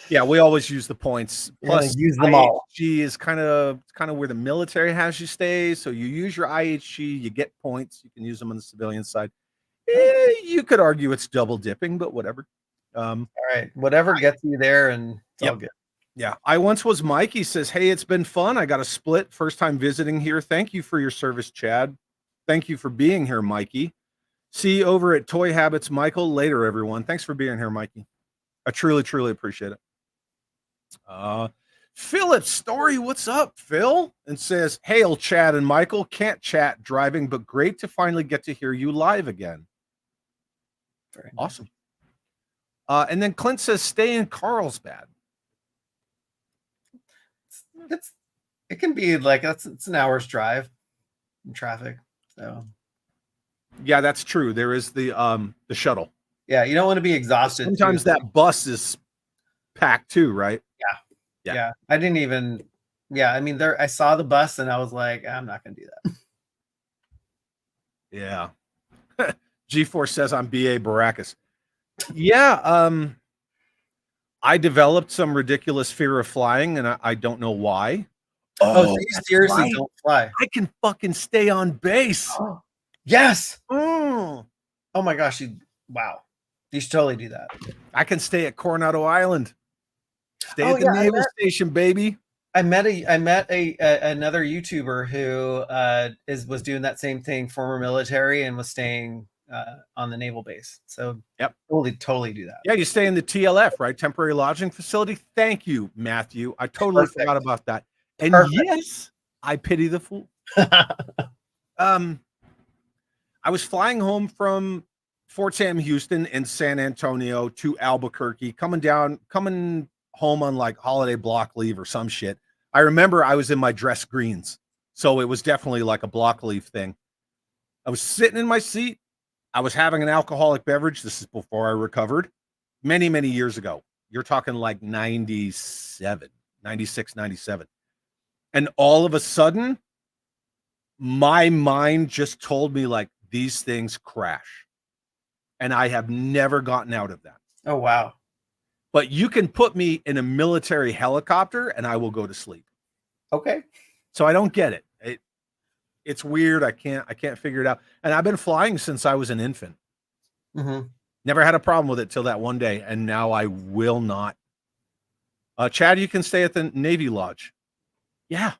Yeah, we always use the points. Plus, use them all. IHG is kind of where the military has you stay. So you use your IHG, you get points. You can use them on the civilian side. You could argue it's double dipping, but whatever. All right, whatever gets you there, and it's all good. Yeah, I once was Mike. He says, "Hey, it's been fun. I got a split. First time visiting here. Thank you for your service, Chad. Thank you for being here, Mikey. See you over at Toy Habits, Michael. Later, everyone. Thanks for being here, Mikey. I truly appreciate it." Philip Story, what's up, Phil? And says, "Hail, Chad and Michael. Can't chat driving, but great to finally get to hear you live again." Very awesome. And then Clint says, stay in Carlsbad. It can be like it's an hour's drive in traffic. So Yeah, that's true. There is the shuttle. yeah, you don't want to be exhausted. Sometimes too. that bus is packed too, right? Yeah. I didn't even. Yeah, I mean, I saw the bus and I was like, I'm not gonna do that. Yeah. G4 says I'm BA Baracus. Yeah. I developed some ridiculous fear of flying, and I don't know why. Oh, so you that's seriously right. don't fly? I can fucking stay on base. Oh, yes. Mm. Oh my gosh, wow. You should totally do that. I can stay at Coronado Island. Stay Oh, at the yeah, naval station, baby. I met another YouTuber who was doing that same thing, former military, and was staying on the naval base. So yep, totally do that. Yeah, you stay in the TLF, right? Temporary lodging facility. Thank you, Matthew. I totally forgot about that. And yes, I pity the fool. I was flying home from Fort Sam Houston in San Antonio to Albuquerque, coming home on like holiday block leave or some shit. I remember I was in my dress greens, so it was definitely like a block leave thing. I was sitting in my seat. I was having an alcoholic beverage. This is before I recovered many, many years ago. You're talking like 97, 96, 97. And all of a sudden, my mind just told me like these things crash. And I have never gotten out of that. Oh, wow. But you can put me in a military helicopter and I will go to sleep. Okay. So I don't get it. It's weird. I can't figure it out. And I've been flying since I was an infant. Mm-hmm. Never had a problem with it till that one day. And now I will not. Chad, you can stay at the Navy Lodge. Yeah.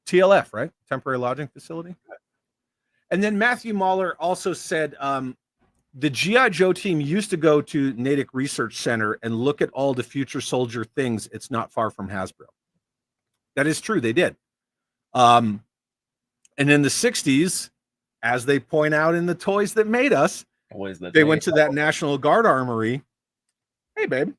TLF, right? Temporary lodging facility. And then Matthew Mahler also said, the G.I. Joe team used to go to Natick Research Center and look at all the future soldier things. It's not far from Hasbro. That is true. They did. And in the 60s, as they point out in the Toys That Made Us, they went to that National Guard Armory. Hey, babe.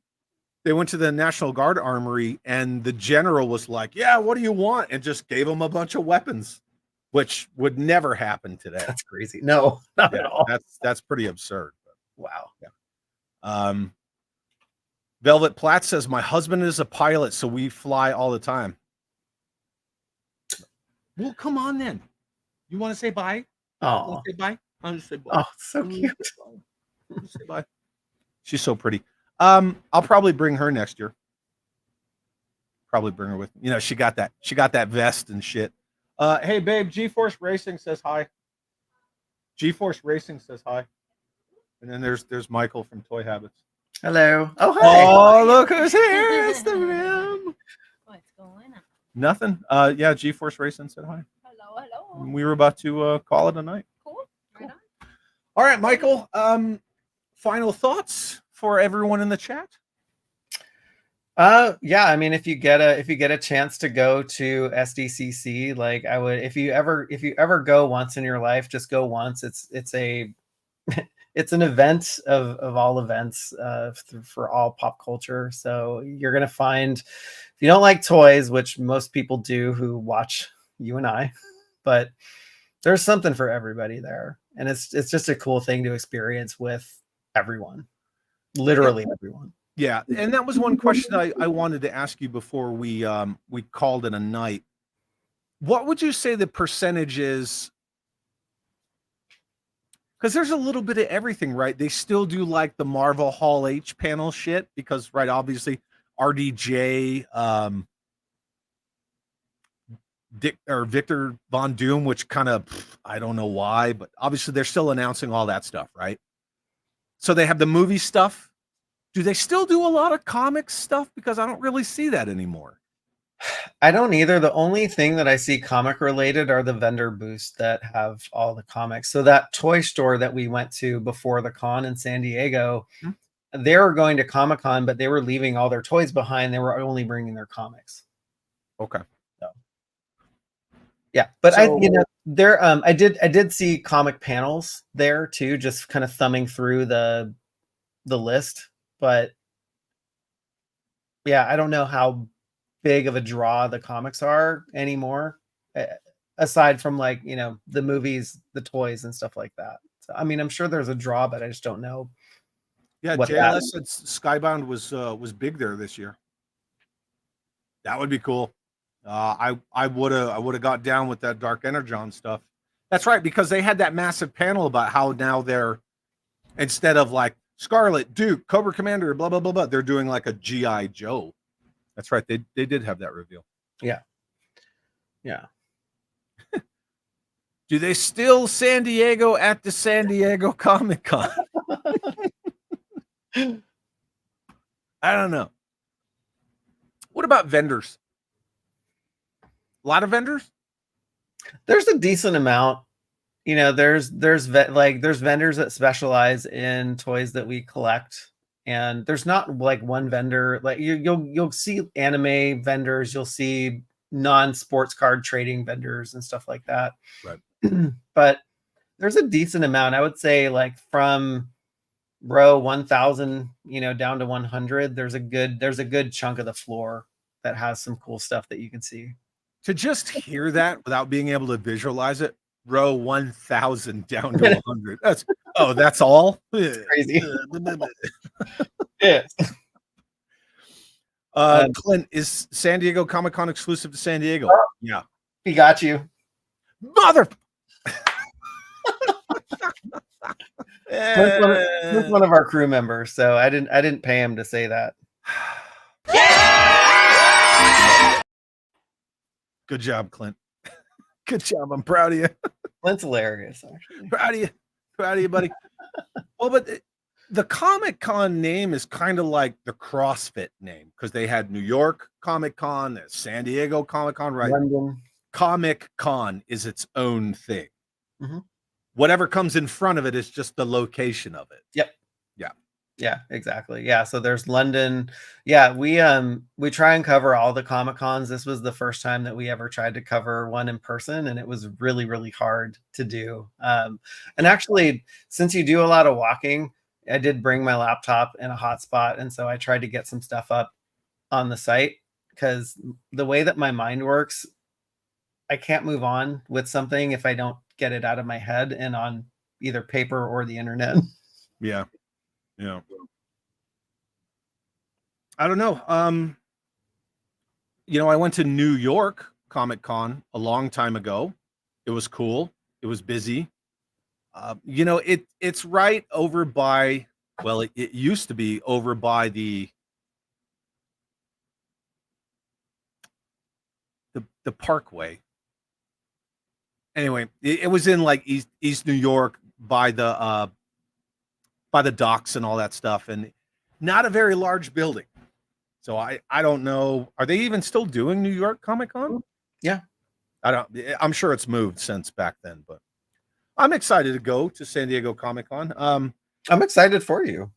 They went to the National Guard Armory, and the general was like, yeah, what do you want? And just gave them a bunch of weapons, which would never happen today. That's crazy. No, not at all. That's pretty absurd. Wow. Yeah. Velvet Platt says, my husband is a pilot, so we fly all the time. Well, come on then. You want to say bye? Oh, say bye. I'll just say bye. Oh, so cute. Say bye. She's so pretty. I'll probably bring her next year. Probably bring her with me. You know, she got that vest and shit. Hey babe, G-Force Racing says hi. G-Force Racing says hi. And then there's Michael from Toy Habits. Hello. Oh, hi. Oh, look who's here. It's the Rim. What's going on? Nothing. Yeah, G-Force Racing said hi. Hello. We were about to call it a night. Cool. Right on. All right, Michael. Final thoughts for everyone in the chat? Yeah, I mean, if you get a chance to go to SDCC, like I would, if you ever go once in your life, just go once. It's an event of all events for all pop culture. So you're gonna find, if you don't like toys, which most people do who watch you and I, but there's something for everybody there, and it's just a cool thing to experience with everyone, literally everyone. Yeah, and that was one question I wanted to ask you before we called it a night. What would you say the percentage is? Because there's a little bit of everything, right? They still do like the Marvel Hall H panel shit because, right, obviously RDJ, Victor Von Doom, which kind of, I don't know why, but obviously they're still announcing all that stuff, right? So they have the movie stuff. Do they still do a lot of comics stuff? Because I don't really see that anymore. I don't either. The only thing that I see comic related are the vendor booths that have all the comics. So that toy store that we went to before the con in San Diego, they were going to Comic-Con, but they were leaving all their toys behind. They were only bringing their comics. Okay. So, yeah, but there I did see comic panels there too, just kind of thumbing through the list. but yeah, I don't know how big of a draw the comics are anymore, aside from like, you know, the movies, the toys and stuff like that. So, I mean, I'm sure there's a draw, but I just don't know. Yeah, What JLS said Skybound was big there this year. That would be cool. I would have got down with that Dark Energon stuff. That's right, because they had that massive panel about how now they're, instead of like Scarlet, Duke, Cobra Commander, blah blah blah blah, they're doing like a GI Joe. That's right. They did have that reveal. Yeah. Do they still San Diego at the San Diego Comic-Con? I don't know. What about vendors? A lot of vendors? There's a decent amount. You know, there's vendors that specialize in toys that we collect, and there's not like one vendor. Like you'll see anime vendors, you'll see non-sports card trading vendors and stuff like that. Right. But there's a decent amount. I would say like from row 1000, you know, down to 100, there's a good chunk of the floor that has some cool stuff that you can see. To just hear that without being able to visualize it, row 1000 down to 100. That's all? Crazy. Yes. Clint, is San Diego Comic-Con exclusive to San Diego? Yeah. He got you. Mother. Clint's one of our crew members, so I didn't pay him to say that. Good job, Clint. Good job. I'm proud of you. Clint's hilarious, actually. Proud of you, buddy. Well, but the Comic-Con name is kind of like the CrossFit name, because they had New York Comic-Con, San Diego Comic-Con, right? London. Comic-Con is its own thing. Mm-hmm. Whatever comes in front of it is just the location of it. Yep. Yeah. Yeah, exactly. Yeah, so there's London. Yeah, we try and cover all the Comic-Cons. This was the first time that we ever tried to cover one in person, and it was really, really hard to do. And actually, since you do a lot of walking, I did bring my laptop and a hotspot, and so I tried to get some stuff up on the site, because the way that my mind works, I can't move on with something if I don't get it out of my head and on either paper or the internet. Yeah. Yeah. I don't know. You know, I went to New York Comic-Con a long time ago. It was cool. It was busy. You know, it's right over by, well, it used to be over by the Parkway. Anyway, it was in like East New York by the docks and all that stuff, and not a very large building. So I don't know. Are they even still doing New York Comic-Con? Yeah. I'm sure it's moved since back then, but I'm excited to go to San Diego Comic-Con. I'm excited for you.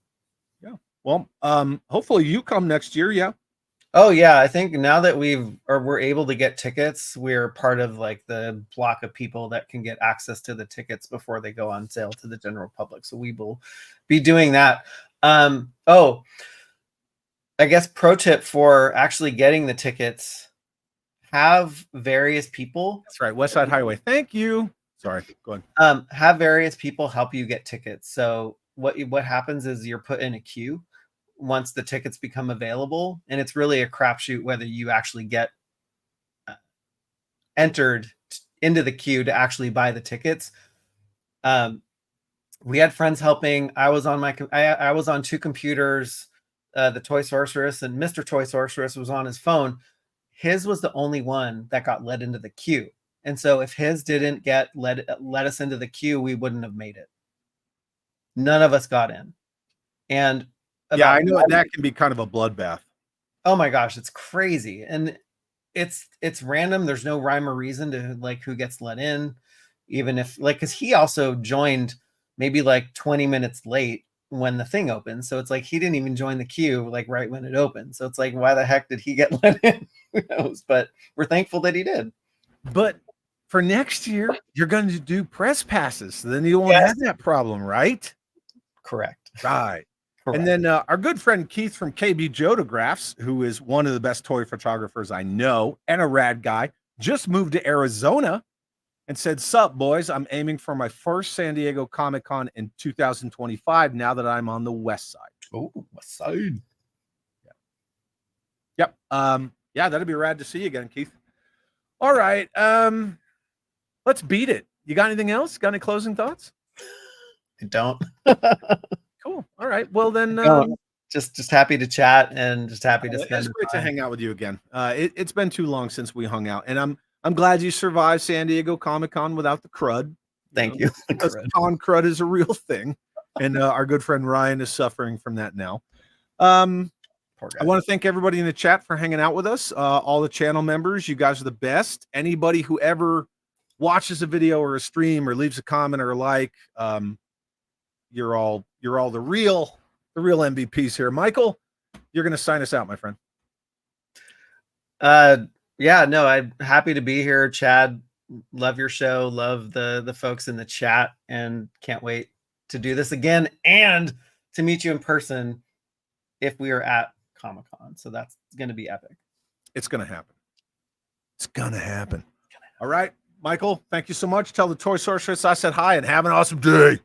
Yeah. Well, hopefully you come next year. Yeah. Oh yeah, I think now that we're able to get tickets, we're part of like the block of people that can get access to the tickets before they go on sale to the general public. So we will be doing that. Oh, I guess pro tip for actually getting the tickets: have various people. That's right. West Side Highway. Thank you. Sorry. Go ahead. Have various people help you get tickets. So what happens is you're put in a queue once the tickets become available, and it's really a crapshoot whether you actually get entered into the queue to actually buy the tickets. We had friends helping. I was on two computers. The Toy Sorceress and Mr. Toy Sorceress was on his phone. His was the only one that got led into the queue, and so if his didn't get let us into the queue, we wouldn't have made it. None of us got in, and yeah, I know that can be kind of a bloodbath. Oh my gosh, it's crazy. And it's random. There's no rhyme or reason to like who gets let in, even if like, because he also joined maybe like 20 minutes late when the thing opened. So it's like he didn't even join the queue like right when it opened. So it's like, why the heck did he get let in? Who knows? But we're thankful that he did. But for next year, you're going to do press passes. So then you won't have that problem, right? Correct. Right. And then our good friend Keith from KB Jodographs, who is one of the best toy photographers I know and a rad guy, just moved to Arizona and said, "Sup, boys, I'm aiming for my first San Diego Comic-Con in 2025 now that I'm on the west side." Oh, west side. Yep. Yeah, that'd be rad to see you again, Keith. All right. Let's beat it. You got anything else? Got any closing thoughts? I don't. Cool. All right. Well then, Just happy to chat and just happy to it's spend great to time. hang out with you again. It's been too long since we hung out, and I'm glad you survived San Diego Comic-Con without the crud. Thank you. Because con crud is a real thing, and our good friend Ryan is suffering from that now. Poor guy. I want to thank everybody in the chat for hanging out with us. All the channel members, you guys are the best. Anybody who ever watches a video or a stream or leaves a comment or a like, you're all the real MVPs here. Michael, you're going to sign us out, my friend. Yeah, no, I'm happy to be here. Chad, love your show, love the folks in the chat, and can't wait to do this again and to meet you in person if we are at Comic-Con. So that's going to be epic. It's going to happen. It's going to happen. All right, Michael, thank you so much. Tell the Toy Sorceress I said hi and have an awesome day.